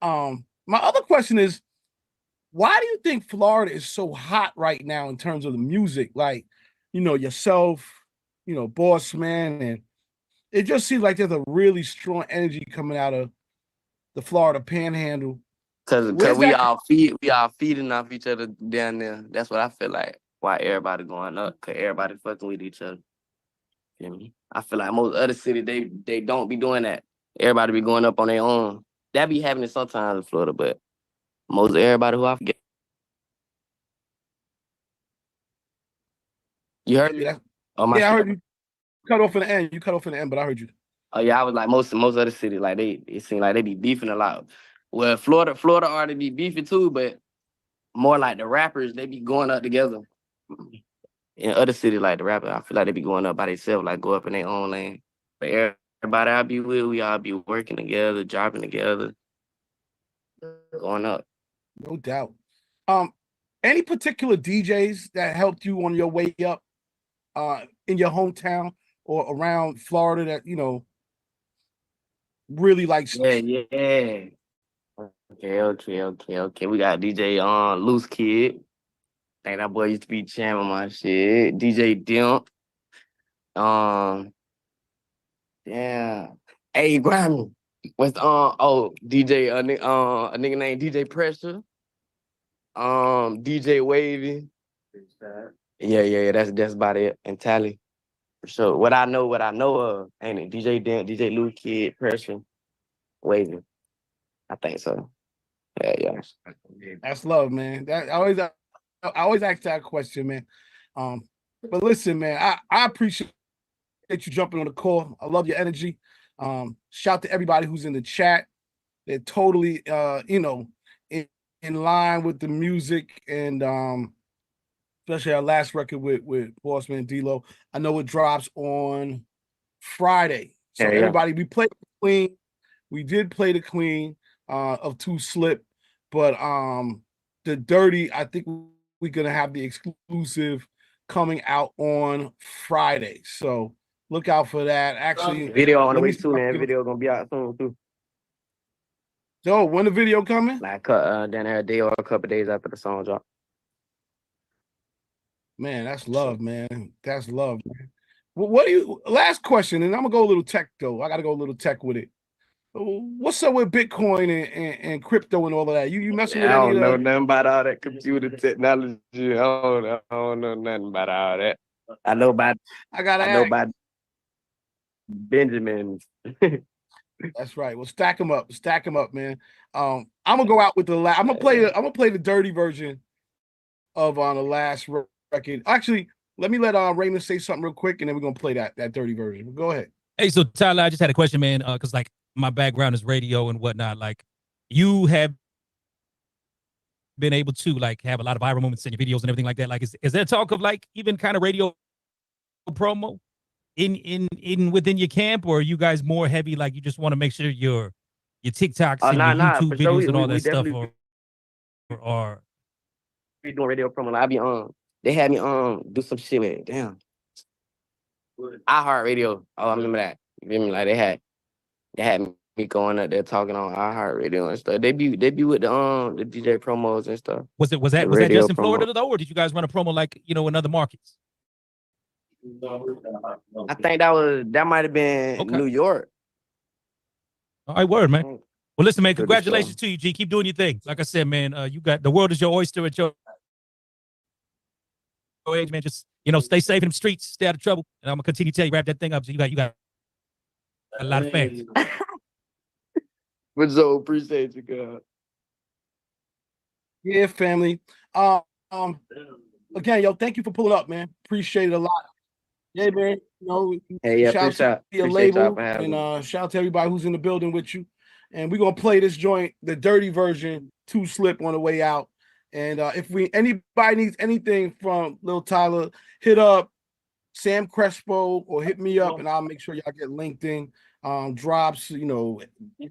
My other question is, why do you think Florida is so hot right now in terms of the music? Like, yourself, Boss Man, and it just seems like there's a really strong energy coming out of the Florida Panhandle. Cause we all feeding off each other down there. That's what I feel like. Why everybody going up? Cause everybody fucking with each other. You know? I feel like most other cities they don't be doing that. Everybody be going up on their own. That be happening sometimes in Florida, but most everybody who I forget. You heard me? I heard you. Cut off in the end. You cut off in the end, but I heard you. Oh yeah, I was like most other cities, like it seemed like they be beefing a lot. Well, Florida already be beefing too, but more like the rappers, they be going up together. In other cities, like the rappers, I feel like they be going up by themselves, like go up in their own lane. But everybody I be with, we all be working together, dropping together, going up. No doubt. Any particular DJs that helped you on your way up in your hometown or around Florida that, really like? Yeah. Okay. We got DJ Loose Kid. I think that boy used to be jamming my shit. DJ Dimp. Yeah. Hey, Grammy. What's DJ a nigga named DJ Pressure. DJ Wavy. Yeah, that's about it. And Tally. For sure. What I know of, ain't it? DJ Dimp, DJ Luke Kid, Pressure, Wavy. I think so. Yeah. That's love, man. I always ask that question, man. But listen, man, I appreciate you jumping on the call. I love your energy. Shout to everybody who's in the chat. They're totally in line with the music and especially our last record with Bossman D-Lo. I know it drops on Friday. So everybody, we played the Queen. We did play the Queen of Two Slip, but the Dirty, I think we're gonna have the exclusive coming out on Friday. So look out for that. Actually, video on the way too, man. Video gonna be out soon too. So when the video coming? Like down there a day or a couple days after the song drop. Man, that's love, man. That's love, man. What do you? Last question, and I'm gonna go a little tech though. I gotta go a little tech with it. What's up with Bitcoin and crypto and all of that? You messing with? I don't know nothing about all that computer technology. I don't know nothing about all that. I know about Benjamin. That's right. Well, stack them up, man. I'm gonna go out with the I'm gonna play the dirty version of on the last record. Actually, let me let Raymond say something real quick, and then we're gonna play that dirty version. Go ahead. Hey, so Tyler, I just had a question, man, because like my background is radio and whatnot. Like, you have been able to like have a lot of viral moments in your videos and everything like that? Like, is there talk of like even kind of radio promo in within your camp, or are you guys more heavy like you just want to make sure your TikToks and your YouTube for sure. videos and all We that stuff definitely are be doing radio promo. Like, I be they had me do some shit with iHeartRadio. Oh, I remember that. You feel me? Like they had me going up there talking on iHeartRadio and stuff. They be with the DJ promos and stuff. was that just in Florida though, or did you guys run a promo like in other markets? I think that might have been New York. All right, word, man. Well, listen, man, Pretty congratulations sure. to you, G. Keep doing your thing. Like I said, man, you got the world is your oyster at your age, man. Just stay safe in the streets, stay out of trouble, and I'm gonna continue to tell you, wrap that thing up. So you got a lot of fans. But so appreciate you, God. Yeah, family. Again, yo, thank you for pulling up, man. Appreciate it a lot. Yeah, man. Hey, yeah, shout out to your appreciate y'all label, for having me. and shout out to everybody who's in the building with you. And we're gonna play this joint, the dirty version, 2 Slip on the way out. And if anybody needs anything from Luh Tyler, hit up Sam Crespo or hit me up, and I'll make sure y'all get linked in. Drops,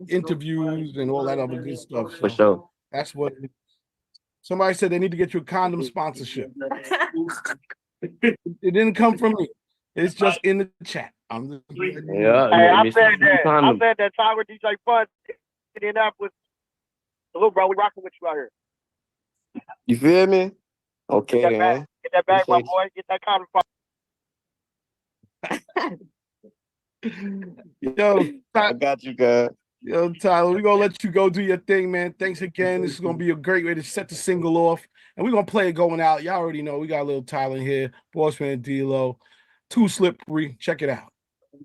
interviews and all that other good stuff. For sure. That's what. Somebody said they need to get you a condom sponsorship. It didn't come from me. It's just in the chat. I'm just Yeah. Hey, I said that time with DJ Fun in Indianapolis. Salute, bro. We rocking with you out here. You feel me? Okay, Get that man. bag, get that bag, my Appreciate boy. Get that condom. Yo, I got you, guys. Yo, Tyler, we're gonna let you go do your thing, man. Thanks again. This is gonna be a great way to set the single off. And we're gonna play it going out. Y'all already know we got a Luh Tyler here, Bossman D-Lo, 2 Slippery. Check it out.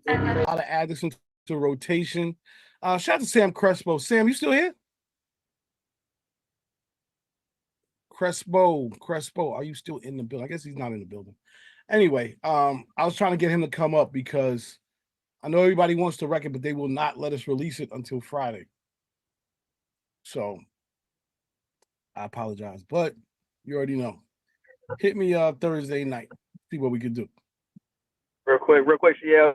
How to add this into rotation. Shout out to Sam Crespo. Sam, you still here? Crespo, are you still in the building? I guess he's not in the building. Anyway, I was trying to get him to come up because I know everybody wants the record, but they will not let us release it until Friday. So I apologize, but you already know. Hit me Thursday night. See what we can do. Real quick, yeah.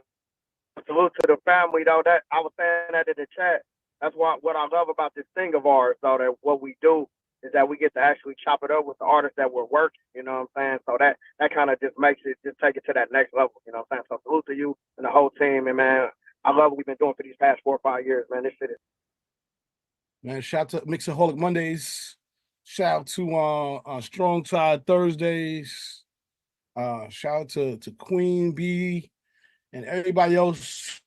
Salute to the family, though. That I was saying that in the chat. That's what I love about this thing of ours, though. That what we do is that we get to actually chop it up with the artists that we're working. You know what I'm saying? So that kind of just makes it just take it to that next level. You know what I'm saying? So salute to you and the whole team, and man, I love what we've been doing for these past 4 or 5 years, man. This shit is. Man, shout out to Mixaholic Mondays. Shout out to Strong Tide Thursdays. Shout out to Queen Bee and everybody else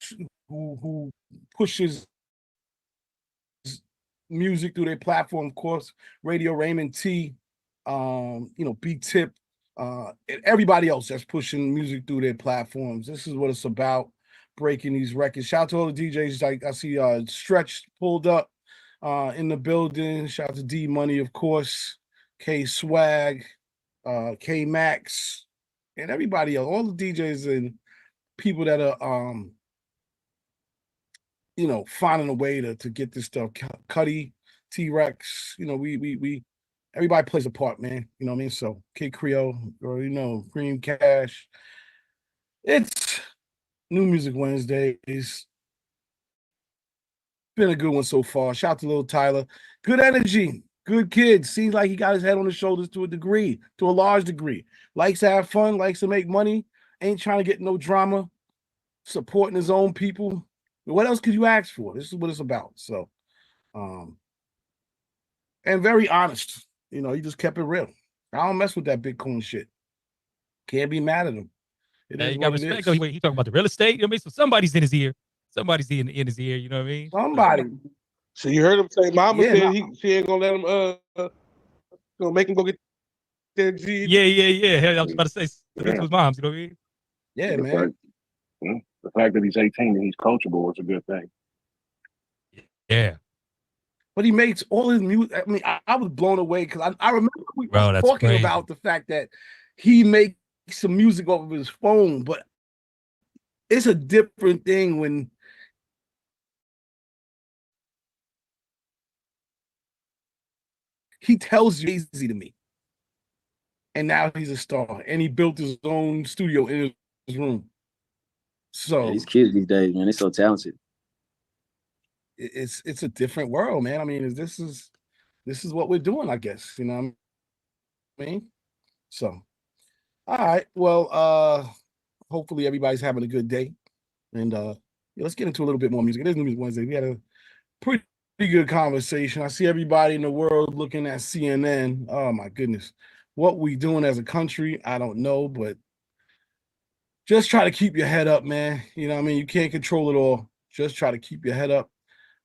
who pushes music through their platform, of course. Radio Raymond T, B Tip, and everybody else that's pushing music through their platforms. This is what it's about, breaking these records. Shout out to all the DJs. Like I see Stretch pulled up in the building. Shout out to D Money, of course, K Swag, K Max, and everybody else, all the DJs and people that are finding a way to get this stuff. Cuddy, T-Rex, we everybody plays a part, man. You know what I mean? So Kid Creole, or Cream Cash. It's New Music Wednesdays. Been a good one so far. Shout out to Luh Tyler. Good energy, good kid. Seems like he got his head on his shoulders to a large degree. Likes to have fun, likes to make money, ain't trying to get no drama, supporting his own people. What else could you ask for? This is what it's about. So, and very honest. He just kept it real. I don't mess with that Bitcoin shit. Can't be mad at him. You got respect. He talking about the real estate. I mean, so somebody's in his ear. Somebody's in his ear. You know what I mean? Somebody. So you heard him say, "Mama said she ain't gonna let him. Gonna make him go get that G." Yeah. Hell, I was about to say this was mom's. You know what I mean? Yeah, man. The fact that he's 18 and he's coachable is a good thing. Yeah. But he makes all his music. I mean, I was blown away because I remember we were talking crazy. about the fact that he makes some music off of his phone, but it's a different thing when he tells you Jay-Z to me. And now he's a star. And he built his own studio in his room. So these kids these days, man, they're so talented. It's a different world, man. I mean, this is what we're doing, I guess. You know what I mean? So, all right. Well, hopefully everybody's having a good day. And let's get into a little bit more music. It is New Music Wednesday. We had a pretty good conversation. I see everybody in the world looking at CNN. Oh my goodness. What we doing as a country, I don't know, but just try to keep your head up, man. You know what I mean? You can't control it all. Just try to keep your head up.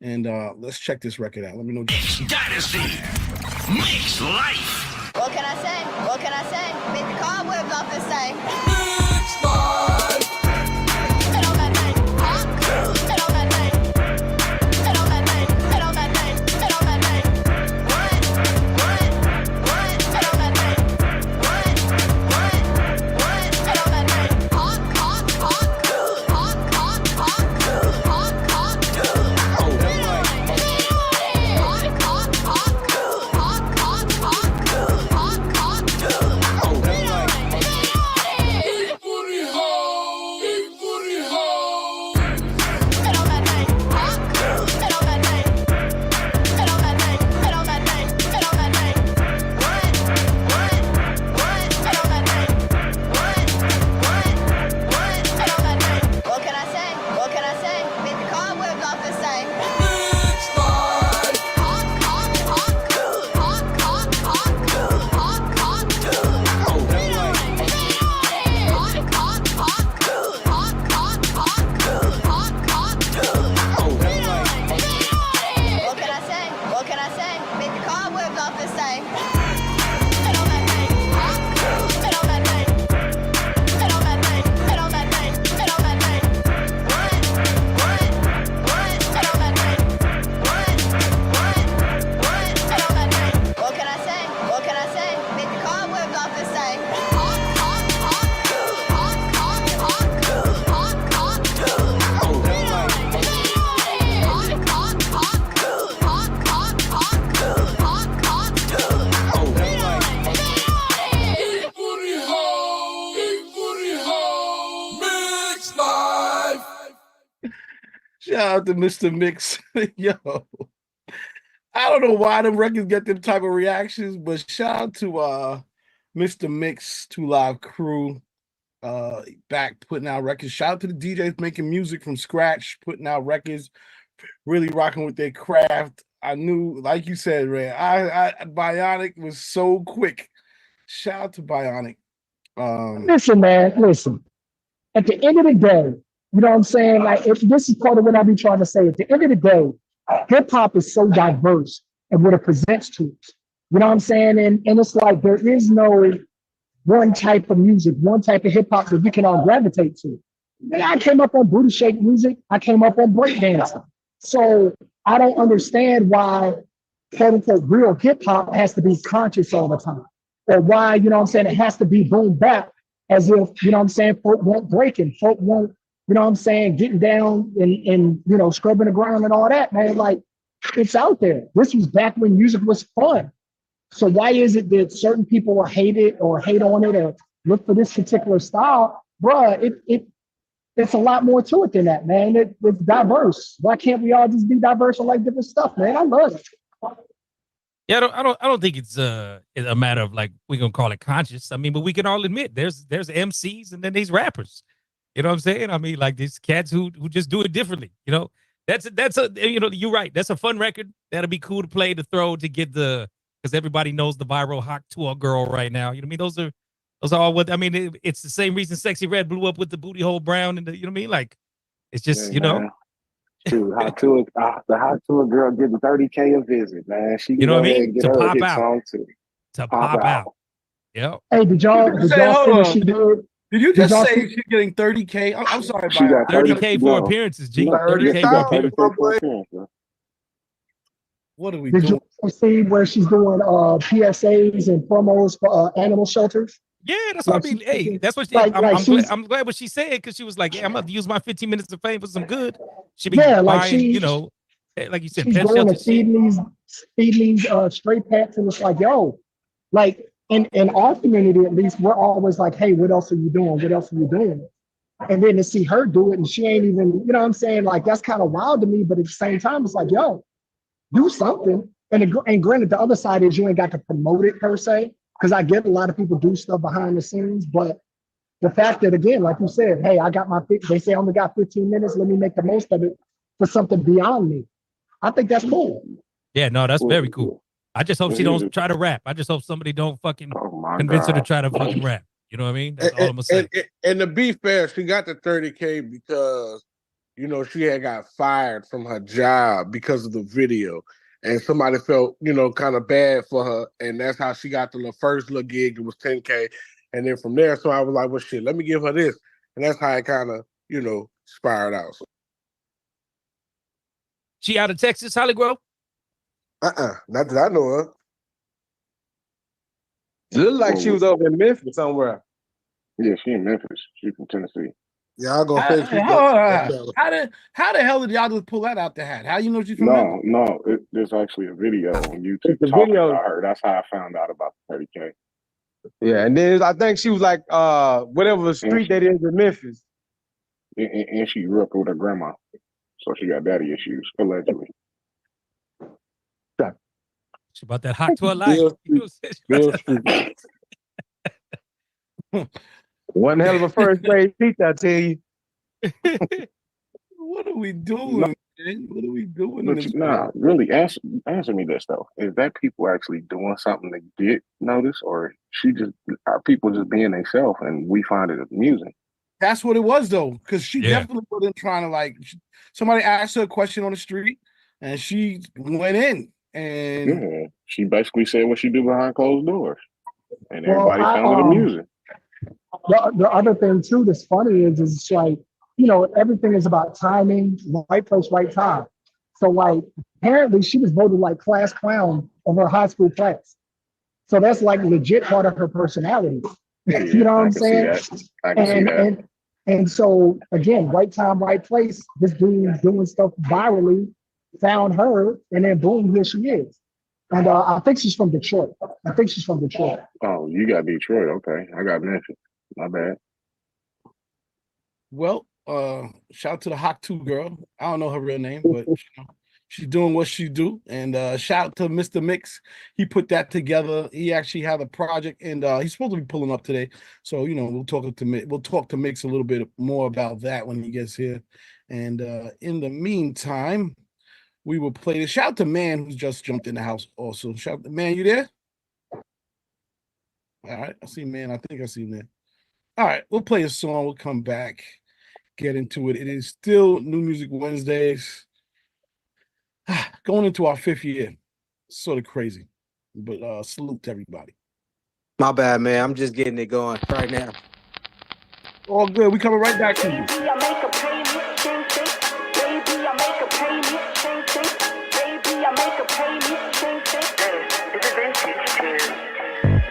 And let's check this record out. Let me know. Dynasty makes life. What can I say? What can I say? Make the cobwebs off this thing. Shout out to Mr. Mix. Yo. I don't know why them records get them type of reactions, but shout out to Mr. Mix, 2 Live Crew, back putting out records. Shout out to the DJs making music from scratch, putting out records, really rocking with their craft. I knew, like you said, Ray, Bionic was so quick. Shout out to Bionic. Listen, man, listen. At the end of the day, you know what I'm saying? Like, this is part of what I be trying to say. At the end of the day, hip hop is so diverse and what it presents to us. You know what I'm saying? And it's like there is no one type of music, one type of hip hop that we can all gravitate to. Man, I came up on booty shake music. I came up on breakdancing. So I don't understand why quote unquote real hip hop has to be conscious all the time. Or why, you know what I'm saying, it has to be boom bap as if, you know what I'm saying, folk won't breaking, folk won't, you know what I'm saying, getting down and you know, scrubbing the ground and all that, man. Like, it's out there. This was back when music was fun. So why is it that certain people will hate it or hate on it or look for this particular style? Bruh, it's a lot more to it than that, man. It's diverse. Why can't we all just be diverse and like different stuff, man? I love it. Yeah, I don't think it's a matter of like we're gonna call it conscious. I mean, but we can all admit there's MCs and then these rappers. You know what I'm saying? I mean, like these cats who just do it differently. You know, that's a you know, you're right. That's a fun record. That'll be cool to play, to throw, to get because everybody knows the viral hot tour girl right now. You know what I mean? Those are all what I mean. It's the same reason Sexy Red blew up with the booty hole brown and you know what I mean? Like it's just you know. Dude, the hot tour girl getting 30K a visit, man. She You know what I mean? Get To her pop hit out. song too. To pop out. Yeah. Hey, did y'all see what she did? Did you just y'all say see- she's getting 30K? I'm sorry, She got 30K for appearances, G. 30K for appearances. What are we Did doing? you see where she's doing PSAs and promos for animal shelters? Yeah, that's what I mean. Hey, that's what she, Like- I'm, like I'm, she's- glad, I'm glad what she said because she was like, "Hey, I'm about to use my 15 minutes of fame for some good." She be Yeah, like buying, she- you know, like you said, she's pet going shelter to feed these stray pets, and it's like, yo, like in our community at least, we're always like, hey, what else are you doing? What else are you doing? And then to see her do it, and she ain't even, you know what I'm saying? Like, that's kind of wild to me, but at the same time, it's like, yo, do something. And granted, the other side is you ain't got to promote it per se, because I get a lot of people do stuff behind the scenes, but the fact that, again, like you said, hey, I got they say I only got 15 minutes, let me make the most of it for something beyond me. I think that's cool. Yeah, no, that's very cool. I just hope she don't try to rap. I just hope somebody don't fucking convince her to try to fucking rap. You know what I mean? That's all I'm gonna say. And to be fair, she got the 30K because, you know, she had got fired from her job because of the video. And somebody felt, you know, kind of bad for her. And that's how she got the first little gig. It was 10K. And then from there, so I was like, well, shit, let me give her this. And that's how it kind of, you know, spiraled out. So, she out of Texas, Holly Grove? not that I know of. It looked like she was over in Memphis somewhere. Yeah, she in Memphis. She from Tennessee. Yeah, I'll go fix it. How the hell did y'all just pull that out the hat? How you know she's from Memphis? No, there's actually a video on YouTube The talking video. about her. That's how I found out about the 30K. Yeah, and then I think she was like, whatever street that is in Memphis. And she grew up with her grandma. So she got daddy issues, allegedly. It's about that hot 12 life. One hell of a first grade teacher, I tell you. What are we doing, man? What are we doing? Really, answer me this though. Is that people actually doing something to get noticed, or are people just being themselves and we find it amusing? That's what it was though, because she definitely wasn't trying to somebody asked her a question on the street and she went in and she basically said what she do behind closed doors, and everybody found it amusing. The other thing too that's funny is it's like, you know, everything is about timing, right place, right time. So like apparently she was voted like class clown of her high school class. So that's like legit part of her personality. You know what I'm saying? I can see that. And so again, right time, right place, this dude doing stuff virally, found her, and then boom, here she is. And I think she's from Detroit. Oh, you got Detroit. Okay. I got Memphis. My bad. Well, shout out to the Hawk 2 girl. I don't know her real name, but she's doing what she do. And shout out to Mr. Mix. He put that together. He actually had a project, and he's supposed to be pulling up today. So, you know, we'll talk to Mix a little bit more about that when he gets here. And in the meantime, we will play this. Shout out to Man who's just jumped in the house also. Shout out to Man, you there? All right, I see Man. I think I see him there. All right, we'll play a song. We'll come back, get into it. It is still New Music Wednesdays. Going into our 5th year. Sort of crazy, but salute to everybody. My bad, man. I'm just getting it going right now. All good. We coming right back to you.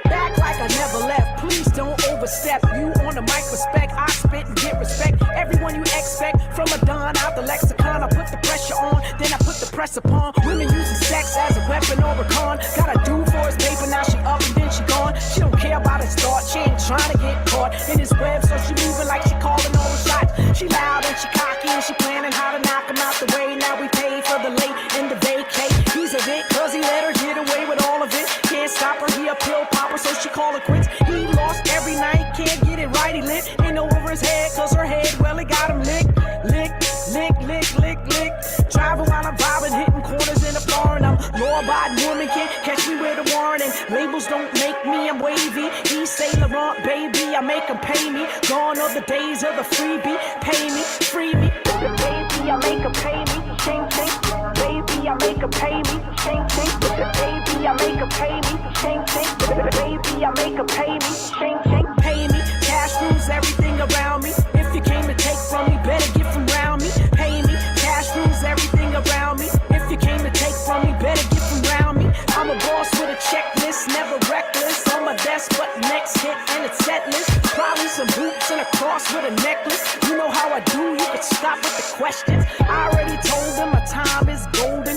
Back like I never left. Please don't overstep. You on the mic, respect. I spit and get respect. Everyone you expect from a Don out the lexicon. I put the pressure on, then I put the press upon. Women using sex as a weapon or a con. Got a dude for his paper, now she up and then she gone. She don't care about his thought. She ain't trying to get caught in his web, so she moving like she calling all the shots. She loud and she cocky and she planning how to knock him out the way. Now we paid for the late and the vacate. He's a dick cause he let her get away with all of it. Can't stop her, he a pill popper, so she call it quits. He lost every night, can't get it right, he lit. Ain't over his head, cause her head, well, it got him lick. Driving while I'm vibing, hitting corners in the foreign. I'm law-abiding woman, can't catch me with a warning. Labels don't make me, I'm wavy. He say Laurent, baby, I make him pay me. Gone are the days of the freebie, pay me, free me. Baby, I make him pay me, shing, shing. Baby, I make him pay me, shing, shing. Baby, I make him pay me, shing, shing. Baby, I make him pay me, shing, shing. Pay me, cash rules everything around me. If you came to take from me, better get from round me. Pay me, cash rules everything around me. If you came to take from me, better get from round me. I'm a boss with a checklist, never reckless. On my desk, but next hit and it's set list. Probably some boots and a cross with a necklace. You know how I do, you could stop with the questions. I already told them my time is golden.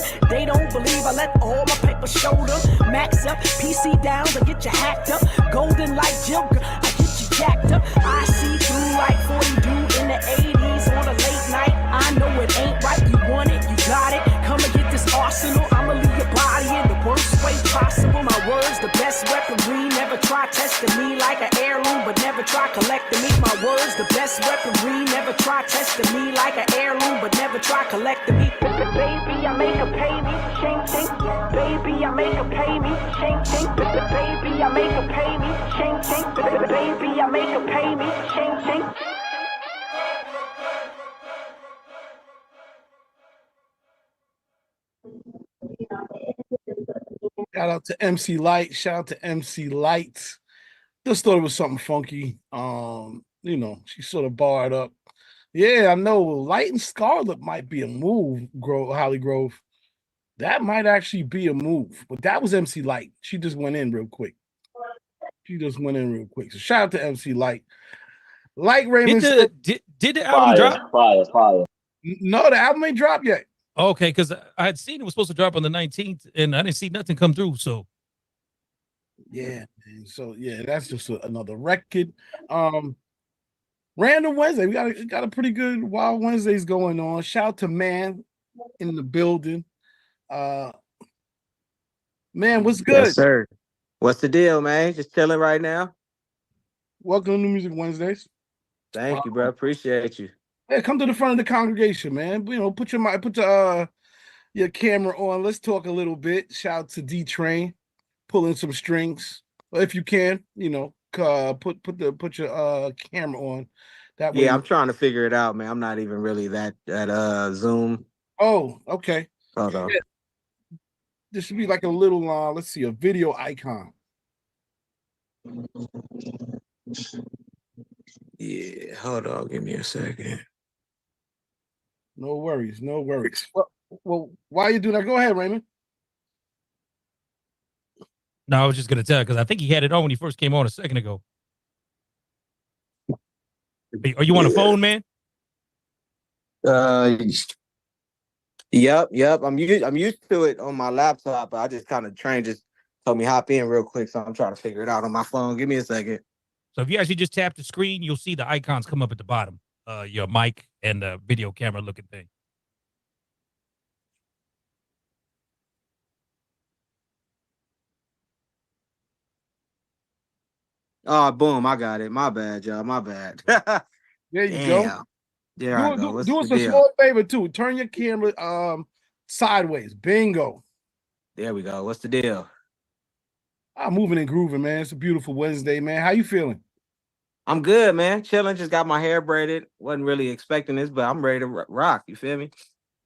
shoulder. Max up, PC down, I get you hacked up. Golden like Joker, I get you jacked up. I see through like 40 dude in the 80s on a late night. I know it ain't right, you want it, you got it. Come and get this arsenal, I'ma leave your body in the worst way possible. My words, the best weaponry. Never try testing me like an heirloom, but never try collecting me. My words, the best weaponry. Never try testing me like an heirloom, but never try collecting me. Baby, I make her pay me, ching ching. Baby, I make her pay me, ching ching. Baby, I make her pay me, ching ching. Baby, I make her pay me, ching ching. Shout out to MC Light. Shout out to MC Light. Just thought it was something funky. You know, she sort of barred up. Yeah, I know. Light and Scarlet might be a move, Holly Grove. That might actually be a move. But that was MC Light. She just went in real quick. So shout out to MC Light. Like Raymond did the album drop? Fire. No, the album ain't dropped yet. Okay, because I had seen it was supposed to drop on the 19th, and I didn't see nothing come through. So yeah, man. So yeah, that's just another record. Random Wednesday. We got a pretty good Wild Wednesdays going on. Shout out to Man in the building. Man, what's good? Yes, sir. What's the deal, man? Just chilling right now. Welcome to New Music Wednesdays. Thank you, bro. Appreciate you. Hey, come to the front of the congregation, man. You know, put your camera on. Let's talk a little bit. Shout out to D-Train, pulling some strings, if you can. You know, put your camera on. That way. Yeah, I'm trying to figure it out, man. I'm not even really that Zoom. Oh, okay. Hold on. Yeah. This should be like a little. Let's see, a video icon. Yeah, hold on. Give me a second. No worries. Well, why you do that? Go ahead, Raymond. no, I was just gonna tell because I think he had it on when he first came on a second ago. Are you on the phone, man? Yep. I'm used to it on my laptop, but I just kind of trained. Just told me hop in real quick, so I'm trying to figure it out on my phone. Give me a second. So if you actually just tap the screen, you'll see the icons come up at the bottom. Your mic and the video camera looking thing. Oh, boom! I got it. My bad, y'all. My bad. There you go. There I go. What's Do us the a deal? small favor too. Turn your camera sideways. Bingo. There we go. What's the deal? I'm moving and grooving, man. It's a beautiful Wednesday, man. How you feeling? I'm good, man. Chilling. Just got my hair braided. Wasn't really expecting this, but I'm ready to rock. You feel me?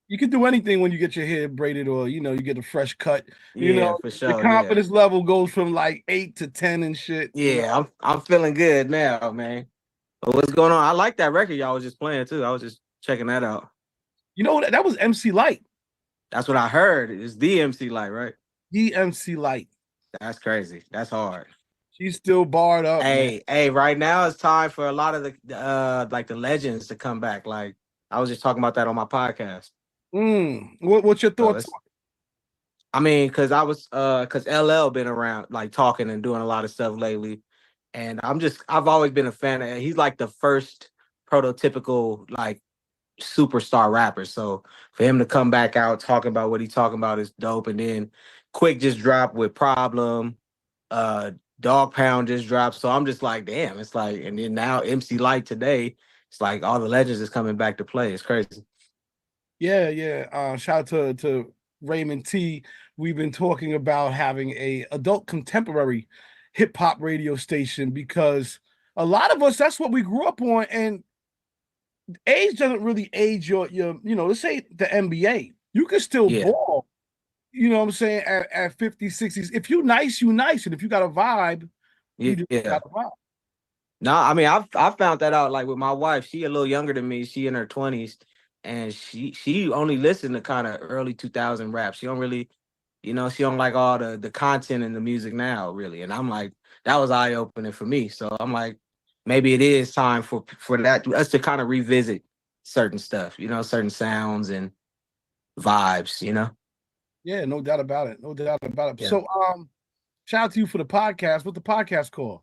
You can do anything when you get your hair braided, or you get a fresh cut. Yeah, for sure. The confidence level goes from like 8 to 10 and shit. Yeah, I'm feeling good now, man. But what's going on? I like that record y'all was just playing too. I was just checking that out. You know that was MC Light. That's what I heard. It's the MC Light, right? The MC Light. That's crazy. That's hard. She's still barred up. Hey, right now it's time for a lot of the like the legends to come back. Like I was just talking about that on my podcast. What's your thoughts? I mean, because LL been around like talking and doing a lot of stuff lately. And I've always been a fan of. He's like the first prototypical like superstar rapper. So for him to come back out talking about what he's talking about is dope. And then Quick just dropped with Problem. Dog Pound just dropped. So I'm just like, damn. It's like, and then now MC Light today. It's like all the legends is coming back to play. It's crazy. Yeah. Shout out to Raymond T. We've been talking about having a adult contemporary hip hop radio station because a lot of us, that's what we grew up on. And age doesn't really age your let's say the NBA. You can still ball, you know what I'm saying, at 50s, 60s. If you nice, you nice. And if you got a vibe, you just got a vibe. No, I mean, I found that out like with my wife. She a little younger than me. She in her 20s. And she only listened to kind of early 2000 rap. She don't really, she don't like all the content and the music now, really. And I'm like, that was eye-opening for me. So I'm like, maybe it is time for that, us to kind of revisit certain stuff, certain sounds and vibes, Yeah, no doubt about it. No doubt about it. Yeah. So, shout out to you for the podcast. What's the podcast called?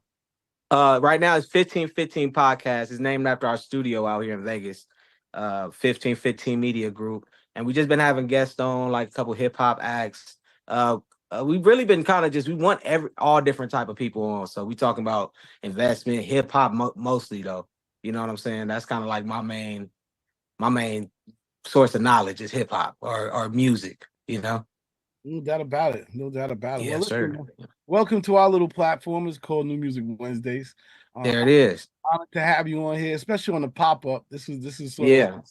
Right now it's 1515 Podcast. It's named after our studio out here in Vegas. 1515 Media Group. And we just been having guests on, like a couple hip hop acts. We've really been kind of just, we want all different type of people on. So we talking about investment, hip hop mostly though. You know what I'm saying? That's kind of like my main source of knowledge is hip hop or music, you know? No doubt about it. No doubt about it. Yes, Well, listen, sir. welcome to our little platform. It's called New Music Wednesdays. There it is. Honored to have you on here, especially on the pop up. This is sort of like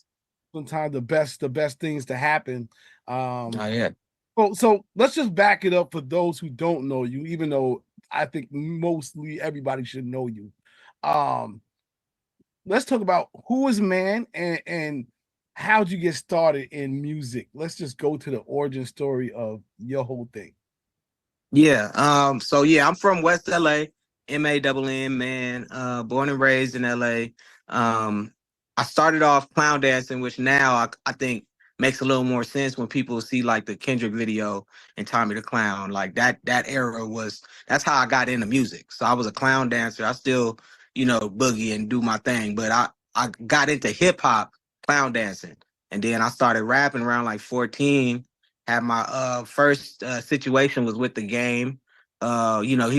sometimes the best things to happen. Yeah. So let's just back it up for those who don't know you, even though I think mostly everybody should know you. Let's talk about who is man and how'd you get started in music? Let's just go to the origin story of your whole thing. Yeah. So yeah, I'm from West LA, MANN, man. Born and raised in LA. I started off clown dancing, which now I think makes a little more sense when people see like the Kendrick video and Tommy the Clown. Like that era that's how I got into music. So I was a clown dancer. I still, boogie and do my thing, but I got into hip hop clown dancing. And then I started rapping around like 14. Had my first situation was with The Game. He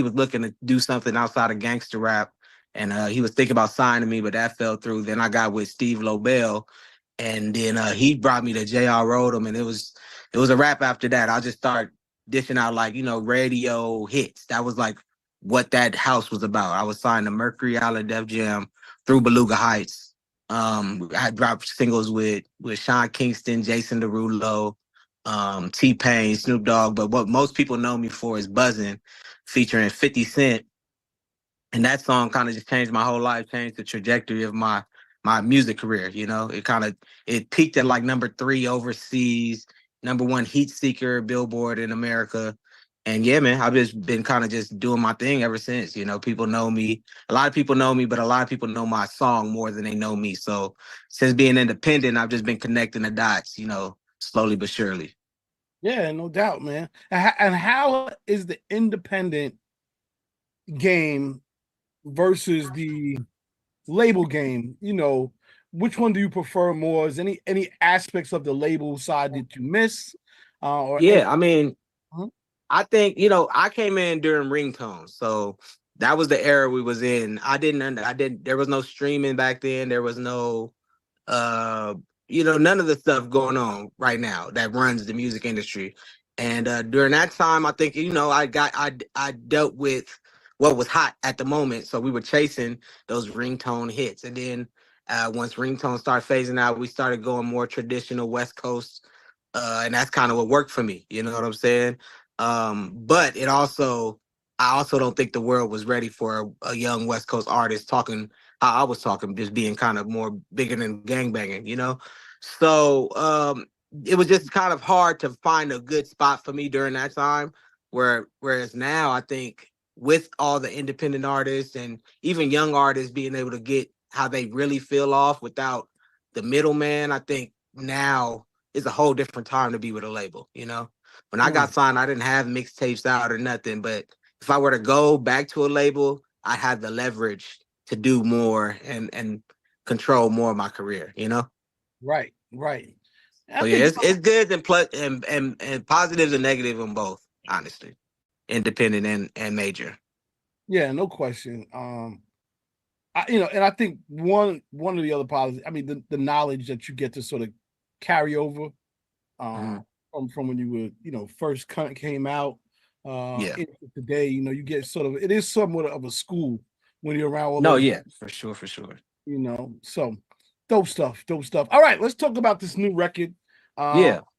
was looking to do something outside of gangster rap, and he was thinking about signing me, but that fell through. Then I got with Steve Lobel, and then he brought me to J.R. Rodham, and it was a rap after that. I just started dishing out like radio hits. That was like what that house was about. I was signed to Mercury Island, Def Jam, through Beluga Heights. I dropped singles with Sean Kingston, Jason Derulo, T-Pain, Snoop Dogg, but what most people know me for is Buzzin', featuring 50 Cent. And that song kind of just changed my whole life, changed the trajectory of my music career. It peaked at like number 3 overseas, number 1 heat seeker Billboard in America. And yeah, man, I've just been kind of just doing my thing ever since. People know me. A lot of people know me, but a lot of people know my song more than they know me. So since being independent, I've just been connecting the dots, slowly but surely. Yeah, no doubt, man. And how is the independent game versus the label game? Which one do you prefer more? Is any aspects of the label side that you miss? I think, I came in during ringtones. So that was the era we was in. There was no streaming back then. There was no, none of the stuff going on right now that runs the music industry. And during that time, I think, I dealt with what was hot at the moment. So we were chasing those ringtone hits. And then once ringtone started phasing out, we started going more traditional West Coast. And that's kind of what worked for me. You know what I'm saying? But I also don't think the world was ready for a young West Coast artist talking how I was talking, just being kind of more bigger than gangbanging, So it was just kind of hard to find a good spot for me during that time. Whereas now I think with all the independent artists and even young artists being able to get how they really feel off without the middleman, I think now is a whole different time to be with a label, When I got signed, I didn't have mixtapes out or nothing. But if I were to go back to a label, I had the leverage to do more and control more of my career, Right. So yeah, it's good and positives and negatives on both, honestly. Independent and major. Yeah, no question. And I think one of the other positives, the knowledge that you get to sort of carry over from when you were, first came out today, you get it is somewhat of a school when you're around all for sure. So dope stuff. All right, let's talk about this new record.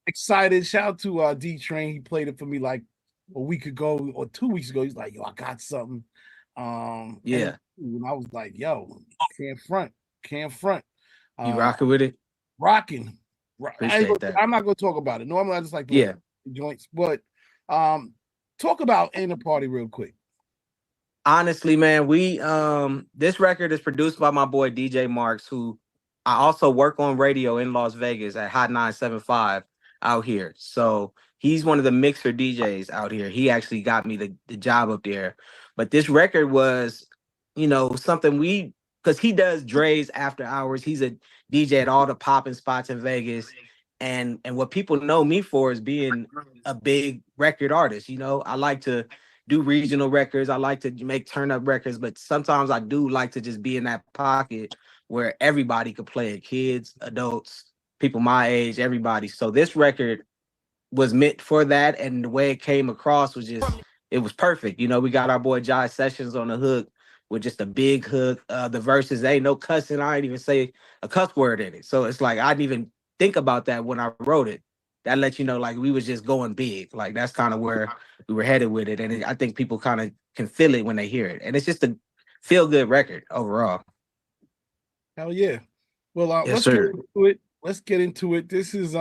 Excited. Shout out to D-Train. He played it for me like a week ago or 2 weeks ago. He's like, yo, I got something. And I was like, yo, can't front. You rocking with it? Rocking. Appreciate that. I'm not gonna talk about it. Normally I just like joints, but talk about Ain't a Party real quick. Honestly, man, we this record is produced by my boy DJ Marks, who I also work on radio in Las Vegas at Hot 975. out here. So he's one of the mixer DJs out here. He actually got me the job up there. But this record was, something because he does Dre's after hours. He's a DJ at all the popping spots in Vegas. And what people know me for is being a big record artist. I like to do regional records. I like to make turn up records, but sometimes I do like to just be in that pocket where everybody could play it, kids, adults, people my age, everybody. So this record was meant for that. And the way it came across was it was perfect. We got our boy Jai Sessions on the hook with just a big hook. The verses, ain't no cussing. I didn't even say a cuss word in it. So it's like, I didn't even think about that when I wrote it. That lets you know, like, we was just going big. Like, that's kind of where we were headed with it. And I think people kind of can feel it when they hear it. And it's just a feel-good record overall. Hell yeah. Well, Yes, let's get sir. into it. Let's get into it. This is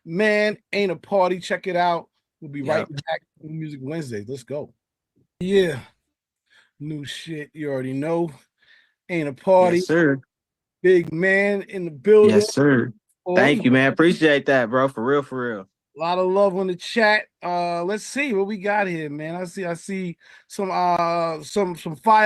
Man Ain't a Party. Check it out. We'll be right back. New Music Wednesdays. Let's go. Yeah. New shit. You already know. Ain't a Party. Yes, sir. Big Man in the building. Yes, sir. Thank you, man. Appreciate that, bro. For real, for real. A lot of love on the chat. Let's see what we got here, man. I see some fire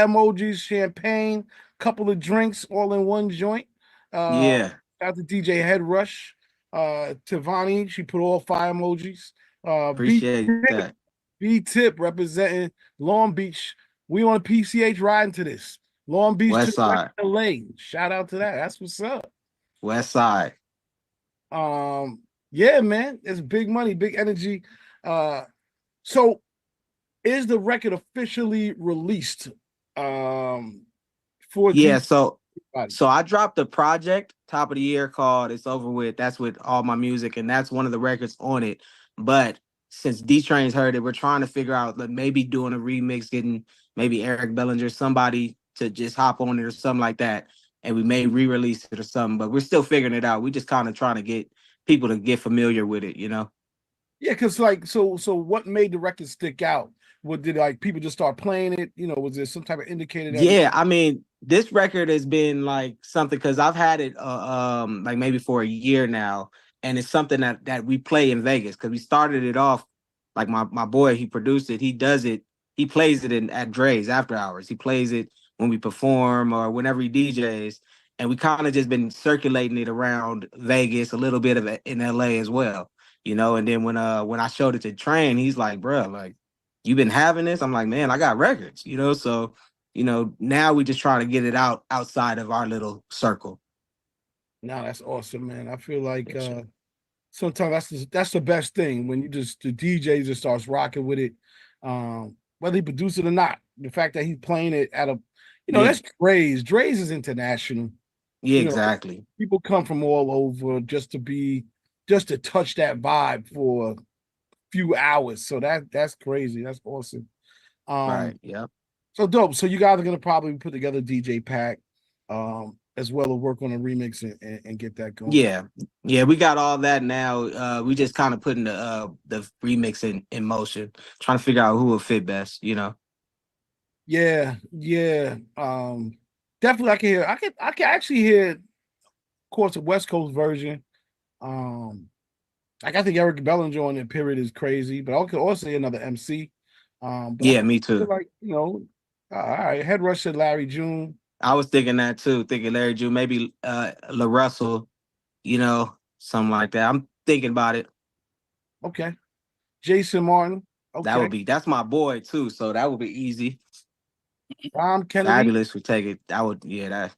emojis, champagne, couple of drinks, all in one joint. Yeah. Shout out to DJ Head Rush, Tivani. She put all fire emojis. Appreciate that. B-Tip representing Long Beach. We on a PCH riding to this. Long Beach West to Side. LA. Shout out to that. That's what's up. West Side. Yeah, man, it's big money, big energy. So is the record officially released? For Yeah, so I dropped a project top of the year called It's Over With. That's with all my music, and that's one of the records on it. But since D-Train's heard it, we're trying to figure out like maybe doing a remix, getting maybe Eric Bellinger, somebody to just hop on it or something like that. And we may re-release it or something, but we're still figuring it out. We just kind of trying to get people to get familiar with it, Yeah, because so what made the record stick out? What did like people just start playing it? Was there some type of indicator that Yeah, I mean, this record has been like something because I've had it like maybe for a year now, and it's something that we play in Vegas because we started it off like my boy, he produced it, he does it, he plays it at Dre's after hours. He plays it when we perform or whenever he DJs, and we kind of just been circulating it around Vegas, a little bit of it in LA as well, And then when I showed it to Train, he's like, bro, like, you been having this? I'm like, man, I got records, So, now we just try to get it outside of our little circle. No, that's awesome, man. I feel like sometimes that's the best thing when the DJ just starts rocking with it, whether he produced it or not. The fact that he's playing it at a, that's Dre's. Dre's is international. Yeah, exactly. People come from all over just to touch that vibe for a few hours. So that's crazy. That's awesome. Right. Yeah. So dope. So you guys are gonna probably put together a DJ pack, as well as work on a remix and get that going. Yeah, we got all that now. We just kind of putting the remix in motion, trying to figure out who will fit best. Yeah. Definitely, I can actually hear, of course, a West Coast version. I think Eric Bellinger on that period is crazy, but I could also hear another MC. Yeah, me too. Like all right, Head Rush said Larry June. I was thinking that too, thinking Larry June, maybe La Russell, something like that. I'm thinking about it. Okay. Jason Martin. Okay. That's my boy too, so that would be easy. Kennedy. Fabulous would take it. The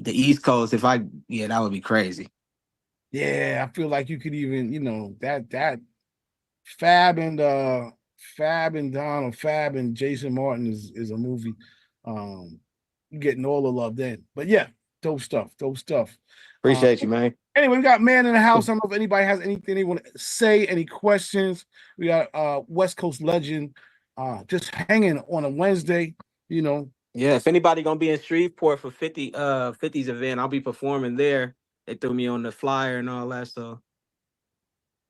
East Coast, that would be crazy. Yeah, I feel like you could even, that Fab and Don or Fab and Jason Martin is a movie. You're getting all the love then. But yeah, dope stuff. Appreciate you, man. Anyway, we got Man in the House. I don't know if anybody has anything they want to say, any questions. We got West Coast legend just hanging on a Wednesday, Yeah, if anybody gonna be in Shreveport for 50's event, I'll be performing there. They threw me on the flyer and all that, so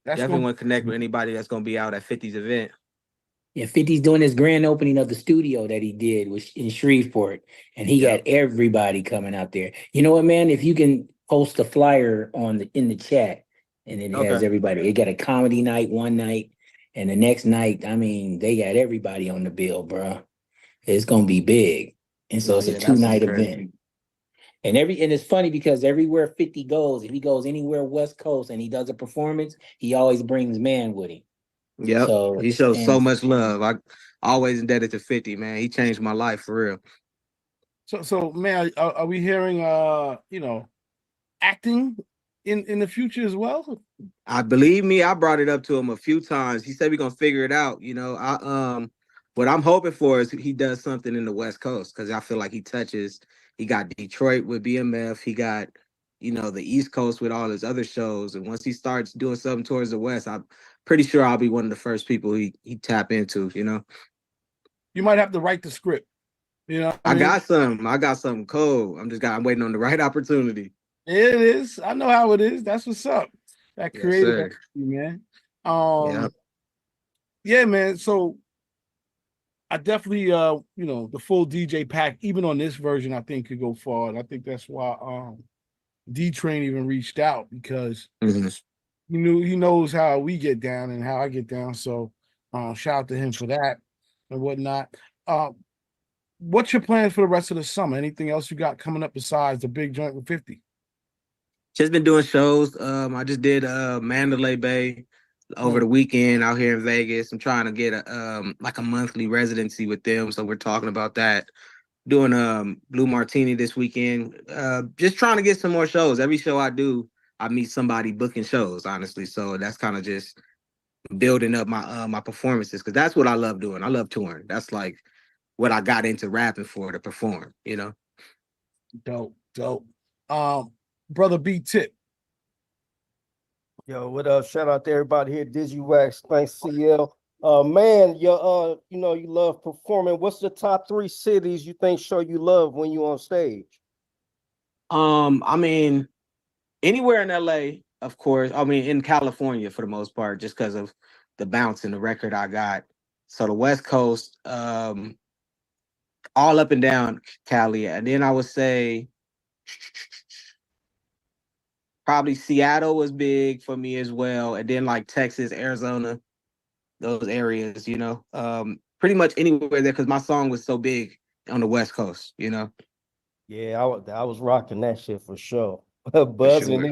definitely want to connect with anybody that's gonna be out at 50's event. Yeah, 50's doing his grand opening of the studio that he did in Shreveport, and he got everybody coming out there. You know what, man? If you can post a flyer in the chat, and it has Okay. everybody. It got a comedy night one night, and the next night, I mean, they got everybody on the bill, bro. It's gonna be big, and so No, it's a yeah, that's what's 2-night crazy. event. And it's funny because everywhere 50 goes, if he goes anywhere West Coast and he does a performance, he always brings man with him. Yep. So He shows so and much love. I always indebted to 50, man. He changed my life for real. So man, are we hearing acting in the future as well? I believe me, I brought it up to him a few times. He said we're gonna figure it out. What I'm hoping for is he does something in the West Coast because I feel like he got Detroit with BMF, he got the East Coast with all his other shows. And once he starts doing something towards the West, I'm pretty sure I'll be one of the first people he tap into, You might have to write the script. I got something cool. I'm waiting on the right opportunity. It is. I know how it is. That's what's up. That Yes, creative sir. energy, man. Yep. Yeah, man. So I definitely the full DJ pack, even on this version, I think could go far. And I think that's why D-Train even reached out because he knows how we get down and how I get down. So shout out to him for that and whatnot. What's your plans for the rest of the summer? Anything else you got coming up besides the big joint with 50? Just been doing shows. I just did Mandalay Bay over the weekend out here in Vegas. I'm trying to get a monthly residency with them, so we're talking about that. Doing Blue Martini this weekend. Just trying to get some more shows. Every show I do, I meet somebody booking shows, honestly. So that's kind of just building up my performances because that's what I love doing. I love touring. That's like what I got into rapping for, to perform. Dope. Brother B Tip. Yo, what up? Shout out to everybody here, Digiwaxx. Thanks, CL. Man, you love performing. What's the top 3 cities you think show you love when you on stage? I mean, anywhere in LA, of course. I mean, in California for the most part, just because of the bounce and the record I got. So the West Coast, all up and down Cali. And then I would say probably Seattle was big for me as well. And then like Texas, Arizona, those areas, pretty much anywhere there because my song was so big on the West Coast, Yeah, I was rocking that shit for sure. Buzzing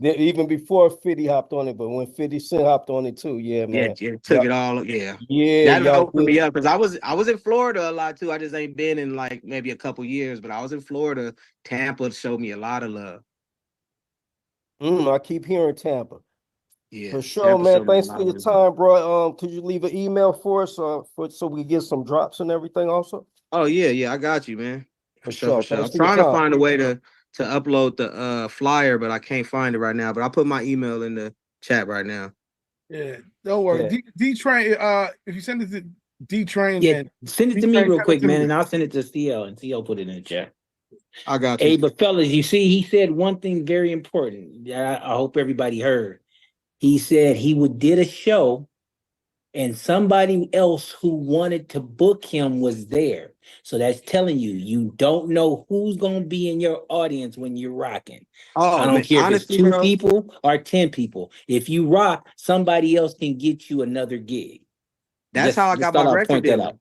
it even before 50 hopped on it, but when 50 Cent hopped on it too, yeah, man. Yeah, took it all. Yeah. Yeah, That opened me up because I was in Florida a lot too. I just ain't been in like maybe a couple years, but I was in Florida. Tampa showed me a lot of love. I keep hearing Tampa. Yeah, for sure, Tampa man. showed me a Thanks lot for of your love. time, bro. Could you leave an email for us so we can get some drops and everything also? Oh yeah, I got you, man. For sure. Thanks I'm for your trying to time. find a way to upload the flyer, but I can't find it right now. But I'll put my email in the chat right now. Yeah, don't worry. Yeah. D-Train, if you send it to D-Train, Yeah, and send it to me D-Train, real send it quick, to man, me. and I'll send it to CL, and CL put it in the chat. I got Hey, you. but fellas, you see, he said one thing very important. I hope everybody heard. He said he did a show, and somebody else who wanted to book him was there. So that's telling you don't know who's gonna be in your audience when you're rocking. I don't care if it's 2 people or 10 people. If you rock, somebody else can get you another gig. That's how I got my thought I'd record point that deal. out.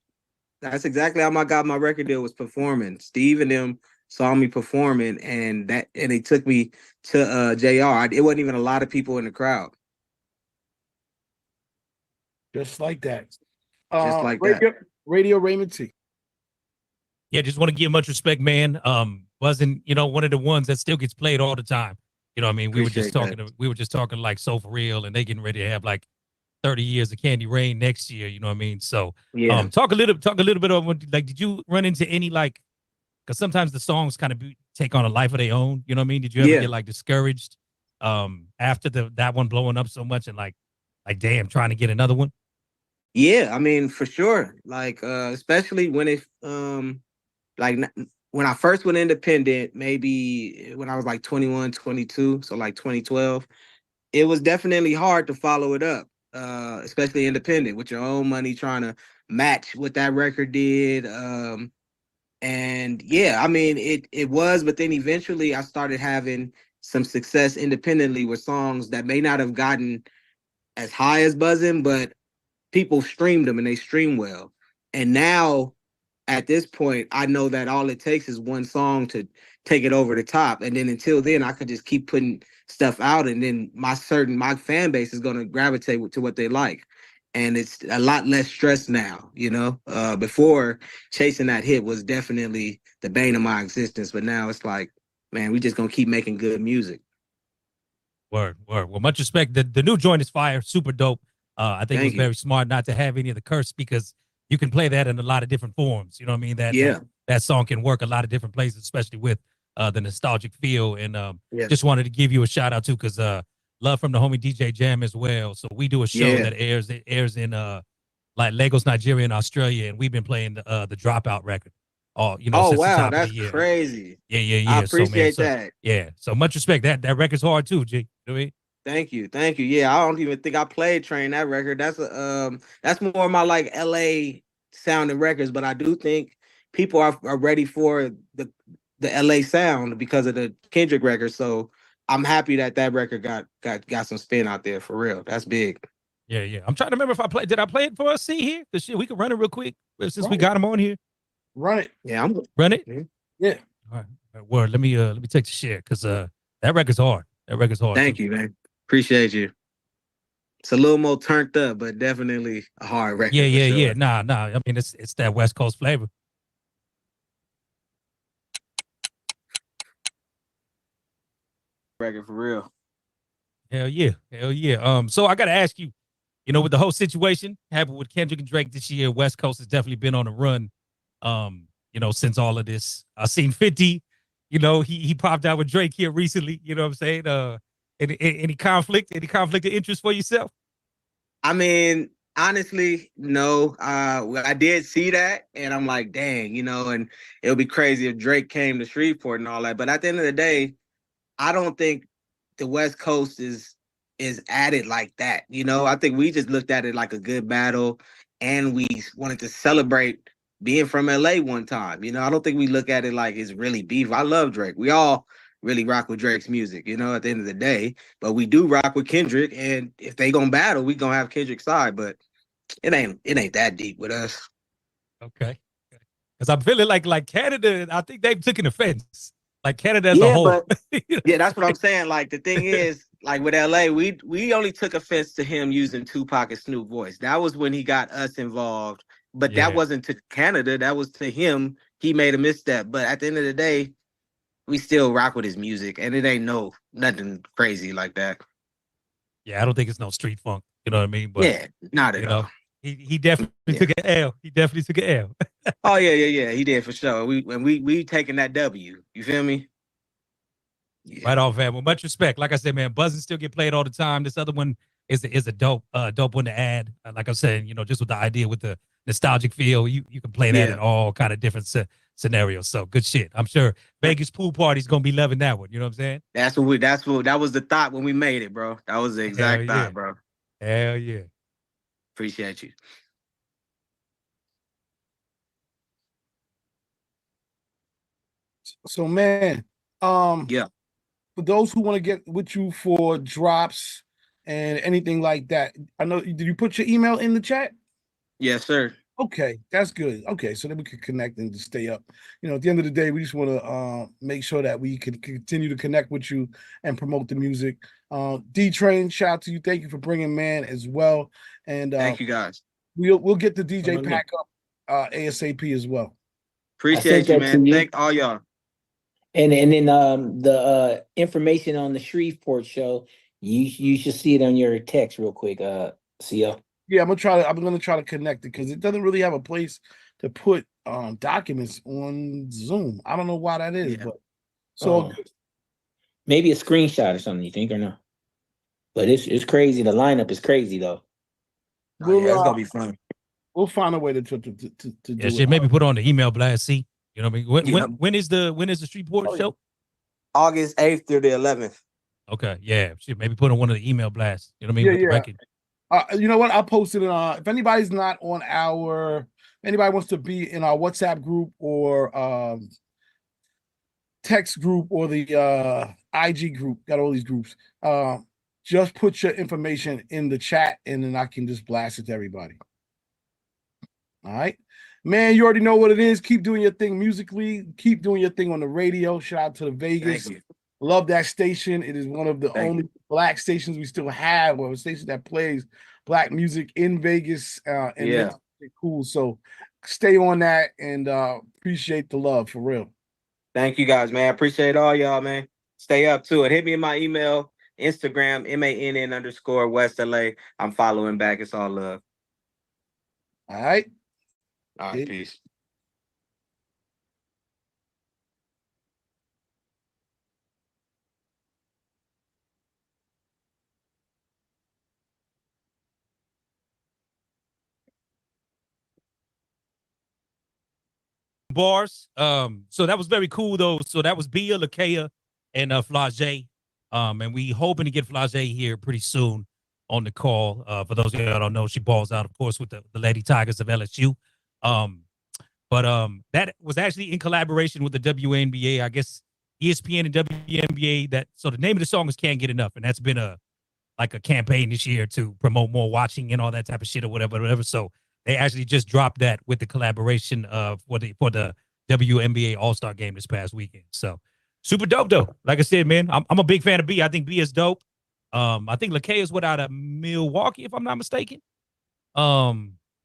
That's exactly how I got my record deal, was performing. Steve and them saw me performing, and they took me to JR. It wasn't even a lot of people in the crowd. Just like that. Just like that. Radio Raymond T. Yeah, just want to give much respect, man. Wasn't one of the ones that still gets played all the time. You know what I mean? We were just talking like So For Real, and they getting ready to have like 30 years of Candy Rain next year. You know what I mean? So yeah. Talk a little bit of like, did you run into any like, because sometimes the songs kind of take on a life of their own. You know what I mean? Did you ever get like discouraged after that one blowing up so much and like damn, trying to get another one? Yeah, I mean, for sure. Like, especially when it, like when I first went independent, maybe when I was like 21, 22, so like 2012, it was definitely hard to follow it up, especially independent with your own money, trying to match what that record did. And yeah, I mean, it was, but then eventually I started having some success independently with songs that may not have gotten as high as Buzzin', but people streamed them and they stream well. And now at this point, I know that all it takes is one song to take it over the top. And then until then, I could just keep putting stuff out, and then my fan base is gonna gravitate to what they like. And it's a lot less stress now, you know. Before, chasing that hit was definitely the bane of my existence, but now it's like, man, we just gonna keep making good music. Word. Well, much respect. The new joint is fire, super dope. I think it was very smart not to have any of the curse, because you can play that in a lot of different forms. You know what I mean? That song can work a lot of different places, especially with the nostalgic feel. And just wanted to give you a shout out too, because love from the homie DJ Jam as well. So we do a show that airs in like Lagos, Nigeria, and Australia, and we've been playing the Dropout record. Since the top that's of the year. crazy. Yeah. I appreciate that. Yeah, so much respect. That record's hard too, G. You know what I mean? Thank you. Yeah, I don't even think I played Train that record. That's more of my like LA sounding records, but I do think people are ready for the LA sound because of the Kendrick record. So I'm happy that record got some spin out there for real. That's big. Yeah. I'm trying to remember if did I play it for us? See here? Because shit, we can run it real quick since we got him on here. Run it. Yeah, I'm run it. Yeah. All right. Word. Let me take the share, because that record's hard. That record's hard. Thank you, man. Appreciate you. It's a little more turned up, but definitely a hard record. Yeah. Nah. I mean, it's that West Coast flavor. Record for real. Hell yeah. So I gotta ask you, with the whole situation happened with Kendrick and Drake this year, West Coast has definitely been on the run. Since all of this. I seen 50, he popped out with Drake here recently. You know what I'm saying? Any conflict of interest for yourself? I mean, honestly, no. I did see that, and I'm like, dang, and it would be crazy if Drake came to Shreveport and all that. But at the end of the day, I don't think the West Coast is at it like that. I think we just looked at it like a good battle, and we wanted to celebrate being from LA one time. I don't think we look at it like it's really beef. I love Drake. We all really rock with Drake's music, at the end of the day. But we do rock with Kendrick, and if they gonna battle, we gonna have Kendrick's side. But it ain't that deep with us. Okay. Because I'm feeling like Canada, I think they've taken offense. Like Canada as a whole. But, yeah, that's what I'm saying. Like the thing is, like with LA, we only took offense to him using Tupac and Snoop voice. That was when he got us involved. But that wasn't to Canada. That was to him. He made a misstep. But at the end of the day, we still rock with his music, and it ain't nothing crazy like that. Yeah, I don't think it's no street funk. You know what I mean? But yeah, not at all. He definitely took an L. He definitely took an L. Oh yeah. He did for sure. We taking that W. You feel me? Yeah. Right off, man. Well, much respect. Like I said, man, Buzzin' still get played all the time. This other one is a dope one to add. Like I'm saying, just with the idea with the nostalgic feel, you can play that in all kind of different scenarios. So good shit. I'm sure Vegas pool party's gonna be loving that one. You know what I'm saying? That was the thought when we made it, bro. That was the exact thought, bro. Hell yeah. Appreciate you. So man, yeah. For those who want to get with you for drops and anything like that, I know, did you put your email in the chat? Yes, sir. Okay, that's good. Okay, so then we can connect and just stay up. At the end of the day, we just want to make sure that we can continue to connect with you and promote the music. D-Train, shout out to you. Thank you for bringing man as well. And thank you guys. We'll get the DJ pack up ASAP as well. Appreciate you, man. Thank all y'all. And then the information on the Shreveport show, you should see it on your text real quick, CL. Yeah, I'm gonna try to connect it because it doesn't really have a place to put documents on Zoom. I don't know why that is, but so maybe a screenshot or something, you think, or no? But it's crazy. The lineup is crazy though. It's gonna be fun. We'll find a way to do it. Maybe put on the email blast. See, you know what I mean? When is the Shreveport show? August 8th through the 11th. Okay, yeah. Shit, maybe put on one of the email blasts. You know what I mean? With the record. You know what? I'll post it in if anybody's not on anybody wants to be in our WhatsApp group or text group or the IG group, got all these groups. Just put your information in the chat and then I can just blast it to everybody. All right. Man, you already know what it is. Keep doing your thing musically. Keep doing your thing on the radio. Shout out to the Vegas. Love that station. It is one of the only black stations we still have, or a station that plays black music in Vegas. And makes it cool. So stay on that and appreciate the love for real. Thank you guys, man. Appreciate all y'all, man. Stay up to it. Hit me in my email, Instagram, MANN_WestLA. I'm following back. It's all love. All right. All right, peace. Bars. So that was very cool though. So that was Bia, Lakea, and Flage. And we hoping to get Flage here pretty soon on the call. For those of you that don't know, she balls out, of course, with the Lady Tigers of LSU. But that was actually in collaboration with the WNBA. I guess ESPN and WNBA. So the name of the song is "Can't Get Enough," and that's been a campaign this year to promote more watching and all that type of shit or whatever. So they actually just dropped that with the collaboration for the WNBA All-Star game this past weekend. So super dope though. Like I said, man, I'm a big fan of B. I think B is dope. I think Lakea is out of Milwaukee, if I'm not mistaken.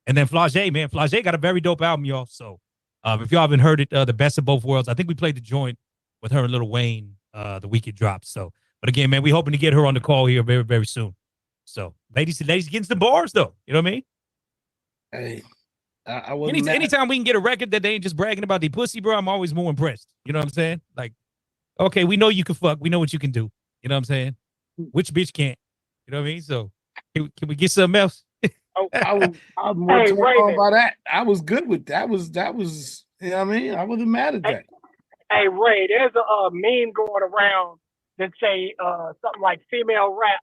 And then Flage, man, Flage got a very dope album, y'all. So if y'all haven't heard it, The Best of Both Worlds, I think we played the joint with her and Lil Wayne the week it dropped. So, but again, man, we hoping to get her on the call here very, very soon. So, ladies, getting some bars though. You know what I mean? Hey, I wasn't anytime we can get a record that they ain't just bragging about the pussy, bro, I'm always more impressed. You know what I'm saying? Like, okay, we know you can fuck. We know what you can do. You know what I'm saying? Which bitch can't? You know what I mean? So, can we get something else? I was more turned on by that. I was good with that. That was you know what I mean? I wasn't mad at that. Hey Ray, there's a meme going around that say something like female rap,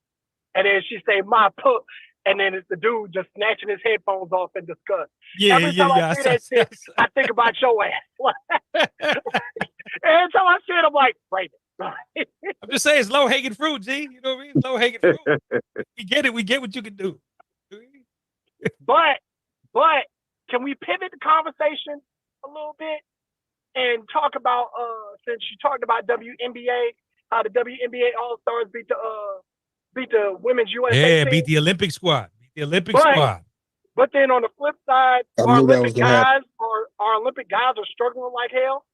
and then she say my put, and then it's the dude just snatching his headphones off in disgust. Every time I see that shit, I think about your ass. Every time I see it, I'm like, Ray. I'm just saying it's low hanging fruit, G. You know what I mean? Low hanging fruit. We get it. We get what you can do. But can we pivot the conversation a little bit and talk about since you talked about WNBA, how the WNBA All-Stars beat the women's USA team. Beat the Olympic squad. Squad. But then on the flip side, our Olympic guys are struggling like hell.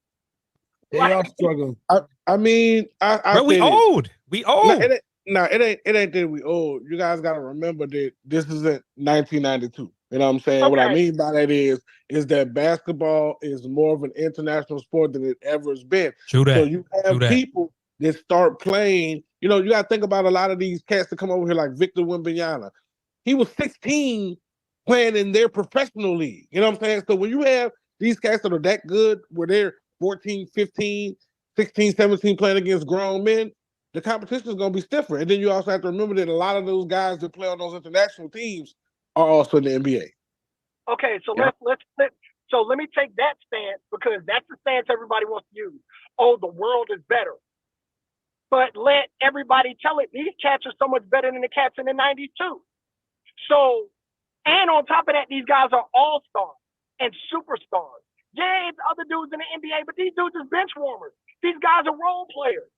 They are struggling. I mean, Bro, we old. We old. It ain't that we old. You guys got to remember that this isn't 1992. You know what I'm saying? Okay. What I mean by that is that basketball is more of an international sport than it ever has been. True that. So you have people that start playing. You know, you got to think about a lot of these cats that come over here like Victor Wembanyama. He was 16 playing in their professional league. You know what I'm saying? So when you have these cats that are that good, where they're 14, 15, 16, 17 playing against grown men, the competition is going to be stiffer. And then you also have to remember that a lot of those guys that play on those international teams are also in the NBA. Okay, so let me take that stance because that's the stance everybody wants to use. Oh, the world is better. But let everybody tell it. These cats are so much better than the cats in the 90s too. So, and on top of that, these guys are all-stars and superstars. Yeah, it's other dudes in the NBA, but these dudes is bench warmers. These guys are role players.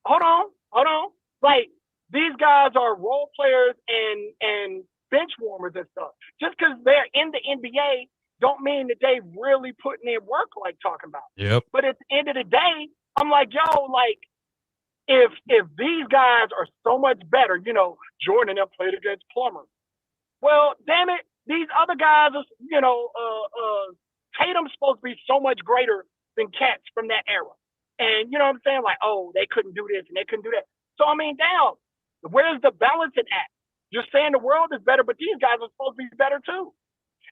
Hold on. Like, these guys are role players and bench warmers and stuff. Just because they're in the NBA don't mean that they really putting in work like talking about. Yep. But at the end of the day, I'm like, yo, like, if these guys are so much better, you know, Jordan and them played against plumbers. Well, damn it, these other guys are, you know, Tatum's supposed to be so much greater than cats from that era. And you know what I'm saying? Like, oh, they couldn't do this and they couldn't do that. So, I mean, damn, where's the balancing act? You're saying the world is better, but these guys are supposed to be better too.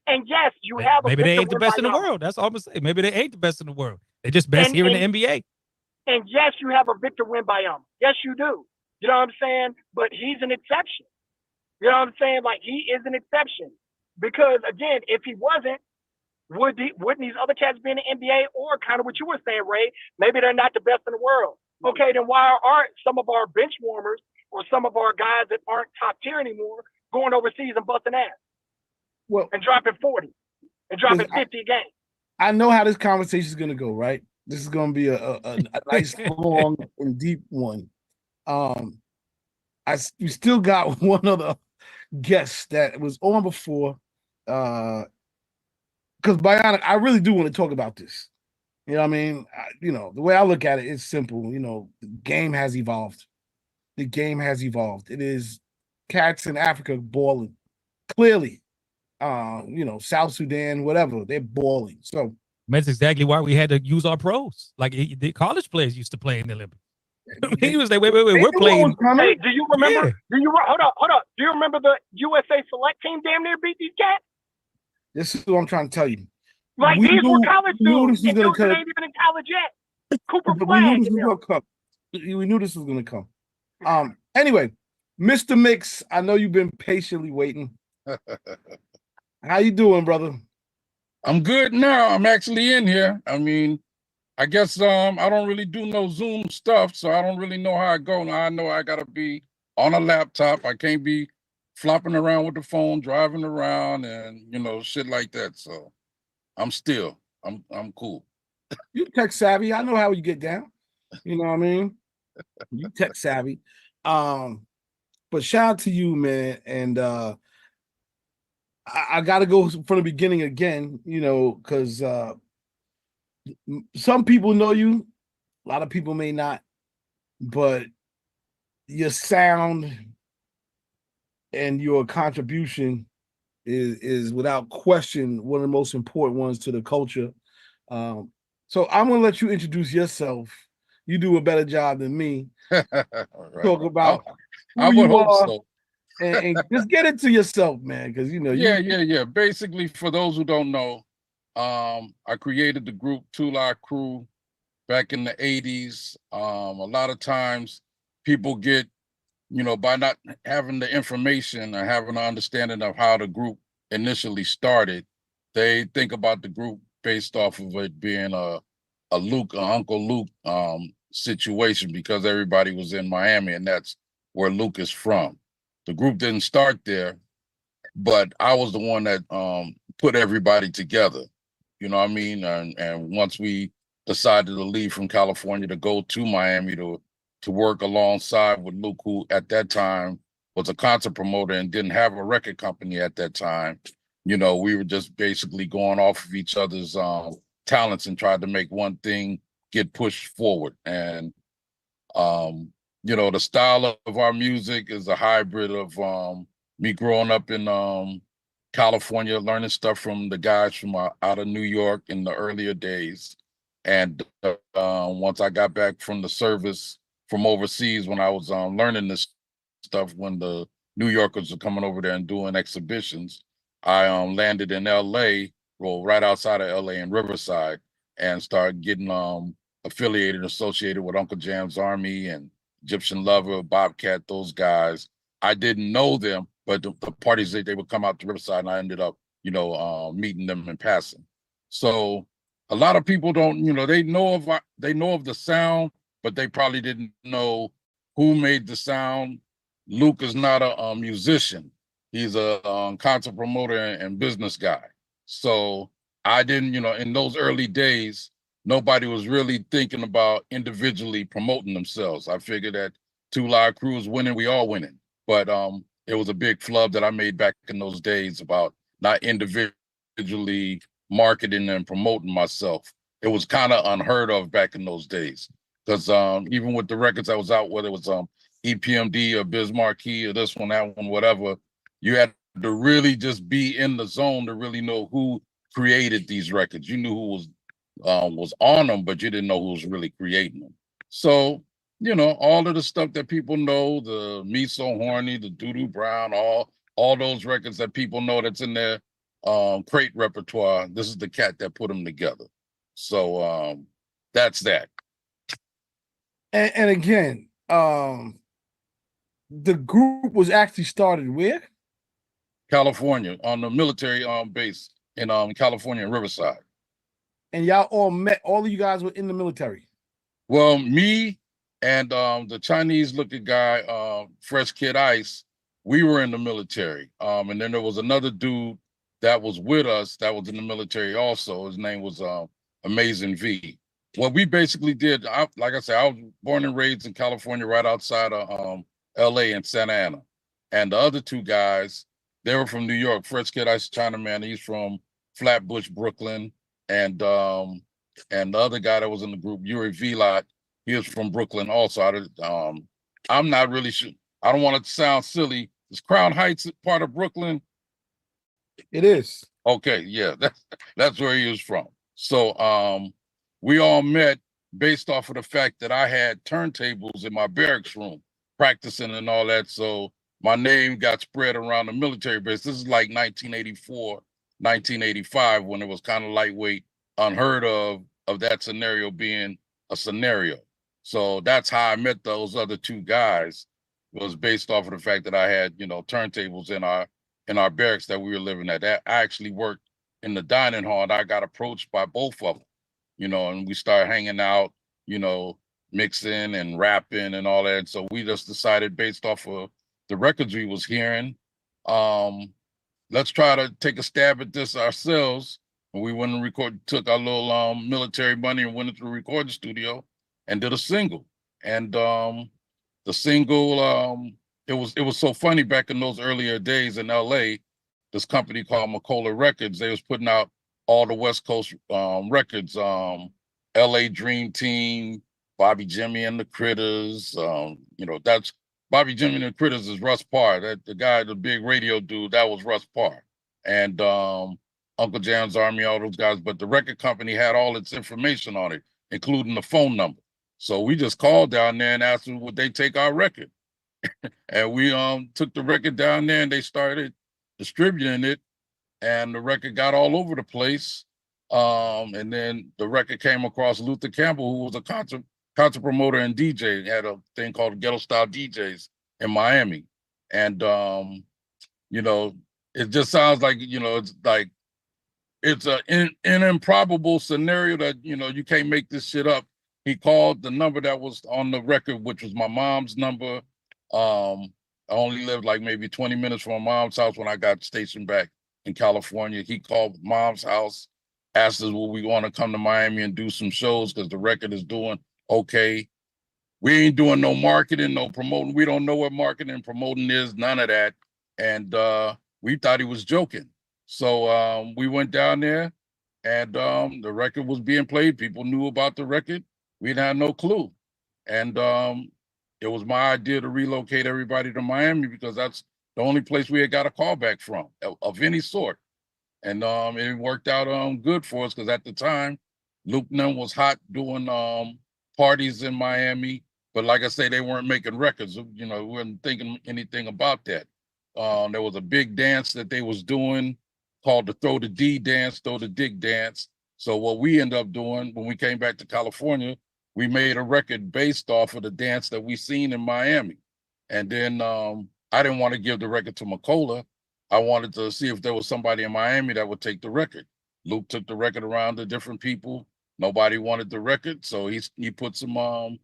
And yes, you have maybe they ain't the best in the world. That's all I'm gonna say. Maybe they ain't the best in the world. They just best here in the NBA. And yes, you have a Victor Wembanyama. Yes, you do. You know what I'm saying? But he's an exception. You know what I'm saying? Like, he is an exception. Because, again, if he wasn't, wouldn't these other cats be in the NBA? Or kind of what you were saying, Ray, maybe they're not the best in the world. Okay, then why aren't some of our bench warmers or some of our guys that aren't top tier anymore going overseas and busting ass? Well, and dropping 40 and dropping 50 a game. I know how this conversation is going to go, right? This is going to be a nice, long, and deep one. We still got one other guest that was on before. Because Bionic, I really do want to talk about this. You know what I mean? The way I look at it, it's simple. The game has evolved. The game has evolved. It is cats in Africa balling. Clearly. South Sudan, whatever, they're balling. So that's exactly why we had to use our pros. Like the college players used to play in the Olympics. He was like, wait, we're playing. Hey, do you remember? Yeah. Hold up. Do you remember the USA select team damn near beat these cats? This is what I'm trying to tell you. Like these were college dudes. This was and dudes ain't even in college yet. Cooper but Flag. we knew this was gonna come. We knew this was gonna come. Anyway, Mr. Mix, I know you've been patiently waiting. How you doing, brother? I'm good now. I'm actually in here. I mean, I guess I don't really do no Zoom stuff, so I don't really know how I go. Now I know I gotta be on a laptop. I can't be flopping around with the phone, driving around, and shit like that. So I'm cool. You tech savvy. I know how you get down. You know what I mean? You tech savvy. But shout out to you, man. And I got to go from the beginning again, because some people know you, a lot of people may not, but your sound and your contribution is without question one of the most important ones to the culture. So I'm going to let you introduce yourself. You do a better job than me. Right. Talk about I who would you hope are. so. And just get into yourself, man, because Yeah. Basically, for those who don't know, I created the group Two Live Crew back in the 80s. A lot of times people get, by not having the information or having an understanding of how the group initially started, they think about the group based off of it being a Uncle Luke situation, because everybody was in Miami and that's where Luke is from. The group didn't start there, but I was the one that put everybody together. You know what I mean? And once we decided to leave from California to go to Miami to work alongside with Luke, who at that time was a concert promoter and didn't have a record company at that time. We were just basically going off of each other's talents and tried to make one thing get pushed forward. And the style of our music is a hybrid of me growing up in California, learning stuff from the guys from out of New York in the earlier days. And once I got back from the service from overseas, when I was learning this stuff, when the New Yorkers were coming over there and doing exhibitions, I landed in LA, right outside of LA in Riverside, and started getting affiliated, associated with Uncle Jam's Army and Egyptian Lover, Bobcat, those guys. I didn't know them, but the parties they would come out to Riverside, and I ended up, meeting them in passing. So a lot of people don't, they know of the sound, but they probably didn't know who made the sound. Luke is not a musician. He's a concert promoter and business guy. So I didn't, in those early days, nobody was really thinking about individually promoting themselves. I figured that Two Live Crew is winning, we all winning. But it was a big flub that I made back in those days about not individually marketing and promoting myself. It was kind of unheard of back in those days. Because even with the records I was out, whether it was EPMD or Biz Marquee or this one, that one, whatever, you had to really just be in the zone to really know who created these records. You knew who was on them, but you didn't know who was really creating them. So, all of the stuff that people know, the Me So Horny, the Doo-Doo Brown, all those records that people know that's in their crate repertoire, this is the cat that put them together. So that's that. And again, the group was actually started where? California, on the military base in California, in Riverside. And y'all all met. All of you guys were in the military. Well, me and the Chinese looking guy, Fresh Kid Ice, we were in the military. And then there was another dude that was with us that was in the military also. His name was Amazing V. What we basically did, like I said, I was born and raised in California, right outside of LA in Santa Ana. And the other two guys, they were from New York. Fresh Kid Ice Chinaman, he's from Flatbush, Brooklyn. And the other guy that was in the group, Yuri Vilot, he was from Brooklyn also. I'm not really sure. I don't want it to sound silly. Is Crown Heights part of Brooklyn? It is. Okay, yeah, that's where he was from. So we all met based off of the fact that I had turntables in my barracks room, practicing and all that. So my name got spread around the military base. This is like 1984, 1985, when it was kind of lightweight, unheard of that scenario being a scenario. So that's how I met those other two guys. It was based off of the fact that I had, turntables in our barracks that we were living at. I actually worked in the dining hall, and I got approached by both of them, and we started hanging out, mixing and rapping and all that. So we just decided, based off of the records we was hearing, let's try to take a stab at this ourselves. And we went and took our little military money and went into the recording studio and did a single. And the single, it was so funny back in those earlier days in LA. This company called McCullough Records, they was putting out all the West Coast records, LA Dream Team, Bobby Jimmy and the Critters. That's Bobby Jimmy and the Critters is Russ Parr. That the guy, the big radio dude, that was Russ Parr. And Uncle Jam's Army, all those guys. But the record company had all its information on it, including the phone number. So we just called down there and asked them would they take our record. And we took the record down there and they started distributing it, and the record got all over the place. And then the record came across Luther Campbell, who was a concert promoter and DJ. He had a thing called Ghetto Style DJs in Miami. And it just sounds like, it's an improbable scenario that, you can't make this shit up. He called the number that was on the record, which was my mom's number. I only lived like maybe 20 minutes from my mom's house when I got stationed back in California. He called mom's house, asked us, will we want to come to Miami and do some shows because the record is doing okay. We ain't doing no marketing, no promoting. We don't know what marketing and promoting is, none of that. And we thought he was joking. So we went down there and the record was being played. People knew about the record. We didn't have no clue. And it was my idea to relocate everybody to Miami because that's the only place we had got a call back from of any sort. And it worked out good for us because at the time, Luke Nunn was hot doing parties in Miami. But like I say, they weren't making records. We weren't thinking anything about that. There was a big dance that they was doing called the Throw the D dance, Throw the Dick dance. So what we ended up doing when we came back to California, we made a record based off of the dance that we seen in Miami. And then I didn't want to give the record to McCullough. I wanted to see if there was somebody in Miami that would take the record. Luke took the record around to different people. Nobody wanted the record. So he put some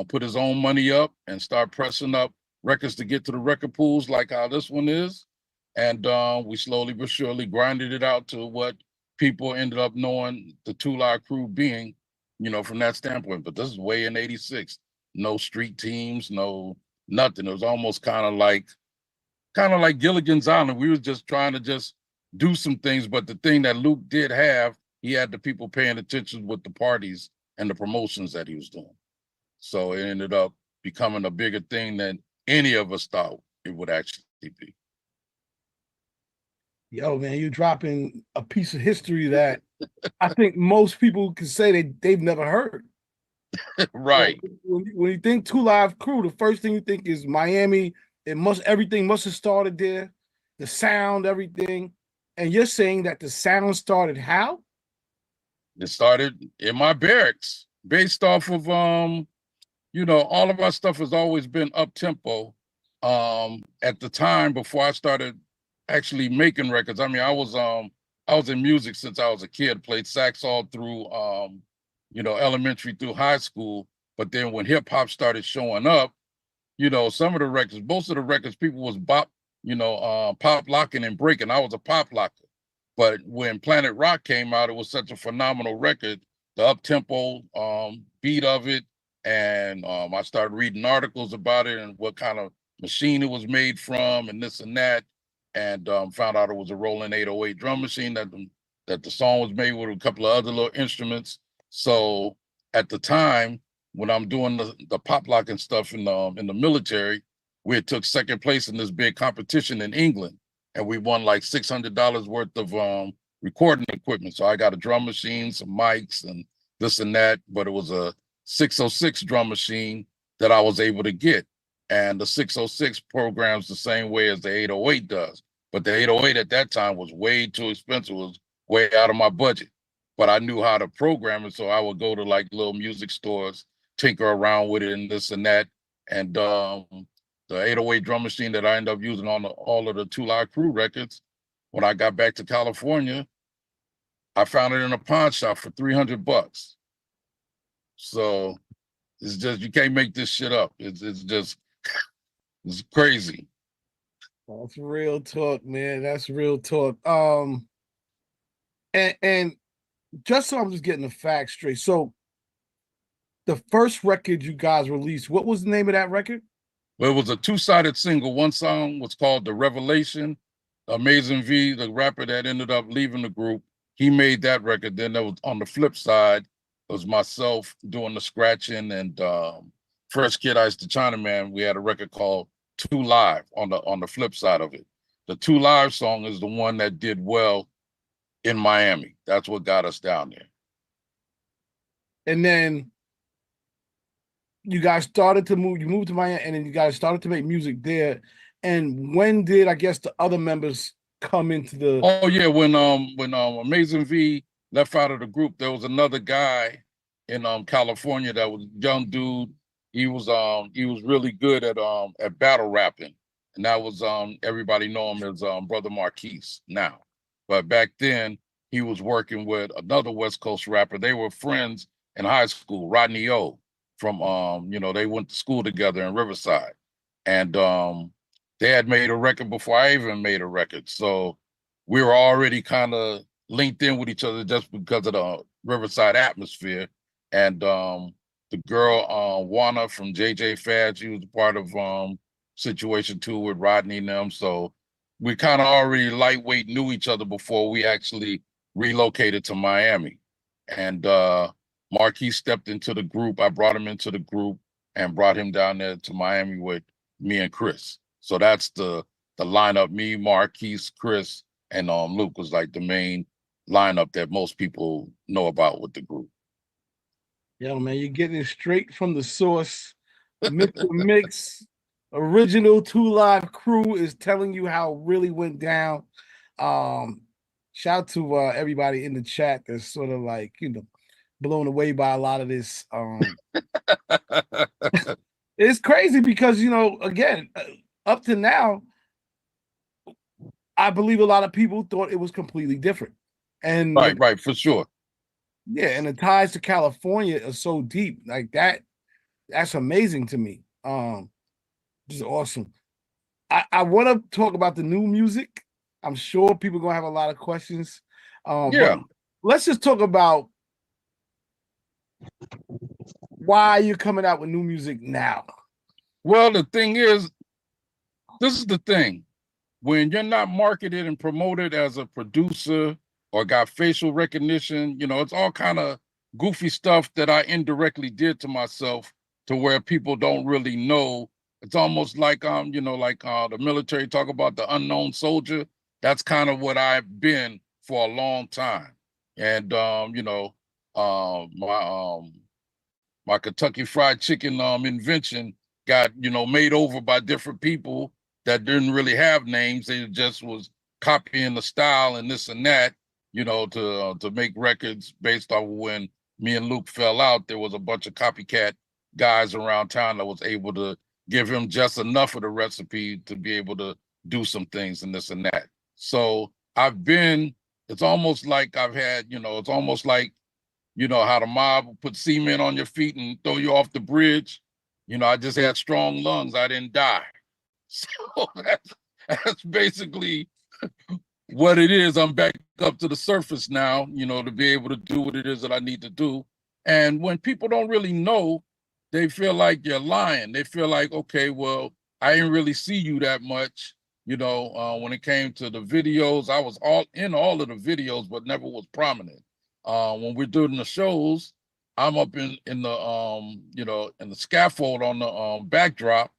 put his own money up and start pressing up records to get to the record pools like how this one is. And we slowly but surely grinded it out to what people ended up knowing the Two Live Crew being, from that standpoint. But this is way in 86. No street teams, no nothing. It was almost kind of like Gilligan's Island. We was just trying to just do some things. But the thing that Luke did have, he had the people paying attention with the parties and the promotions that he was doing. So it ended up becoming a bigger thing than any of us thought it would actually be. Yo, man, you're dropping a piece of history that I think most people can say they've never heard. Right. When you think Two Live Crew, the first thing you think is Miami. Everything must have started there. The sound, everything. And you're saying that the sound started how? It started in my barracks, based off of all of our stuff has always been up tempo. At the time before I started actually making records, I mean, I was I was in music since I was a kid. Played sax all through, elementary through high school. But then when hip hop started showing up, some of the records, most of the records, people was pop locking and breaking. I was a pop locker. But when Planet Rock came out, it was such a phenomenal record. The up tempo beat of it, and I started reading articles about it and what kind of machine it was made from, and this and that, and found out it was a Roland 808 drum machine that the song was made with a couple of other little instruments. So at the time when I'm doing the pop locking stuff in the military, we had took second place in this big competition in England, and we won like $600 worth of recording equipment. So I got a drum machine, some mics, and this and that. But it was a 606 drum machine that I was able to get, and the 606 programs the same way as the 808 does. But the 808 at that time was way too expensive. It was way out of my budget. But I knew how to program it, so I would go to like little music stores, tinker around with it and this and that. And the 808 drum machine that I ended up using on all of the Two Live Crew records, when I got back to California, I found it in a pawn shop for $300. So it's just, you can't make this shit up. It's just, it's crazy. That's real talk, man. That's real talk. And just so I'm just getting the facts straight. So the first record you guys released, what was the name of that record? Well, it was a two-sided single. One song was called The Revelation. Amazing V, the rapper that ended up leaving the group, he made that record. Then there was, on the flip side, it was myself doing the scratching, and Fresh Kid Ice the Chinaman. We had a record called Two Live on the flip side of it. The Two Live song is the one that did well in Miami. That's what got us down there. And then you guys started to move, you moved to Miami, and then you guys started to make music there. And when did, I guess, the other members come into the... Oh yeah, when Amazing V left out of the group, there was another guy in California that was a young dude. He was really good at battle rapping. And that was everybody know him as Brother Marquise now. But back then he was working with another West Coast rapper. They were friends in high school, Rodney O, from they went to school together in Riverside. And they had made a record before I even made a record. So we were already kind of linked in with each other just because of the Riverside atmosphere. And the girl, Wana from JJ Fad, she was a part of Situation 2 with Rodney and them. So we kind of already lightweight knew each other before we actually relocated to Miami. And Marquis stepped into the group. I brought him into the group and brought him down there to Miami with me and Chris. So that's the lineup. Me, Marquise, Chris, and Luke was like the main lineup that most people know about with the group. Yeah, man, you're getting it straight from the source. Mix. Original Two Live Crew is telling you how it really went down. Shout out to everybody in the chat that's sort of like, blown away by a lot of this. It's crazy because, again, up to now, I believe a lot of people thought it was completely different. And right, for sure. Yeah, and the ties to California are so deep. Like that's amazing to me. This is awesome. I want to talk about the new music. I'm sure people are gonna have a lot of questions. Yeah. Let's just talk about why you're coming out with new music now. Well, the thing is, this is the thing. When you're not marketed and promoted as a producer or got facial recognition, it's all kind of goofy stuff that I indirectly did to myself to where people don't really know. It's almost like, the military talk about the unknown soldier. That's kind of what I've been for a long time. And, my Kentucky Fried Chicken invention got, made over by different people that didn't really have names. They just was copying the style and this and that, to make records based off of when me and Luke fell out. There was a bunch of copycat guys around town that was able to give him just enough of the recipe to be able to do some things and this and that. So I've been it's almost like I've had, it's almost like, how the mob will put cement on your feet and throw you off the bridge. I just had strong lungs. I didn't die. So that's basically what it is. I'm back up to the surface now, to be able to do what it is that I need to do. And when people don't really know, they feel like you're lying. They feel like, okay, well, I didn't really see you that much. When it came to the videos, I was all of the videos, but never was prominent. When we're doing the shows, I'm up in the in the scaffold on the backdrop.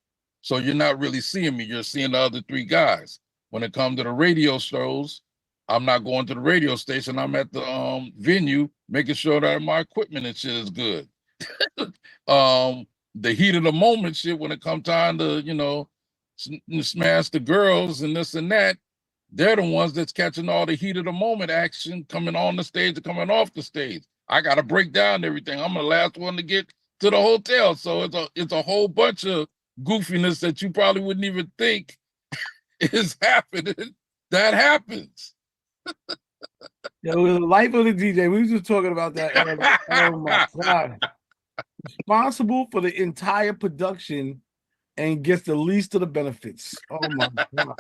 So you're not really seeing me. You're seeing the other three guys. When it comes to the radio shows, I'm not going to the radio station. I'm at the venue, making sure that my equipment and shit is good. The heat of the moment shit, when it comes time to, smash the girls and this and that, they're the ones that's catching all the heat of the moment action coming on the stage and coming off the stage. I got to break down everything. I'm the last one to get to the hotel. So it's a whole bunch of goofiness that you probably wouldn't even think is happening. That happens. Yeah, with the life of the DJ, we was just talking about that earlier. Oh my God. Responsible for the entire production and gets the least of the benefits. Oh my God.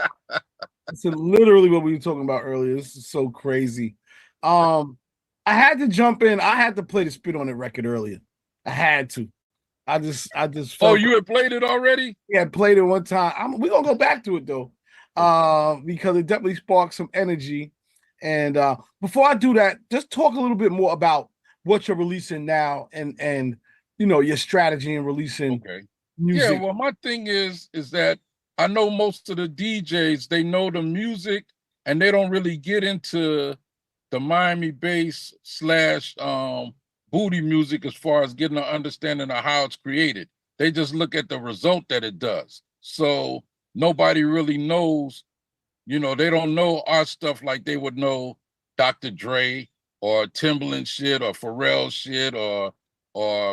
That's literally what we were talking about earlier. This is so crazy. I had to jump in. I had to play the Spit on It record earlier. I had to. I just felt. Oh, you had played it already? Yeah, I played it one time. We're gonna go back to it though. Because it definitely sparked some energy. And before I do that, just talk a little bit more about what you're releasing now and your strategy in releasing music. Yeah, well, my thing is that I know most of the DJs, they know the music and they don't really get into the Miami bass / booty music as far as getting an understanding of how it's created. They just look at the result that it does. So nobody really knows, they don't know our stuff like they would know Dr. Dre or Timbaland shit or Pharrell shit or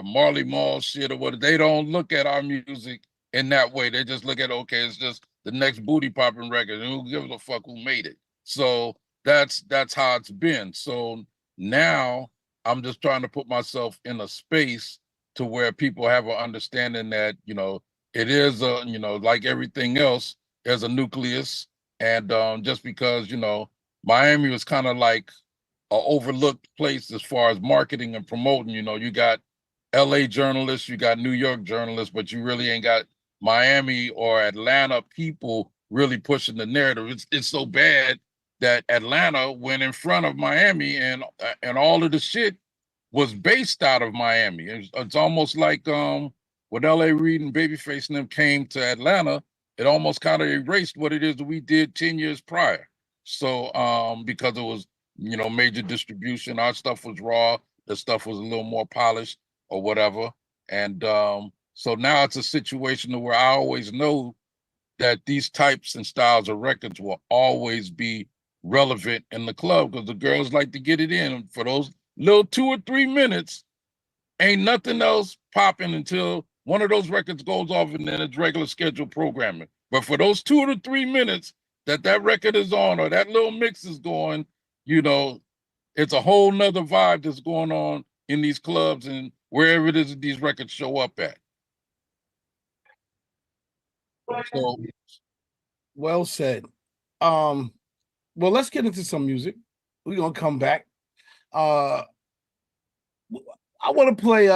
Marley Marl shit or what. They don't look at our music in that way. They just look at, okay, it's just the next booty popping record. And who gives a fuck who made it? So that's how it's been. So now I'm just trying to put myself in a space to where people have an understanding that, it is like everything else, there's a nucleus. And just because, Miami was kind of like an overlooked place as far as marketing and promoting, you got LA journalists, you got New York journalists, but you really ain't got Miami or Atlanta people really pushing the narrative. It's so bad that Atlanta went in front of Miami and all of the shit was based out of Miami. It's almost like when LA Reid and Babyface and them came to Atlanta, it almost kind of erased what it is that we did 10 years prior. So because it was, major distribution, our stuff was raw, the stuff was a little more polished or whatever. And so now it's a situation where I always know that these types and styles of records will always be relevant in the club because the girls like to get it in. For those little 2 or 3 minutes, ain't nothing else popping until one of those records goes off and then it's regular scheduled programming. But for those 2 to 3 minutes that record is on or that little mix is going, it's a whole nother vibe that's going on in these clubs and wherever it is that these records show up at. So, well said. Well, let's get into some music. We're gonna come back. I want to play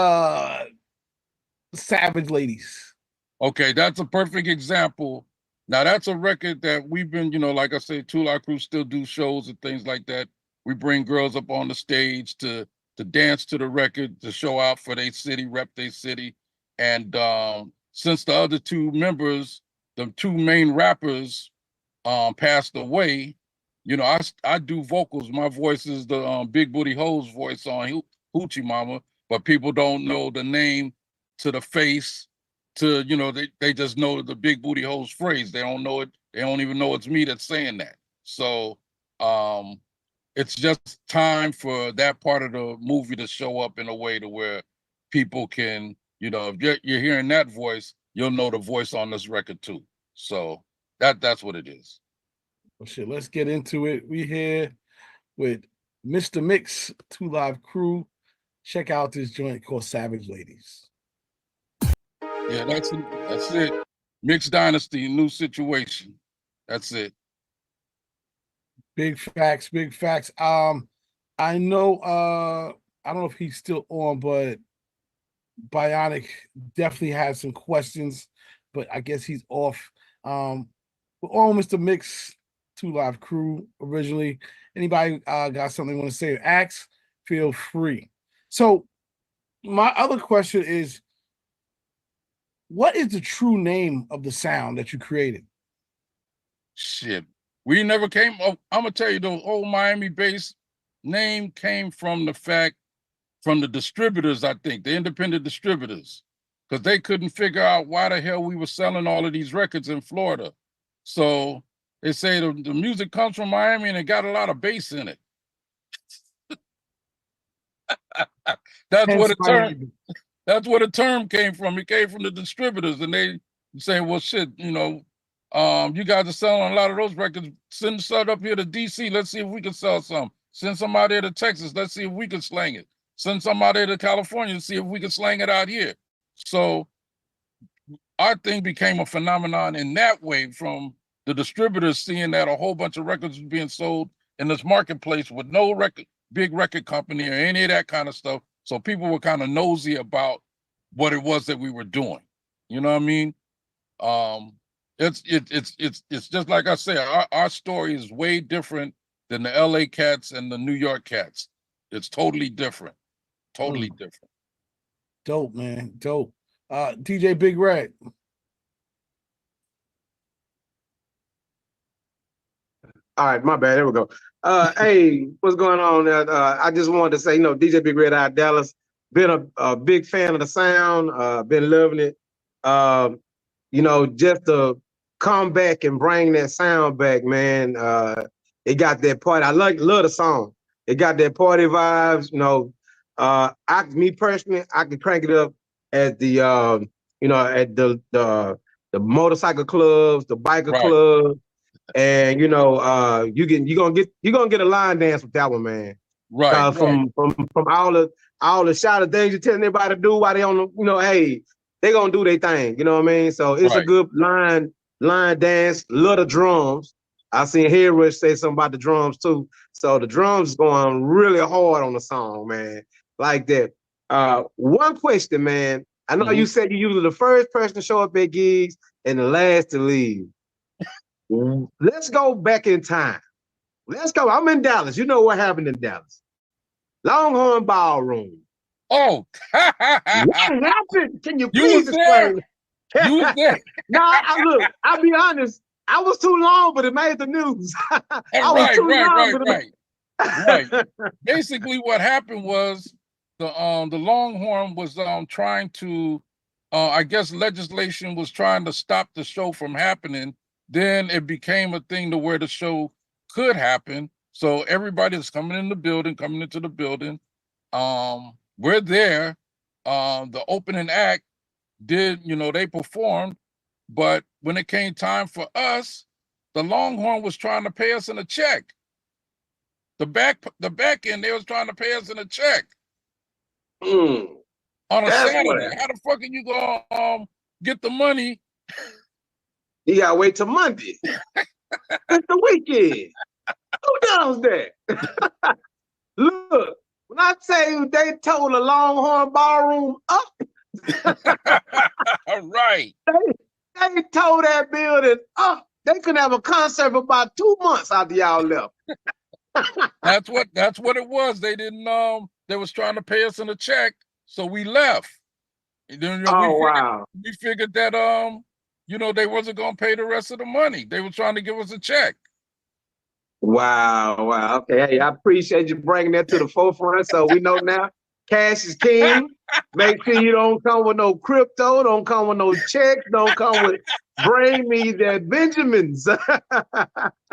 Savage Ladies. Okay, that's a perfect example. Now that's a record that we've been, like I say, Tula Crew still do shows and things like that. We bring girls up on the stage to dance to the record, to show out for their city, rep their city. And since the other two members, the two main rappers, passed away, I do vocals. My voice is the Big Booty Hoes voice on Hoochie Mama, but people don't know the name to the face to, they just know the Big Booty Hoes phrase. They don't know it. They don't even know it's me that's saying that. So it's just time for that part of the movie to show up in a way to where people can, if you're hearing that voice, you'll know the voice on this record too. So that's what it is. Well, shit, let's get into it. We here with Mr. Mix, 2 Live Crew. Check out this joint called Savage Ladies. Yeah, that's it. That's it. Mixed Dynasty, new situation. That's it. Big facts, big facts. I know I don't know if he's still on, but Bionic definitely had some questions, but I guess he's off. We're on Mr. Mix, 2 Live Crew originally. Anybody got something they want to say or ask, feel free. So my other question is, what is the true name of the sound that you created? Shit. We never came up. I'm gonna tell you, the old Miami based name came from the fact from the distributors, I think, the independent distributors, because they couldn't figure out why the hell we were selling all of these records in Florida. So they say the music comes from Miami and it got a lot of bass in it. That's where the term came from. It came from the distributors, and they say, well, shit, you guys are selling a lot of those records. Send some up here to DC. Let's see if we can sell some. Send some out there to Texas. Let's see if we can slang it. Send some out there to California and see if we can slang it out here. So our thing became a phenomenon in that way, from the distributors seeing that a whole bunch of records was being sold in this marketplace with no big record company or any of that kind of stuff. So people were kind of nosy about what it was that we were doing. You know what I mean? It's just like I say, our story is way different than the LA cats and the New York cats. It's totally different. Totally different. Dope, man. Dope. DJ Big Red. All right, my bad. There we go. Hey, what's going on? I just wanted to say, DJ Big Red out of Dallas. Been a big fan of the sound. Been loving it. Just to come back and bring that sound back, man. It got that party. I love the song. It got that party vibes. Me personally, I can crank it up at the at the motorcycle clubs, the biker clubs. And you're gonna get a line dance with that one, man. Right. From all the shot of things you're telling everybody to do while they on the, hey, they gonna do their thing. You know what I mean? So it's a good line dance. Love the drums. I seen Head Rush say something about the drums too. So the drums is going really hard on the song, man. Like that. One question, man. I know you said you're usually the first person to show up at gigs and the last to leave. Let's go back in time. Let's go. I'm in Dallas. You know what happened in Dallas? Longhorn Ballroom. Oh, what happened? Can you please explain? You was there. Look, I'll be honest. I was too long, but it made the news. Right. Basically, what happened was the Longhorn was trying to, I guess legislation was trying to stop the show from happening. Then it became a thing to where the show could happen. So everybody that's coming into the building. We're there. The opening act did, they performed. But when it came time for us, the Longhorn was trying to pay us in a check. The back end, they was trying to pay us in a check. On a Saturday. How the fuck are you gonna get the money? You gotta wait till Monday. It's the weekend. Who does that? Look, when I tell you they told the Longhorn Ballroom up. Right. They told that building up. They couldn't have a concert for about 2 months after y'all left. That's what it was. They didn't they was trying to pay us in a check, so we left. And then, we figured that they wasn't gonna pay the rest of the money. They were trying to give us a check. Wow. Okay, hey, I appreciate you bringing that to the forefront. So we know now cash is king. Make sure you don't come with no crypto, don't come with no checks, don't come with bring me that Benjamins.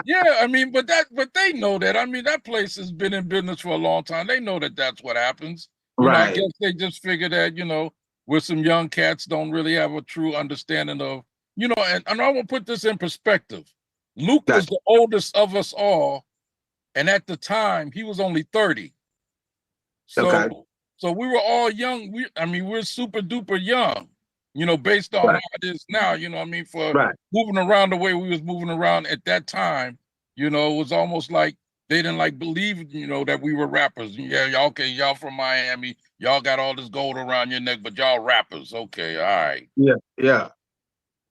Yeah, I mean, but they know that. I mean, that place has been in business for a long time. They know that that's what happens. I guess they just figure that, we're some young cats, don't really have a true understanding of, and I want to put this in perspective. Luke was the oldest of us all, And at the time, he was only 30. So, Okay. so we were all young. We're super duper young, based on how it is now, for moving around the way we was moving around at that time, it was almost like they didn't believe, that we were rappers. Yeah, y'all, okay, y'all from Miami, y'all got all this gold around your neck, but y'all rappers. Okay, all right. Yeah.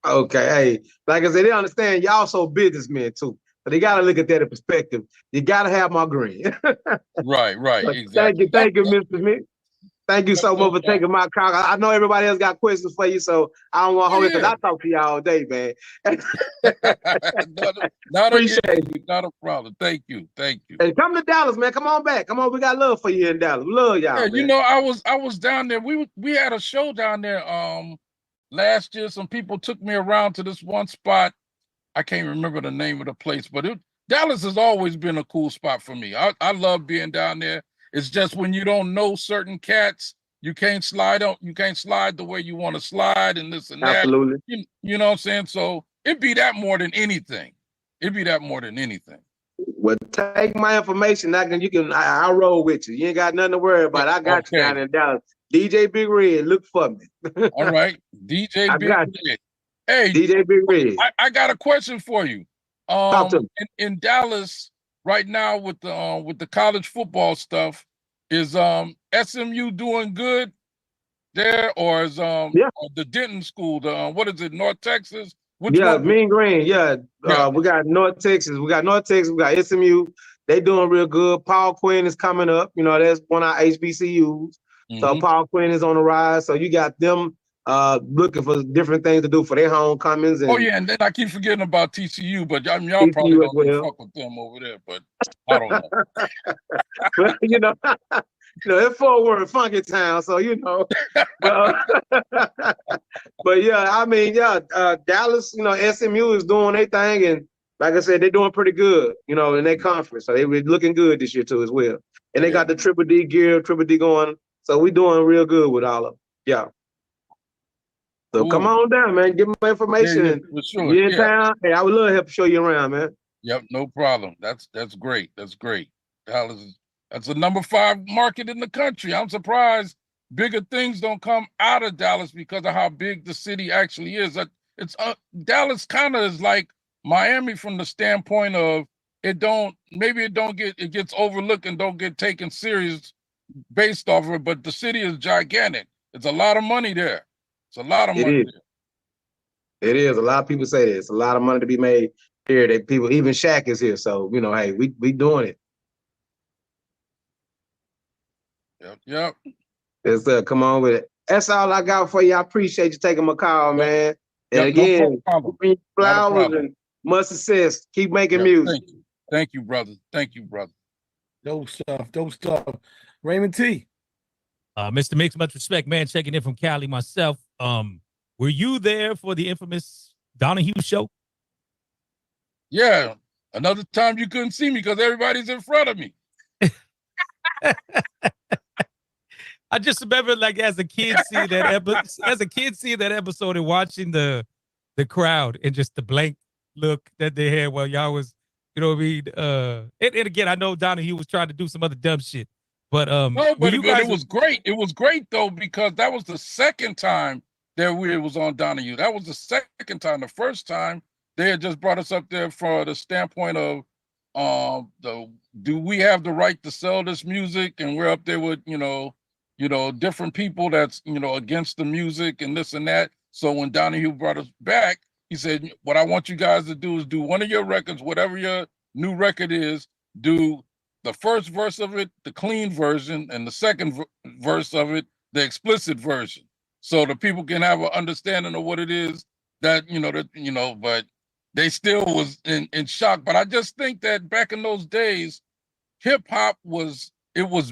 Okay. Hey, like I said, they understand y'all so businessmen too. But they gotta look at that in perspective. You gotta have my green. Right, exactly. Thank you, Mr. Smith. Thank you so much for taking my call. I know everybody else got questions for you, so I don't want to hold it because I talk to you all day, man. Appreciate it. Not a problem. Thank you. Hey, come to Dallas, man. Come on back. Come on, we got love for you in Dallas. We love y'all. Yeah, I was down there. We had a show down there last year. Some people took me around to this one spot. I can't remember the name of the place, but Dallas has always been a cool spot for me. I love being down there. It's just when you don't know certain cats, you can't slide the way you want to slide and this and that. Absolutely. You know what I'm saying? So it'd be that more than anything. Well, take my information. I'll roll with you. You ain't got nothing to worry about. I got you down in Dallas. DJ Big Red, look for me. All right. DJ Big Red. Hey, DJ Big Red. I got a question for you. Talk to me. In Dallas right now with the college football stuff, is SMU doing good there, or is the Denton School, what is it, North Texas? Mean Green. Yeah. We got North Texas. We got SMU. They doing real good. Paul Quinn is coming up. That's one of our HBCUs. So Paul Quinn is on the rise. So you got them looking for different things to do for their homecomings. And then I keep forgetting about TCU, but y'all probably don't give a fuck with them over there, but I don't know. Well, it's Fort Worth, funky town, so but Dallas, SMU is doing their thing, and like I said, they're doing pretty good, in their conference. So they were looking good this year too as well. And they got the Triple D gear, Triple D going. So we doing real good with all of them. Yeah. So come on down, man. Give me my information. For sure. You're in town. Hey, I would love to help show you around, man. Yep, no problem. That's great. Dallas that's the number 5 market in the country. I'm surprised bigger things don't come out of Dallas because of how big the city actually is. Dallas kind of is like Miami from the standpoint of it gets overlooked and don't get taken serious based off of it, but the city is gigantic. It's a lot of money there. It's a lot of money there. It is. A lot of people say that. It's a lot of money to be made here. That people, even Shaq is here. So, hey, we doing it. Yep. Yes, sir. Come on with it. That's all I got for you. I appreciate you taking my call, man. And again, flowers and much success. Keep making music. Thank you, brother. Dope stuff. Raymond T. Mr. Mix, much respect, man. Checking in from Cali myself. Were you there for the infamous Donahue show? Yeah. Another time you couldn't see me because everybody's in front of me. I just remember, as a kid, seeing that episode and watching the crowd and just the blank look that they had while y'all was, you know what I mean? And again, I know Donahue was trying to do some other dumb shit, but it was great. It was great though because that was the second time that we was on Donahue. That was the second time. The first time they had just brought us up there for the standpoint of do we have the right to sell this music? And we're up there with different people that's against the music and this and that. So when Donahue brought us back, he said, what I want you guys to do is do one of your records, whatever your new record is, do the first verse of it, the clean version, and the second verse of it, the explicit version. So the people can have an understanding of what it is but they still was in shock. But I just think that back in those days, hip hop was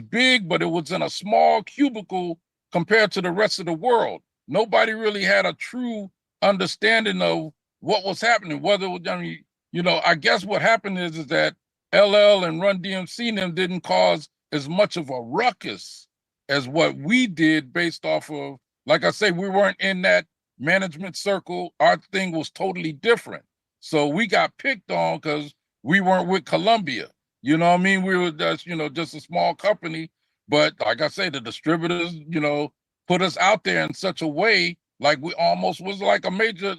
big, but it was in a small cubicle compared to the rest of the world. Nobody really had a true understanding of what was happening. I guess what happened is that LL and Run DMC and them didn't cause as much of a ruckus as what we did based off of, like I say, we weren't in that management circle. Our thing was totally different. So we got picked on because we weren't with Columbia. You know what I mean? We were just, just a small company, but like I say, the distributors, put us out there in such a way like we almost was like a major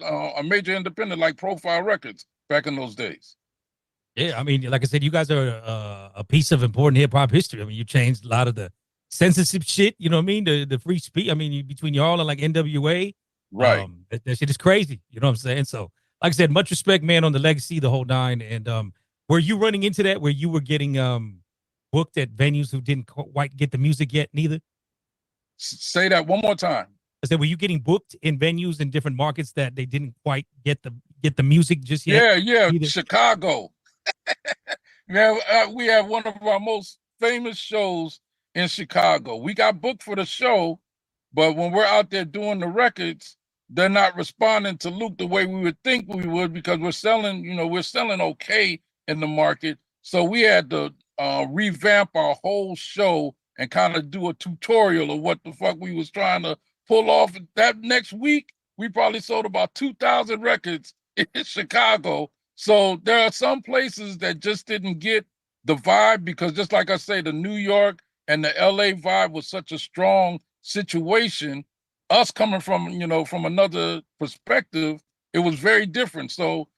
independent like Profile Records back in those days. Yeah, I mean, like I said, you guys are a piece of important hip hop history. I mean, you changed a lot of the censorship shit. You know what I mean? The free speech. I mean, between y'all and like NWA, right? That shit is crazy. You know what I'm saying? So, like I said, much respect, man, on the legacy, the whole nine. And were you running into that where you were getting booked at venues who didn't quite get the music yet, neither? Say that one more time. I said, were you getting booked in venues in different markets that they didn't quite get the music just yet? Yeah, Chicago. Man, we had one of our most famous shows in Chicago. We got booked for the show, but when we're out there doing the records, they're not responding to Luke the way we would think we would because we're selling okay in the market. So we had to revamp our whole show and kind of do a tutorial of what the fuck we was trying to pull off. That next week, we probably sold about 2,000 records in Chicago. So there are some places that just didn't get the vibe because just like I say, the New York and the LA vibe was such a strong situation. Us coming from, from another perspective, it was very different. So,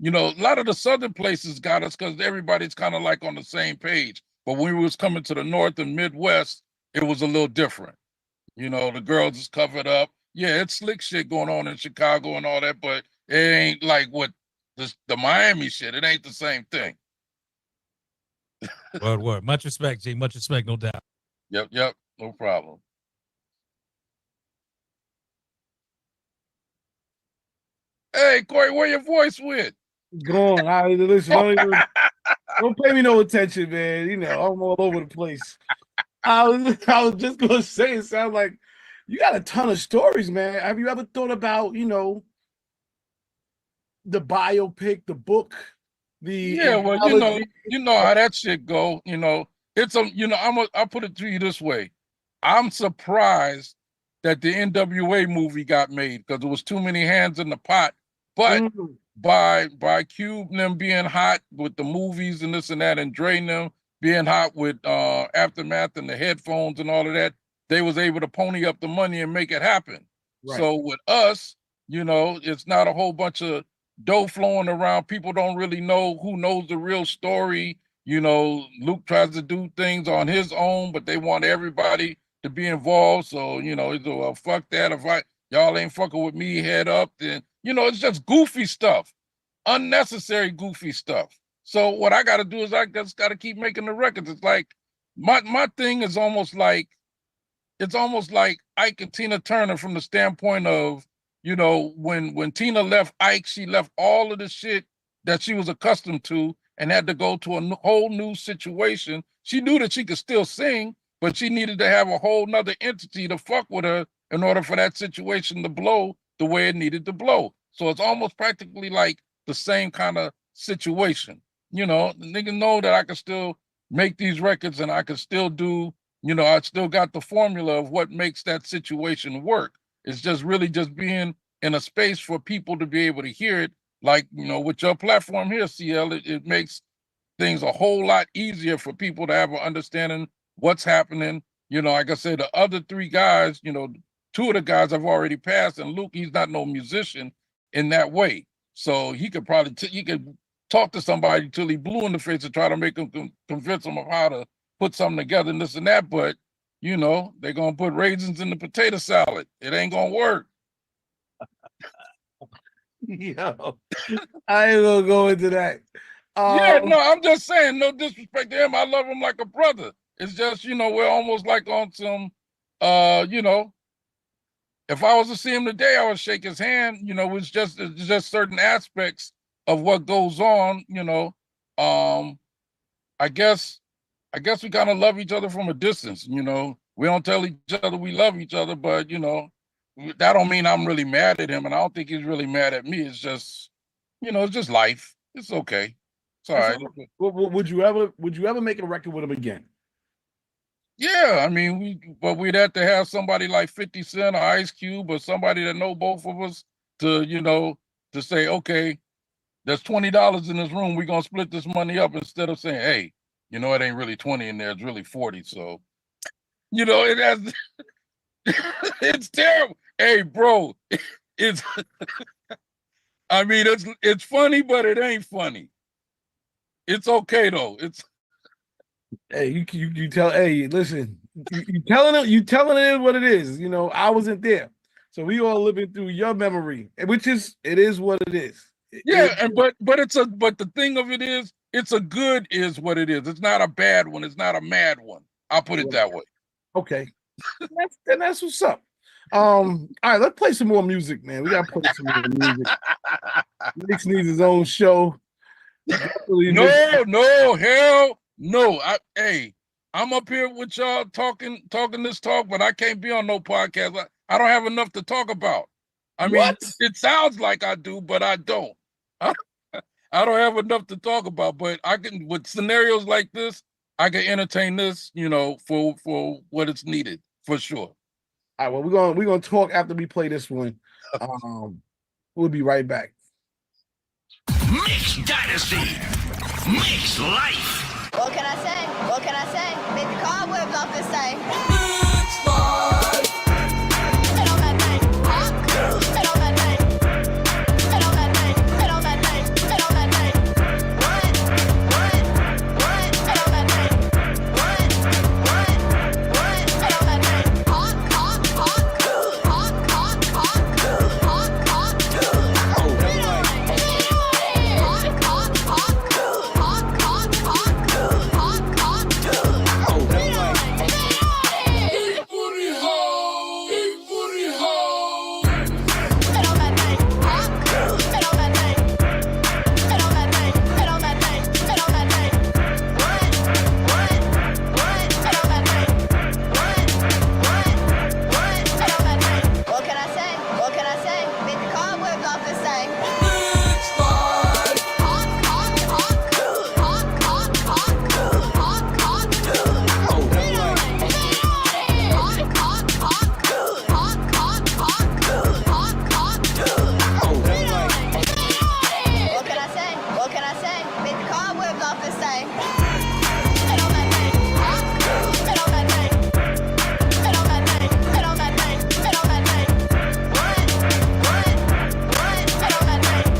a lot of the southern places got us because everybody's kind of like on the same page. But when we was coming to the North and Midwest, it was a little different. The girls is covered up. Yeah, it's slick shit going on in Chicago and all that, but it ain't like what the Miami shit. It ain't the same thing. Word. Much respect, G. Much respect, no doubt. Yep. No problem. Hey, Corey, where your voice with? Go on. Listen, don't pay me no attention, man. I'm all over the place. I was just gonna say, it sounds like you got a ton of stories, man. Have you ever thought about, the biopic, the book, well, you know how that shit go. It's I'll put it to you this way. I'm surprised that the NWA movie got made because there was too many hands in the pot. But by Cube and them being hot with the movies and this and that, and Dre and them being hot with Aftermath and the headphones and all of that, they was able to pony up the money and make it happen. Right. So with us, it's not a whole bunch of dough flowing around. People don't really know who knows the real story. Luke tries to do things on his own, but they want everybody to be involved. So, he's like, well, fuck that. If y'all ain't fucking with me, head up, then, it's just goofy stuff, unnecessary goofy stuff. So what I got to do is I just got to keep making the records. It's like my thing is almost like Ike and Tina Turner from the standpoint of, when Tina left Ike, she left all of the shit that she was accustomed to and had to go to a whole new situation. She knew that she could still sing, but she needed to have a whole nother entity to fuck with her in order for that situation to blow the way it needed to blow. So it's almost practically like the same kind of situation. The niggas know that I can still make these records and I can still do, I still got the formula of what makes that situation work. It's just really just being in a space for people to be able to hear it. Like, with your platform here, CL, it makes things a whole lot easier for people to have an understanding what's happening. Like I said, the other three guys, two of the guys have already passed, and Luke, he's not no musician in that way. So he could probably, he could talk to somebody till he blue in the face and try to make them convince them of how to put something together and this and that. But, they're going to put raisins in the potato salad. It ain't going to work. Yo, I ain't going to go into that. Yeah, no, I'm just saying, no disrespect to him. I love him like a brother. It's just, we're almost like on some, if I was to see him today, I would shake his hand. It's just certain aspects of what goes on. I guess we kind of love each other from a distance. We don't tell each other we love each other, but that don't mean I'm really mad at him, and I don't think he's really mad at me. It's just, it's just life. It's okay. It's all right. Would you ever make a record with him again? Yeah, I mean, we'd have to have somebody like 50 Cent or Ice Cube or somebody that know both of us to, to say, okay, there's $20 in this room. We're going to split this money up instead of saying, hey, You know, it ain't really 20 in there, it's really 40. So, you know, it has it's terrible. Hey, bro, it's I mean, it's funny, but it ain't funny. It's okay though. It's Hey, you tell. Hey, listen, you telling it what it is. You know, I wasn't there, so we all living through your memory, which is it is what it is. yeah, and but the thing of it is, it's a good is what it is. It's not a bad one. It's not a mad one. I'll put it that way. Okay, that's what's up. All right, let's play some more music, man. We gotta play some more music. Nick needs his own show. No, hell no. I'm up here with y'all talking this talk, but I can't be on no podcast. I don't have enough to talk about. I mean, it sounds like I do, but I don't. I don't have enough to talk about, but I can, with scenarios like this, I can entertain this, you know, for what it's needed, for sure. All right, well, we're gonna talk after we play this one. We'll be right back. Mix Dynasty. Mix Life. What can I say? What can I say? Make the cobwebs off this thing. Hit on that thing. Hit on that thing. Hit on that thing. Hit on that thing. Hit on that thing. What? Hit on that thing. What? Hit on that thing. Hot, hot, hot, good. Hot, hot, hot, good. Hot, hot, good. Hit on it. Hot, hot, hot, good. Hot, hot, hot, good. Hot, hot, good. Hit on it. Hit on that thing. Hot, good. Hit on that thing. Hit on that thing. Hit on that thing. Hit on that thing. What? Hit on that thing. What? Hit on that thing. What can I say? What can I say? Make the cobwebs off this thing. Hot, hot, hot, good. Hot, hot, hot, good. Hot, hot, good. Hit on it. Hot, hot, hot, good. Hot, hot, hot, good. Hot, hot, good. Hit on it. What can I say? What can I say? Make the cobwebs off this thing. Hit on that thing. Hot, hit on that thing. Hit on that thing. Hit on that thing. Hit on that thing. What? Hit on that thing. What?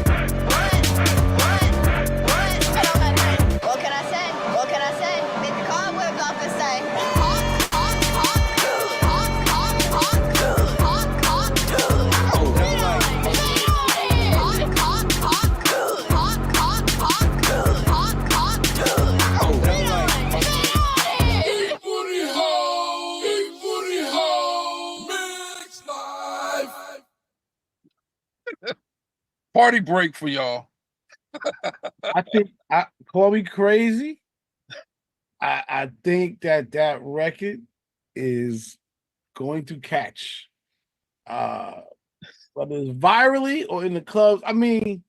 Hit on that thing. What can I say? What can I say? Make the cobwebs off this thing. Hot, hot, hot, good. Hot, hot, hot, good. Hot, hot, good. Hit on it. Hot, hot, hot, good. Hot, hot, hot, good. Hot, hot, good. Hit on it. Party break for y'all. I think call me crazy. I think that record is going to catch, whether it's virally or in the clubs. I mean,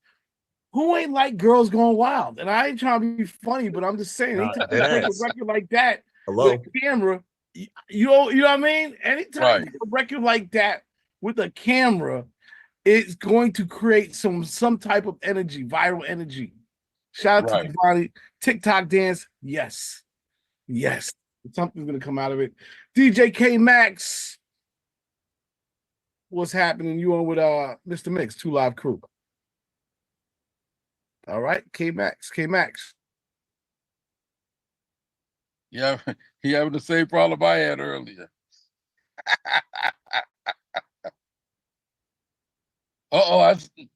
who ain't like Girls Gone Wild? And I ain't trying to be funny, but I'm just saying, anytime you make a record like that with a camera, you know what I mean? Anytime you make a record like that with a camera, it's going to create some type of energy, viral energy. Shout out to Giovanni. TikTok dance, yes. Something's gonna come out of it. DJ K Max, what's happening? You on with Mr. Mix, 2 Live Crew. All right, K Max. Yeah, he having the same problem I had earlier.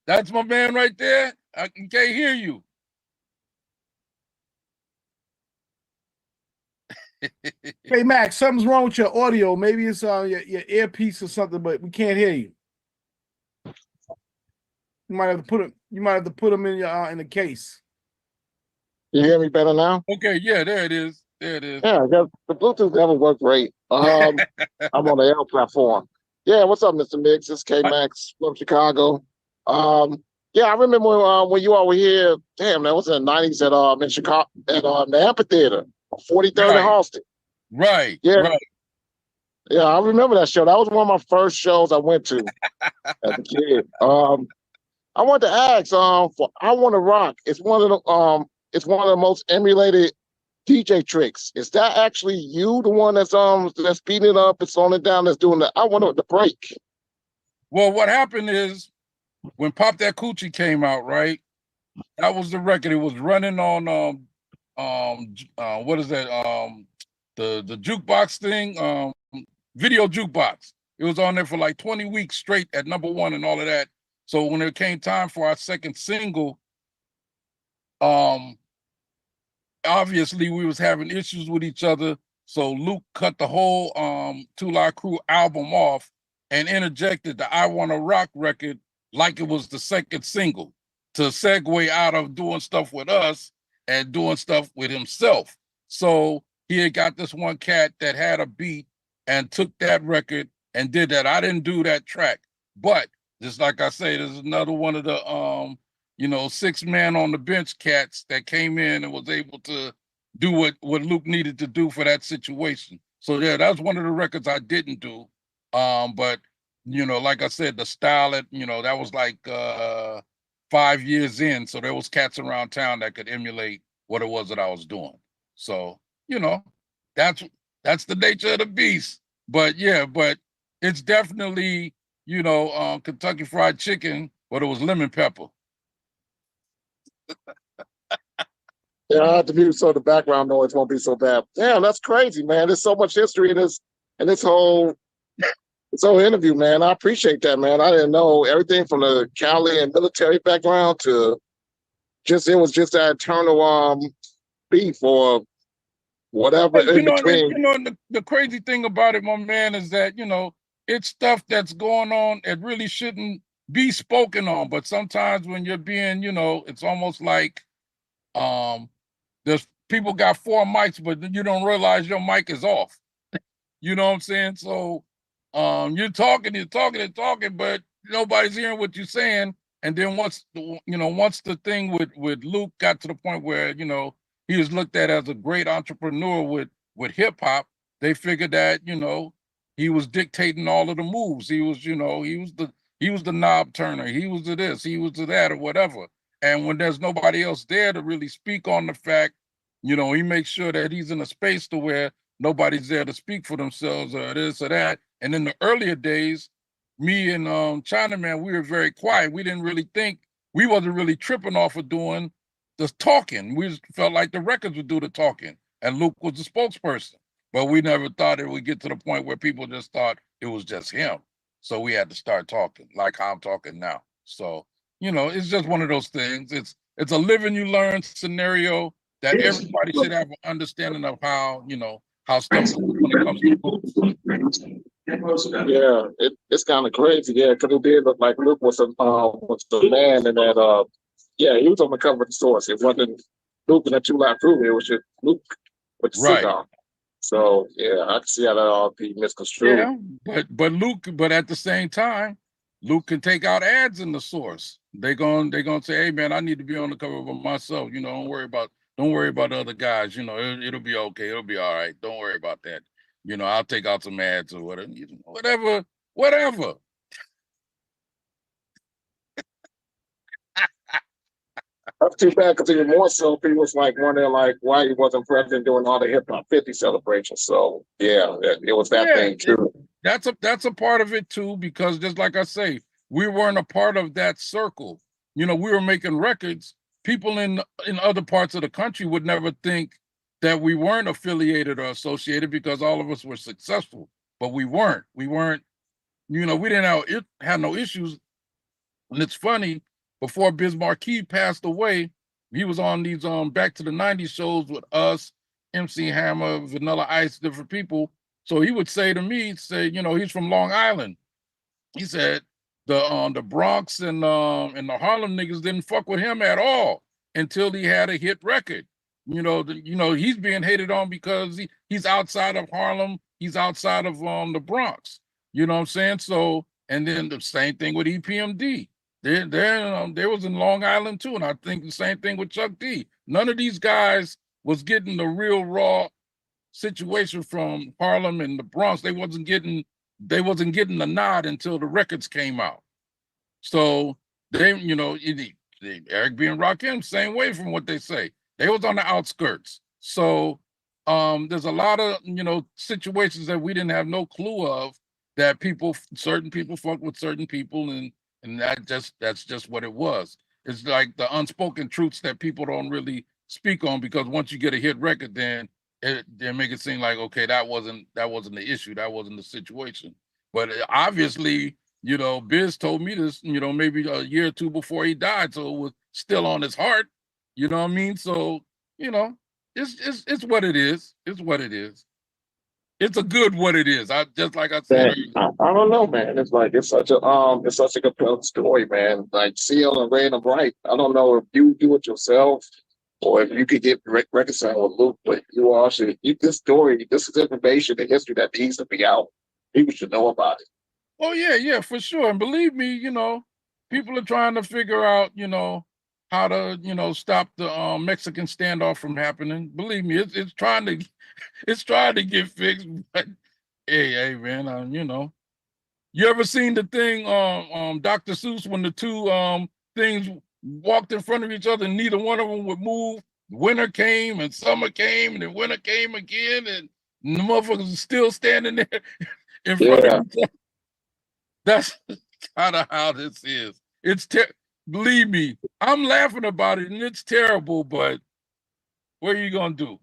That's my man right there. I can't hear you. Hey Max, something's wrong with your audio. Maybe it's your earpiece or something, but we can't hear you. You might have to put them in your in the case. You hear me better now? Okay, yeah, there it is. Yeah, the Bluetooth never worked great. I'm on the L platform. Yeah, what's up, Mr. Mix? It's K Max from Chicago. Yeah, I remember when you all were here. Damn, that was in the 90s at in Chicago at the amphitheater, 43rd and Halston. Right. Yeah, I remember that show. That was one of my first shows I went to as a kid. I wanted to ask, for I Want to Rock. It's one of the most emulated DJ tricks. Is that actually you, the one that's speeding it up, it's slowing it down, that's doing the? I want the break. Well, what happened is when Pop That Coochie came out, right? That was the record. It was running on what is that? The jukebox thing, video jukebox. It was on there for like 20 weeks straight at #1 and all of that. So when it came time for our second single, obviously we was having issues with each other. So Luke cut the whole Two Live Crew album off and interjected the I Wanna Rock record like it was the second single to segue out of doing stuff with us and doing stuff with himself. So he had got this one cat that had a beat and took that record and did that. I didn't do that track, but just like I say, there's another one of the 6 man on the bench cats that came in and was able to do what Luke needed to do for that situation. So yeah, that's one of the records I didn't do. But like I said, the style that that was like 5 years in, so there was cats around town that could emulate what it was that I was doing. So that's the nature of the beast. But yeah, but it's definitely Kentucky Fried Chicken, but it was lemon pepper. Yeah, I have to mute so the background noise won't be so bad. Damn, that's crazy, man. There's so much history in this whole interview, man. I appreciate that, man. I didn't know everything from the Cali and military background to it was just that eternal beef or whatever in between. The crazy thing about it, my man, is that it's stuff that's going on. It really shouldn't be spoken on, but sometimes when you're being, it's almost like there's people got 4 mics, but you don't realize your mic is off. You know what I'm saying? So you're talking, but nobody's hearing what you're saying. And then once the thing with Luke got to the point where he was looked at as a great entrepreneur with hip hop, they figured that he was dictating all of the moves. He was the knob turner. He was to this. He was to that, or whatever. And when there's nobody else there to really speak on the fact, he makes sure that he's in a space to where nobody's there to speak for themselves or this or that. And in the earlier days, me and Chinaman, we were very quiet. We didn't really think, we wasn't really tripping off of doing the talking. We just felt like the records would do the talking. And Luke was the spokesperson. But we never thought it would get to the point where people just thought it was just him. So we had to start talking like how I'm talking now. So it's just one of those things. It's a live and you learn scenario that everybody should have an understanding of how stuff when it comes to books. Yeah, it's kind of crazy, yeah, because it did look like Luke was the man, and that he was on the cover of the Source. It wasn't Luke and the Two Live Crew. It was just Luke with the cigar. So yeah, I can see how that all be misconstrued. Yeah, but at the same time, Luke can take out ads in the Source. They're gonna say, hey man, I need to be on the cover by myself. Don't worry about the other guys. It'll be okay. It'll be all right. Don't worry about that. I'll take out some ads or whatever. Whatever. That's too bad, because even more so, people was like wondering like why he wasn't present doing all the Hip Hop 50 celebrations. So yeah, it was that thing too. That's a part of it too, because just like I say, we weren't a part of that circle. We were making records. People in other parts of the country would never think that we weren't affiliated or associated because all of us were successful, but we weren't. We didn't have no issues. And it's funny, before Biz Markie passed away, he was on these Back to the 90s shows with us, MC Hammer, Vanilla Ice, different people. So he would say to me, he's from Long Island. He said the Bronx and the Harlem niggas didn't fuck with him at all until he had a hit record. He's being hated on because he's outside of Harlem, he's outside of the Bronx. You know what I'm saying? So, and then the same thing with EPMD. They was in Long Island too, and I think the same thing with Chuck D. None of these guys was getting the real raw situation from Harlem and the Bronx. They wasn't getting the nod until the records came out. So Eric B. and Rakim, same way from what they say. They was on the outskirts. So there's a lot of, situations that we didn't have no clue of, that certain people fuck with certain people, and that's just what it was. It's like the unspoken truths that people don't really speak on, because once you get a hit record, then they make it seem like, okay, that wasn't the issue, that wasn't the situation. But obviously, Biz told me this, maybe a year or two before he died, so it was still on his heart. You know what I mean? So, it's what it is. It's what it is. It's a good what it is. Just like I said. I don't know, man. It's such a compelling story, man. Like CL and Ray and Bright. I don't know if you do it yourself or if you could get reconciled with Luke, but you all should. This story, this is information, the history that needs to be out. People should know about it. Oh yeah, for sure. And believe me, people are trying to figure out, how to, stop the Mexican standoff from happening. Believe me, it's trying to get fixed. But hey, man, you ever seen the thing Dr. Seuss, when the two things walked in front of each other and neither one of them would move? Winter came and summer came and then winter came again, and the motherfuckers are still standing there in front of each other. That's kind of how this is. Believe me, I'm laughing about it and it's terrible, but what are you gonna do?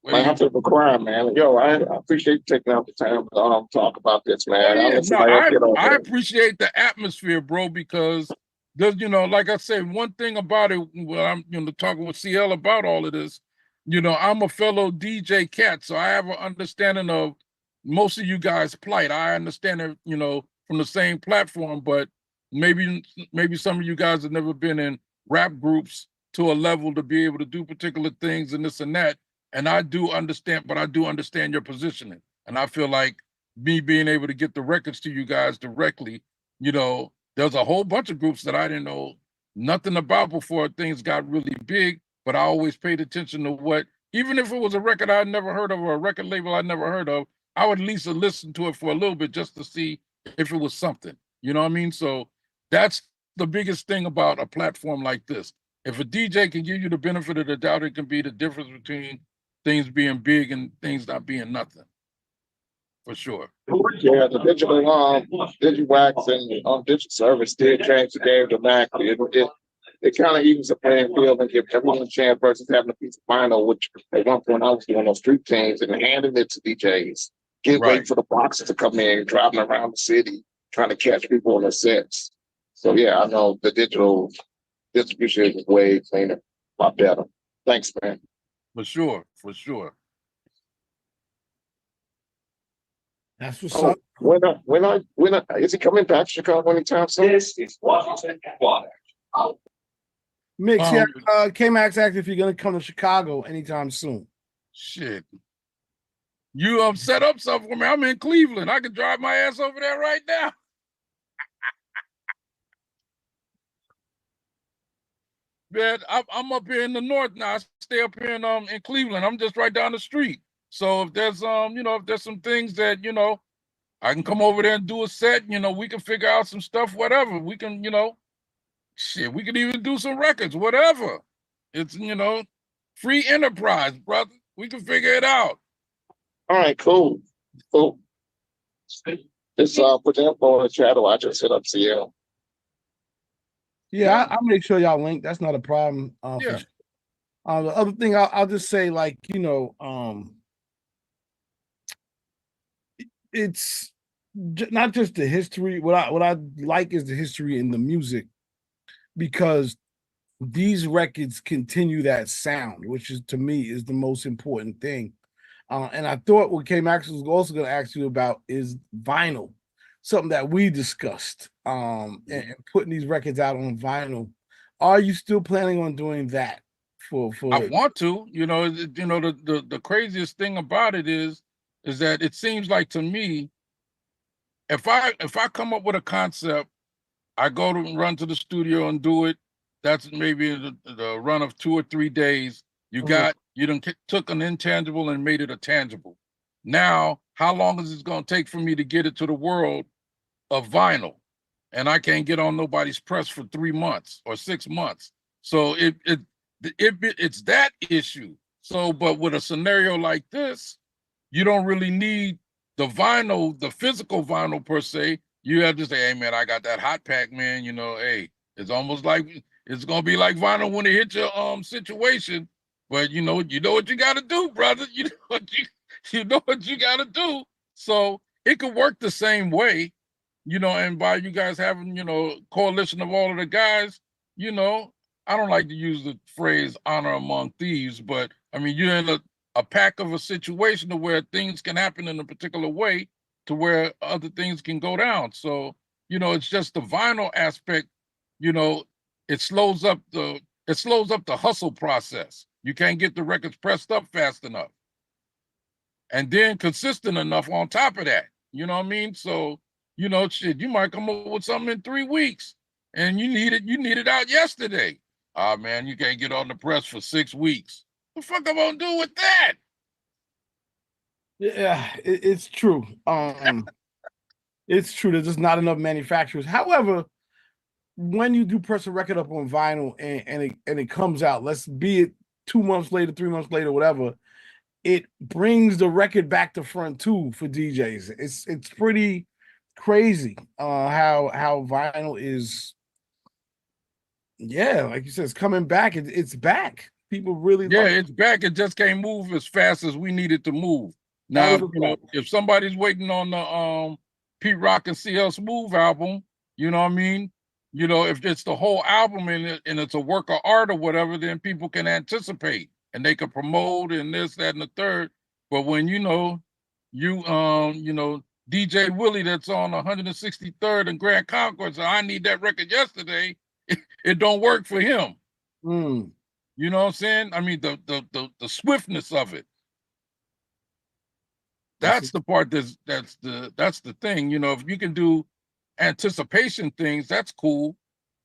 I have to cry, man. Yo, I appreciate you taking out the time to talk about this, man. I appreciate the atmosphere, bro, because there's, like I said, one thing about it, when I'm talking with CL about all of this, I'm a fellow DJ cat, so I have an understanding of most of you guys' plight. I understand it, from the same platform, but maybe some of you guys have never been in rap groups to a level to be able to do particular things and this and that. And I do understand, but I do understand your positioning. And I feel like me being able to get the records to you guys directly, there's a whole bunch of groups that I didn't know nothing about before things got really big, but I always paid attention to what, even if it was a record I'd never heard of or a record label I'd never heard of, I would at least listen to it for a little bit just to see if it was something. You know what I mean? So that's the biggest thing about a platform like this. If a DJ can give you the benefit of the doubt, it can be the difference between things being big and things not being nothing. For sure. Yeah, the digital Digiwaxx and digital service did change the game dramatically. It kind of evens the playing field and gives everyone a chance versus having a piece of vinyl, which at one point I was doing those street teams and handing it to DJs. Wait for the boxes to come in, driving around the city, trying to catch people on their sets. So yeah, I know the digital distribution is way cleaner, a lot better. Thanks, man. For sure. That's what's up. When is he coming back to Chicago anytime soon? This is Washington Water. Mix, K-Max asked if you're gonna come to Chicago anytime soon. Shit. You set up something for me. I'm in Cleveland. I can drive my ass over there right now. Man, I'm up here in the north now. I stay up here in Cleveland. I'm just right down the street. So if there's if there's some things that I can come over there and do a set. We can figure out some stuff. Whatever we can, we can even do some records. Whatever. It's free enterprise, brother. We can figure it out. All right, cool. Just put the info in the chat. I just hit up CL. Yeah, I'll make sure y'all link. That's not a problem. Yeah. For sure. The other thing I'll just say, like, it's not just the history. What I like is the history in the music, because these records continue that sound, which is, to me, is the most important thing. And I thought what K-Max was also going to ask you about is vinyl, something that we discussed, and putting these records out on vinyl. Are you still planning on doing that? I want to. The craziest thing about it is that it seems like, to me, if I come up with a concept, I go to run to the studio and do it. That's maybe the run of 2 or 3 days. You done took an intangible and made it a tangible. Now, how long is it going to take for me to get it to the world of vinyl? And I can't get on nobody's press for 3 months or 6 months. So it's that issue. So, but with a scenario like this, you don't really need the vinyl, the physical vinyl per se. You have to say, hey man, I got that hot pack, man. You know, hey, it's almost like it's gonna be like vinyl when it hits your situation. But you know what you gotta do, brother. You know what you gotta do. So it could work the same way, you know, and by you guys having, you know, coalition of all of the guys, you know, I don't like to use the phrase honor among thieves, but I mean, you're in a pack of a situation to where things can happen in a particular way to where other things can go down. So, you know, it's just the vinyl aspect, you know, it slows up the hustle process. You can't get the records pressed up fast enough. And then consistent enough on top of that. You know what I mean? So, you know, shit, you might come up with something in 3 weeks and you need it out yesterday. Ah, man, you can't get on the press for 6 weeks. What the fuck am I gonna do with that? Yeah, it's true. It's true. There's just not enough manufacturers. However, when you do press a record up on vinyl and it comes out, let's be it 2 months later, 3 months later, whatever, it brings the record back to front too for DJs. It's pretty crazy how vinyl is. Yeah, like you said, it's coming back. It's back. People really love it. It's back. It just can't move as fast as we need it to move. Now, you know, if somebody's waiting on the Pete Rock and CL Smooth album, you know what I mean? You know, if it's the whole album and it's a work of art or whatever, then people can anticipate and they can promote and this, that, and the third. But when you know, DJ Willie that's on 163rd and Grand Concourse, I need that record yesterday. It don't work for him. You know what I'm saying? I mean, the swiftness of it. That's the part that's the thing. You know, if you can do anticipation things, that's cool.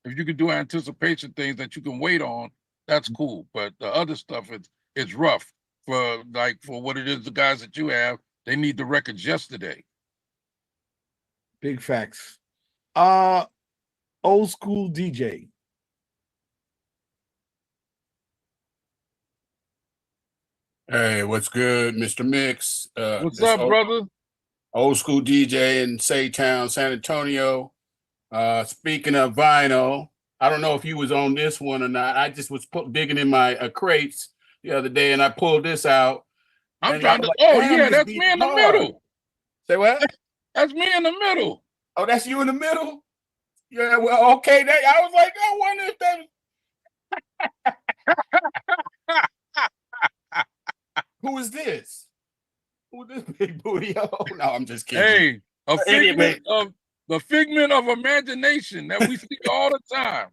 If you can do anticipation things that you can wait on, that's cool. But the other stuff, it's rough for what it is. The guys that you have, they need the records yesterday. Big facts. Old school DJ. Hey, what's good, Mr. Mix? What's up, brother? Old school DJ in Saytown, San Antonio. Speaking of vinyl, I don't know if you was on this one or not. I just was digging in my crates the other day, and I pulled this out. I'm trying to. Oh yeah, that's me in the middle. Say what? That's me in the middle. Oh, that's you in the middle. Yeah, well, okay. I was like, I wonder if that. Who is this? Who is this big booty? Oh no, I'm just kidding. Hey, the figment of imagination that we see all the time.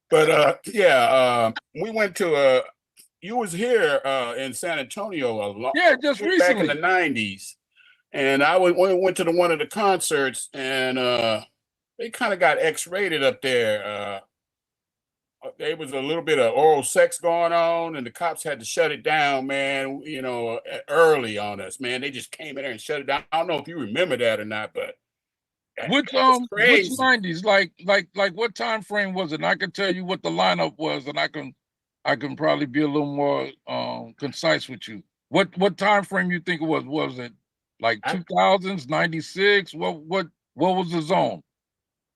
But we went to you was here in San Antonio a lot. Yeah, just recently. Back in the 90s. And I went to one of the concerts, and they kind of got X-rated up there. There was a little bit of oral sex going on, and the cops had to shut it down, man, you know, early on us, man. They just came in there and shut it down. I don't know if you remember that or not, but which 90s? Like what time frame was it? And I can tell you what the lineup was, and I can probably be a little more concise with you. What time frame you think it was? Was it like 2000s, 96? What was the zone?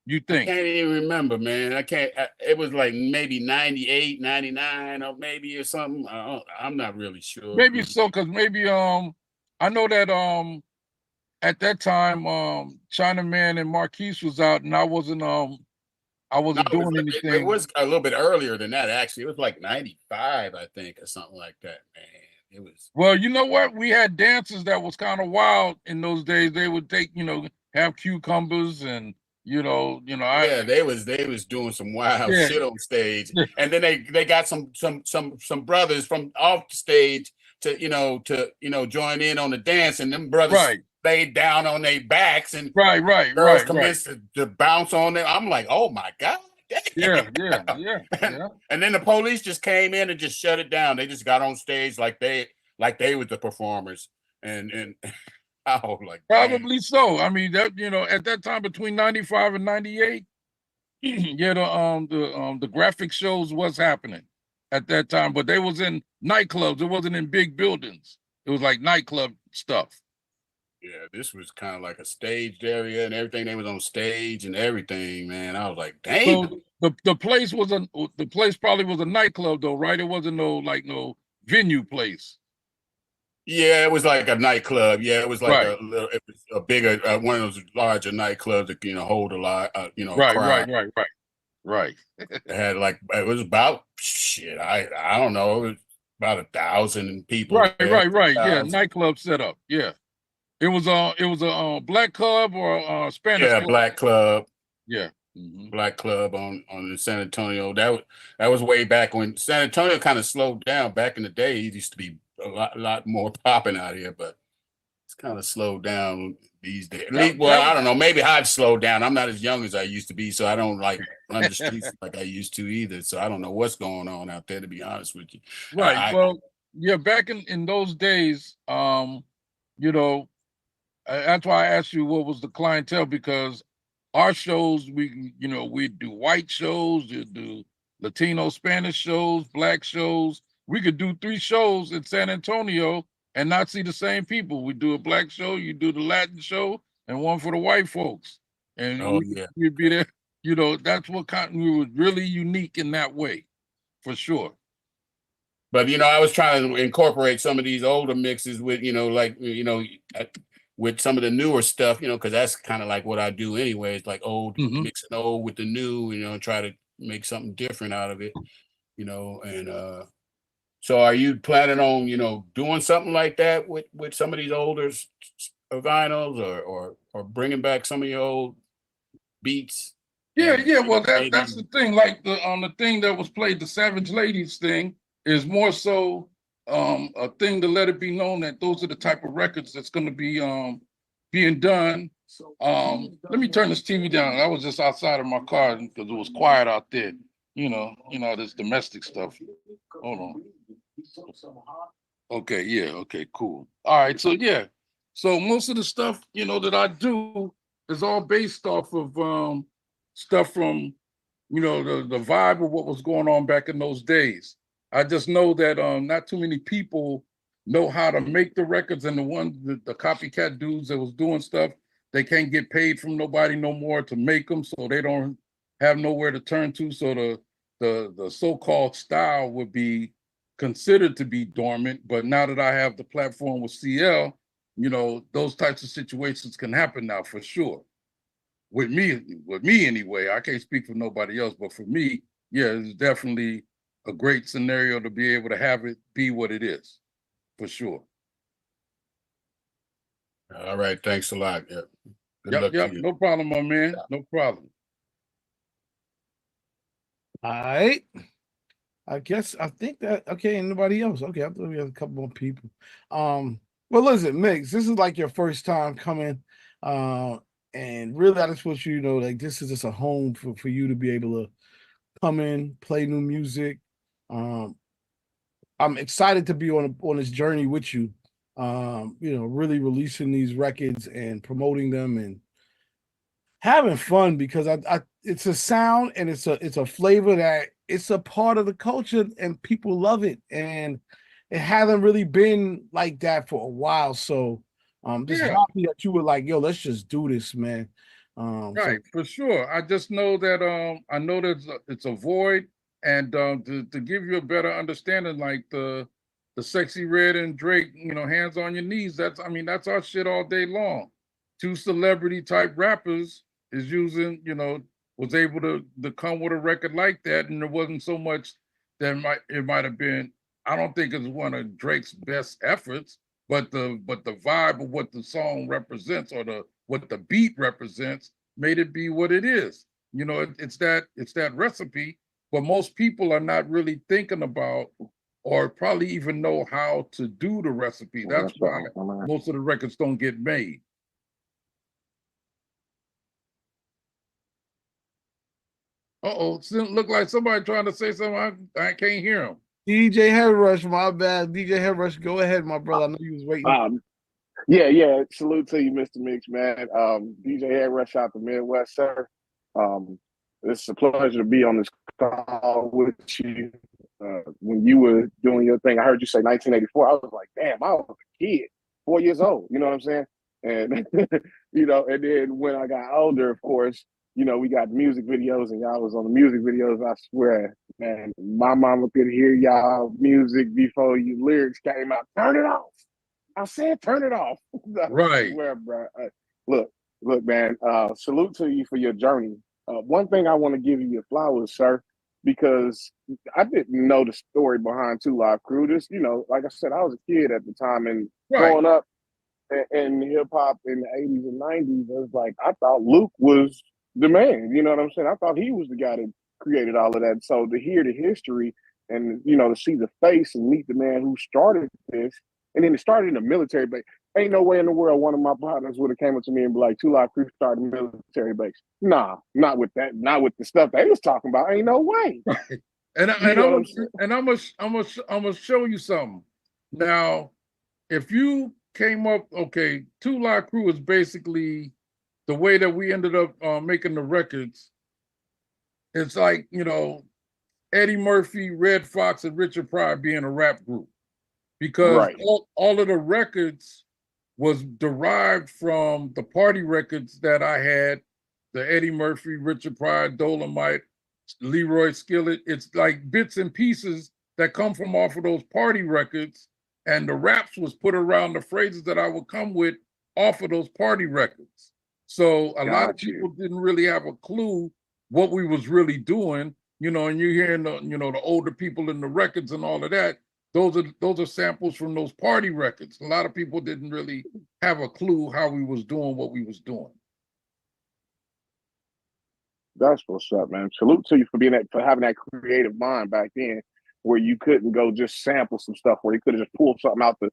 You think? I can't even remember, man. It was like maybe 98, 99, or maybe or something. I'm not really sure. Maybe so, because maybe I know that at that time Chinaman and Marquise was out, and I wasn't doing anything. It was a little bit earlier than that, actually. It was like 95, I think, or something like that, man. It was. Well, you know what? We had dances that was kind of wild in those days. They would take, have cucumbers and yeah, they was doing some wild shit on stage, and then they got some brothers from off the stage to join in on the dance, and them brothers laid down on their backs, and girls commenced to bounce on them. I'm like, oh my god, yeah. And then the police just came in and just shut it down. They just got on stage like they were the performers, and. Oh, like probably so. I mean, that at that time between 95 and 98, yeah, the graphic shows was happening. at that time, but they was in nightclubs. It wasn't in big buildings. It was like nightclub stuff. Yeah, this was kind of like a staged area and everything. They was on stage and everything, man. I was like, damn. So the place probably was a nightclub though, right? It wasn't no venue place. Yeah, it was like a nightclub. Yeah, it was like Right. it was a bigger, one of those larger nightclubs that hold a lot, crowd. Right. It had like, it was about shit. I don't know. It was about 1,000 people. Right. there, Yeah, 1,000. nightclub setup. Yeah, it was a black club or a Spanish Yeah, club. black club. Yeah. Black club on the San Antonio. That was way back when San Antonio kind of slowed down. Back in the day, it used to be a lot more popping out here, but it's kind of slowed down these days. Well, I don't know. Maybe I've slowed down. I'm not as young as I used to be, so I don't like run the streets like I used to either. So I don't know what's going on out there, to be honest with you. Right. Well, yeah, back in those days, that's why I asked you what was the clientele, because our shows, we do white shows, we do Latino, Spanish shows, black shows. We could do 3 shows in San Antonio and not see the same people. We do a black show, you do the Latin show, and one for the white folks. And we'd be there. That's what we were really unique in that way, for sure. But I was trying to incorporate some of these older mixes with, with some of the newer stuff, because that's kind of like what I do anyway. It's like mixing old with the new, and try to make something different out of it, and so are you planning on, doing something like that with some of these older vinyls or bringing back some of your old beats? Yeah. Well, that's the thing. Like the thing that was played, the Savage Ladies thing, is more so a thing to let it be known that those are the type of records that's going to be being done. Let me turn this TV down. I was just outside of my car because it was quiet out there. This domestic stuff. Hold on. Okay, yeah, okay, cool. All right, so yeah. So most of the stuff, that I do is all based off of stuff from, the vibe of what was going on back in those days. I just know that not too many people know how to make the records, and the copycat dudes that was doing stuff, they can't get paid from nobody no more to make them, so they don't have nowhere to turn to. So the so-called style would be considered to be dormant. But now that I have the platform with CL, those types of situations can happen now for sure. With me anyway. I can't speak for nobody else, but for me, yeah, it's definitely a great scenario to be able to have it be what it is, for sure. All right, thanks a lot. Yeah. Good luck Yep, to you. no problem, my man. No problem. All right. I think that okay, anybody else? Okay, I thought we had a couple more people. Well, listen, Mix, this is like your first time coming. And really I just want you to know, like, this is just a home for you to be able to come in, play new music. I'm excited to be on this journey with you. Really releasing these records and promoting them and having fun, because I it's a sound and it's a flavor that it's a part of the culture and people love it, and it hasn't really been like that for a while. So just happy that you were like, yo, let's just do this, man. Right, for sure. I just know that I know that it's a void, and to give you a better understanding, like the Sexy Red and Drake, Hands on Your Knees. That's our shit all day long. 2 celebrity type rappers is using, was able to come with a record like that, and there wasn't so much that it might have been. I don't think it's one of Drake's best efforts, but the vibe of what the song represents, or what the beat represents, made it be what it is. It's that recipe, but most people are not really thinking about or probably even know how to do the recipe. That's why most of the records don't get made. Uh-oh, look like somebody trying to say something. I can't hear him. DJ Head Rush, my bad. DJ Head Rush, go ahead, my brother. I know you was waiting. Yeah. Salute to you, Mr. Mix, man. DJ Head Rush out the Midwest, sir. It's a pleasure to be on this call with you. when you were doing your thing. I heard you say 1984. I was like, damn, I was a kid, 4 years old. You know what I'm saying? And and then when I got older, of course, we got music videos, and y'all was on the music videos. I swear, man, my mama could hear y'all music before you lyrics came out. Turn it off. I said, turn it off. Right. I swear, bro. Look, man. Salute to you for your journey. One thing I want to give you your flowers, sir, because I didn't know the story behind Two Live Crew. This, like I said, I was a kid at the time, and growing up in hip hop in the 80s and 90s, it was like I thought Luke was the man. You know what I'm saying? I thought he was the guy that created all of that. So to hear the history and to see the face and meet the man who started this, and then it started in the military base. Ain't no way in the world one of my partners would have came up to me and be like, Two Live Crew started a military base. Nah, not with that, not with the stuff they was talking about. Ain't no way. And I'm gonna show you something. Now, if you came up, okay, Two Live Crew is basically the way that we ended up making the records. It's like, Eddie Murphy, Red Fox, and Richard Pryor being a rap group. Because all of the records was derived from the party records that I had, the Eddie Murphy, Richard Pryor, Dolomite, Leroy Skillet. It's like bits and pieces that come from off of those party records, and the raps was put around the phrases that I would come with off of those party records. So a lot of people didn't really have a clue what we was really doing, and you're hearing the older people in the records and all of that. Those are samples from those party records. A lot of people didn't really have a clue how we was doing what we was doing. That's what's up, man. Salute to you for having that creative mind back then, where you couldn't go just sample some stuff, where you could have just pulled something out the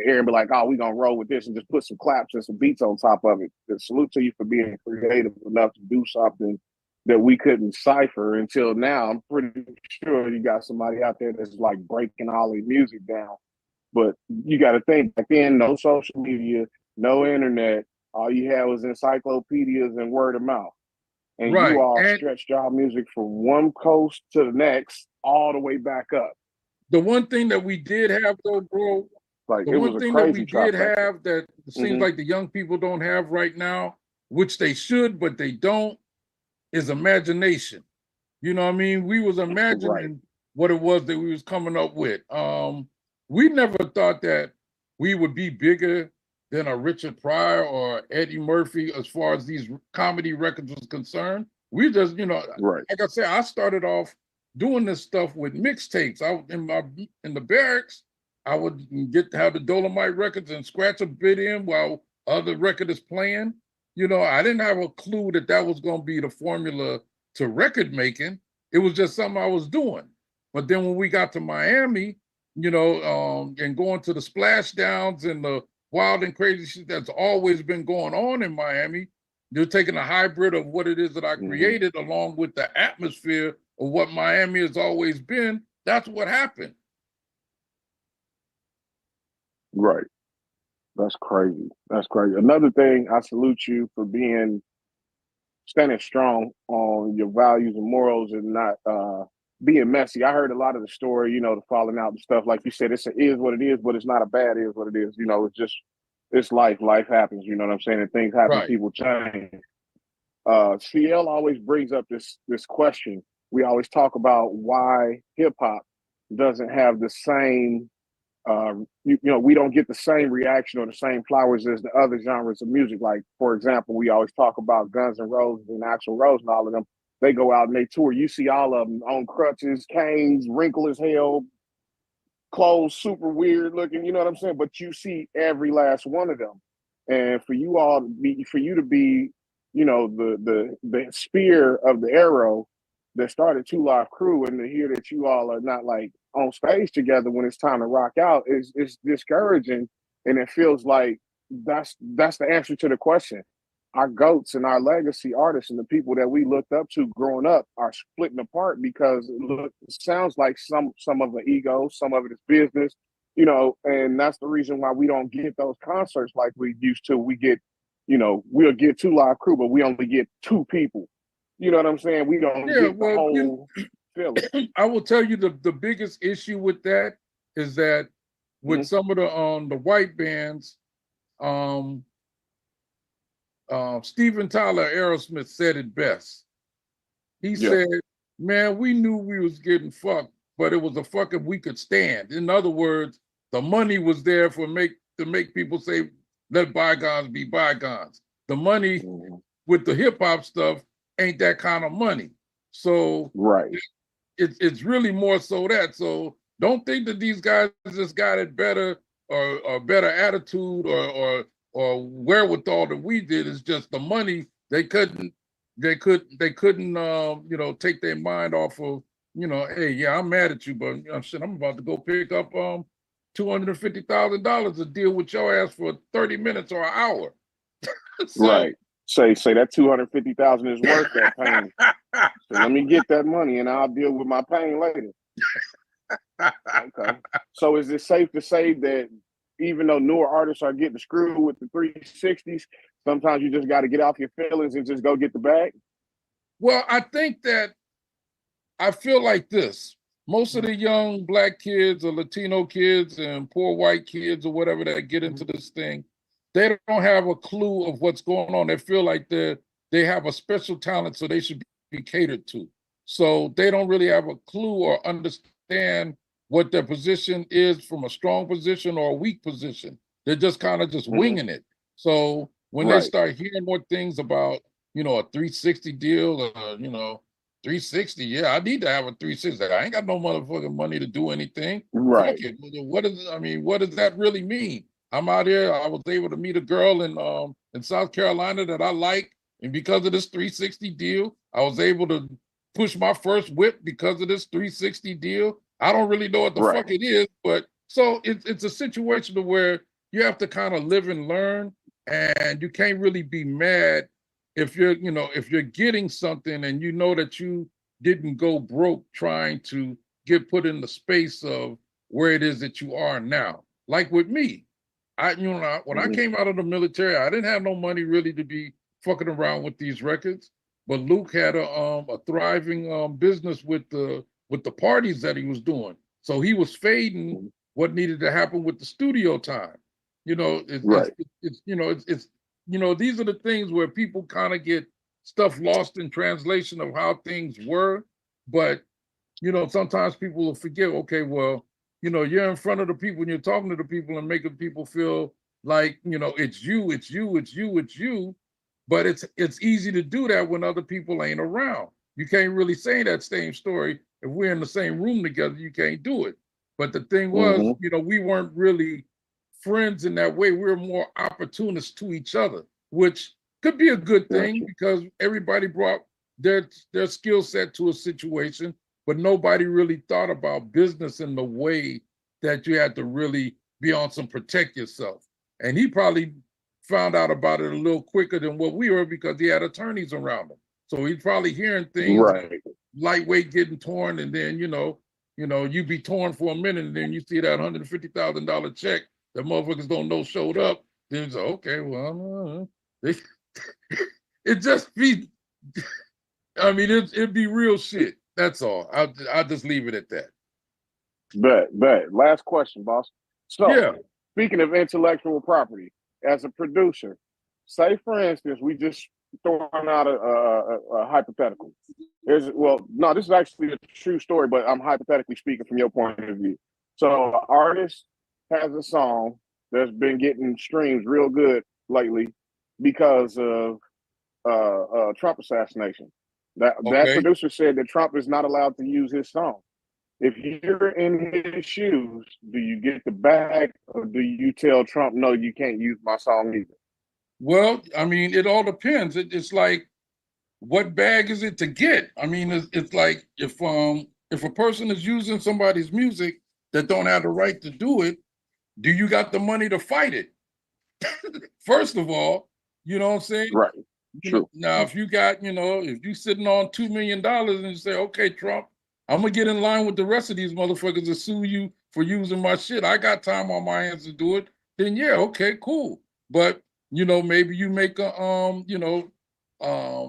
air and be like, oh, we gonna roll with this and just put some claps and some beats on top of it. And salute to you for being creative enough to do something that we couldn't cipher until now. I'm pretty sure you got somebody out there that's like breaking all the music down. But you got to think, back then, no social media, no internet. All you had was encyclopedias and word of mouth. And you all stretched y'all music from one coast to the next, all the way back up. The one thing that we did have, though, bro, like the one thing that we did have that seems like the young people don't have right now, which they should, but they don't, is imagination. You know what I mean? We was imagining what it was that we was coming up with. We never thought that we would be bigger than a Richard Pryor or Eddie Murphy as far as these comedy records was concerned. We just, like I said, I started off doing this stuff with mixtapes. In the barracks, I would have the Dolomite records and scratch a bit in while other record is playing. I didn't have a clue that was going to be the formula to record making. It was just something I was doing. But then when we got to Miami, and going to the splash downs and the wild and crazy shit that's always been going on in Miami, you're taking a hybrid of what it is that I created along with the atmosphere of what Miami has always been. That's what happened. Right. That's crazy. That's crazy. Another thing, I salute you for standing strong on your values and morals and not being messy. I heard a lot of the story, the falling out and stuff. Like you said, it is what it is, but it's not a bad is what it is. It's life. Life happens, you know what I'm saying? And things happen, people change. CL always brings up this question. We always talk about why hip hop doesn't have the same we don't get the same reaction or the same flowers as the other genres of music. Like, for example, we always talk about Guns N' Roses and Axl Rose and all of them. They go out and they tour. You see all of them on crutches, canes, wrinkle as hell, clothes super weird looking, you know what I'm saying? But you see every last one of them. And for you to be, the spear of the arrow that started Two Live Crew, and to hear that you all are not like on stage together when it's time to rock out is discouraging. And it feels like that's the answer to the question. Our GOATs and our legacy artists and the people that we looked up to growing up are splitting apart because it sounds like some of the ego, some of it is business, and that's the reason why we don't get those concerts like we used to. We get, we'll get Two Live Crew, but we only get two people. You know what I'm saying? We don't get the whole feeling. I will tell you the biggest issue with that is that with some of the white bands, Steven Tyler, Aerosmith said it best. He said, "Man, we knew we was getting fucked, but it was a fucking we could stand." In other words, the money was there to make people say, "Let bygones be bygones." The money with the hip hop stuff ain't that kind of money. So it's really more so that. So don't think that these guys just got it better or better attitude or wherewithal than we did. It's just the money. They couldn't you know, take their mind off of, you know, hey, yeah, I'm mad at you, but you know, shit, I'm about to go pick up $250,000 to deal with your ass for 30 minutes or an hour. So, Say that 250,000 is worth that pain. So let me get that money and I'll deal with my pain later. Okay. So is it safe to say that even though newer artists are getting screwed with the 360s, sometimes you just got to get off your feelings and just go get the bag? Well, I think that I feel like this. Most of the young Black kids or Latino kids and poor white kids or whatever that get into this thing, they don't have a clue of what's going on. They feel like they have a special talent, so they should be catered to. So they don't really have a clue or understand what their position is from a strong position or a weak position. They're just kind of just winging it. So when they start hearing more things about, you know, a 360 deal, you know, 360, yeah, I need to have a 360. I ain't got no motherfucking money to do anything. Fuck it. What does that really mean? I'm out here. I was able to meet a girl in South Carolina that I like, and because of this 360 deal, I was able to push my first whip because of this 360 deal. I don't really know what the fuck it is, but so it's a situation where you have to kind of live and learn, and you can't really be mad if you're getting something and you know that you didn't go broke trying to get put in the space of where it is that you are now. Like with me, when I came out of the military, I didn't have no money really to be fucking around with these records. But Luke had a thriving business with the parties that he was doing. So he was fading what needed to happen with the studio time. You know, these are the things where people kind of get stuff lost in translation of how things were. But, you know, sometimes people will forget, okay, well, you know, you're in front of the people and you're talking to the people and making people feel like, you know, it's you. But it's easy to do that when other people ain't around. You can't really say that same story if we're in the same room together. You can't do it. But the thing was, you know, we weren't really friends in that way. We were more opportunists to each other, which could be a good thing because everybody brought their skill set to a situation, but nobody really thought about business in the way that you had to really be on some protect yourself. And he probably found out about it a little quicker than what we were because he had attorneys around him. So he's probably hearing things lightweight getting torn, and then you be torn for a minute, and then you see that $150,000 check that motherfuckers don't know showed up. Then it's like, okay, well, it just be. I mean, it'd be real shit. That's all. I'll just leave it at that. Bet. Last question, boss. So, speaking of intellectual property, as a producer, say for instance, we just throwing out a hypothetical. This is actually a true story, but I'm hypothetically speaking from your point of view. So, an artist has a song that's been getting streams real good lately because of Trump assassination. That producer said that Trump is not allowed to use his song. If you're in his shoes, do you get the bag or do you tell Trump, no, you can't use my song either? Well, I mean, it all depends. It's like, what bag is it to get? I mean, it's like if a person is using somebody's music that don't have the right to do it, do you got the money to fight it? First of all, you know what I'm saying? Right. True. Now, if you got, if you sitting on $2 million and you say, okay, Trump, I'm gonna get in line with the rest of these motherfuckers to sue you for using my shit. I got time on my hands to do it. Then yeah, okay, cool. But maybe you make a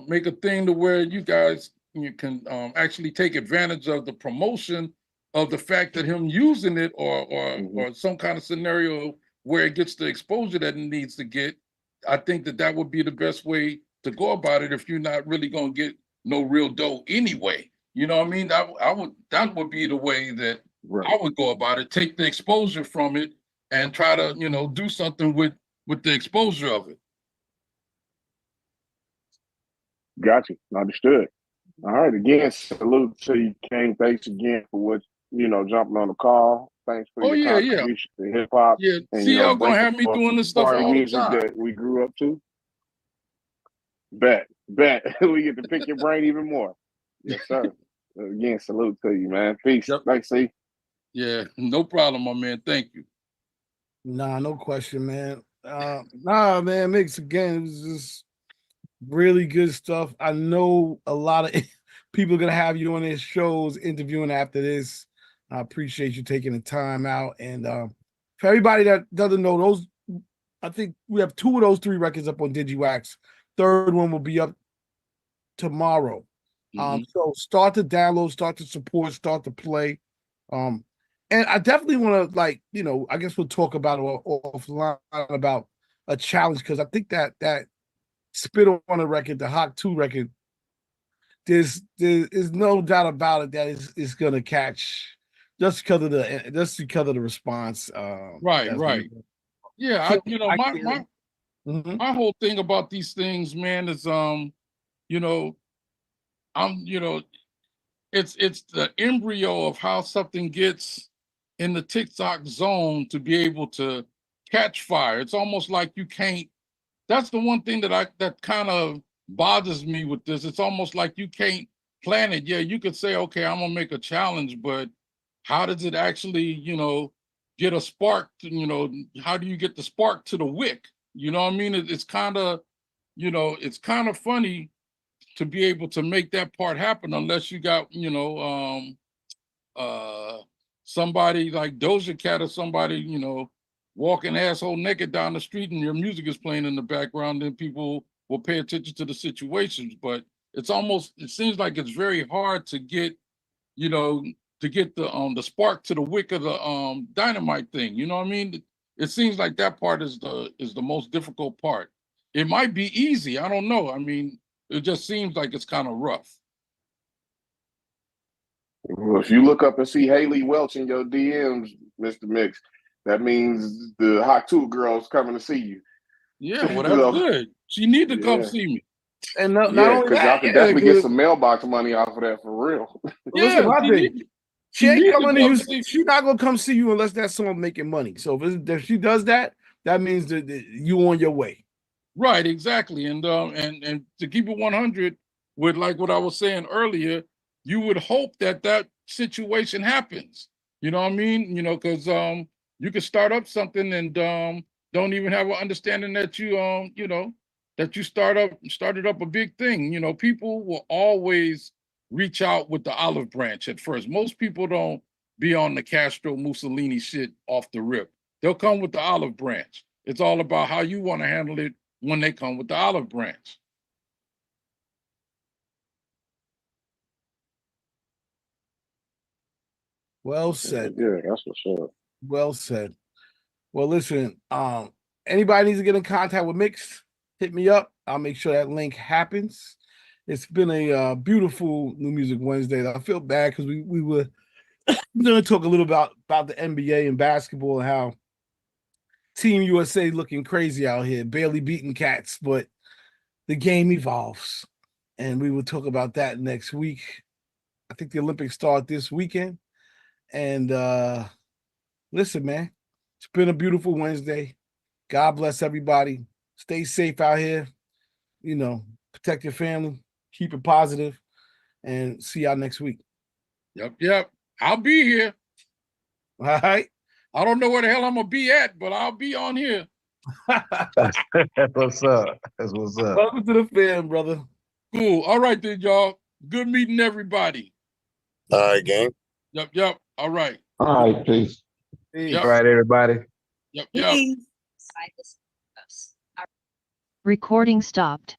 make a thing to where you guys, you can actually take advantage of the promotion of the fact that him using it or some kind of scenario where it gets the exposure that it needs to get. I think that would be the best way to go about it if you're not really going to get no real dough anyway. You know what I mean? That would be the way that I would go about it. Take the exposure from it and try to, do something with the exposure of it. Got you. Understood. All right. Again, salute to you, King. Thanks again for what, jumping on the call. Thanks for your contribution to hip hop. Yeah, And, CL gonna have me doing this stuff all the music time. that we grew up to. Bet. We get to pick your brain even more. Yes, sir. Again, salute to you, man. Peace. Thanks, C. Yeah, no problem, my man. Thank you. Nah, no question, man. Man, Mix, again, it was just really good stuff. I know a lot of people are gonna have you on their shows interviewing after this. I appreciate you taking the time out. And for everybody that doesn't know, those, I think we have 2 of those 3 records up on Digiwaxx. Third one will be up tomorrow. So start to download, start to support, start to play. And I definitely want to, I guess we'll talk about it offline about a challenge, because I think that Spit on a record, the Hawk 2 record, there's no doubt about it that it's gonna catch just because of the response. Right. Yeah, my whole thing about these things, man, is it's the embryo of how something gets in the TikTok zone to be able to catch fire. It's almost like you can't. That's the one thing that kind of bothers me with this. It's almost like you can't plan it. Yeah, you could say, okay, I'm gonna make a challenge, but how does it actually, get a spark? How do you get the spark to the wick? You know what I mean? It's kind of, it's kind of funny to be able to make that part happen unless you got, somebody like Doja Cat or somebody, walking asshole naked down the street and your music is playing in the background, then people will pay attention to the situations. But it seems like it's very hard to get, the spark to the wick of the dynamite thing. You know what I mean? It seems like that part is the most difficult part. It might be easy. I don't know. I mean, it just seems like it's kind of rough. Well, if you look up and see Haley Welch in your DMs, Mr. Mix, that means the Hot 2 girl's coming to see you. Yeah, well, that's good. She need to come see me. And not only because that, y'all can definitely get some mailbox money off of that for real. Listen, my thing. She ain't coming to you. She's not gonna come see you unless that song making money. So if she does that, that means that you on your way. Right, exactly. And to keep it 100 with like what I was saying earlier, you would hope that situation happens. You know what I mean? Because you could start up something and don't even have an understanding that you started up a big thing. People will always reach out with the olive branch at first. Most people don't be on the Castro Mussolini shit off the rip. They'll come with the olive branch. It's all about how you want to handle it when they come with the olive branch. Well said. Yeah, that's for sure. Well said. Well, listen, anybody needs to get in contact with Mix, hit me up. I'll make sure that link happens. It's been a beautiful New Music Wednesday. I feel bad because we were going to talk a little about the NBA and basketball and how Team USA looking crazy out here, barely beating cats, but the game evolves. And we will talk about that next week. I think the Olympics start this weekend. And listen, man, it's been a beautiful Wednesday. God bless everybody. Stay safe out here. Protect your family. Keep it positive. And see y'all next week. Yep. I'll be here. All right. I don't know where the hell I'm going to be at, but I'll be on here. That's what's up. That's what's up. Welcome to the fam, brother. Cool. All right, then, y'all. Good meeting everybody. All right, gang. Yep. All right. All right, peace. Yep. All right, everybody. Yep. Recording stopped.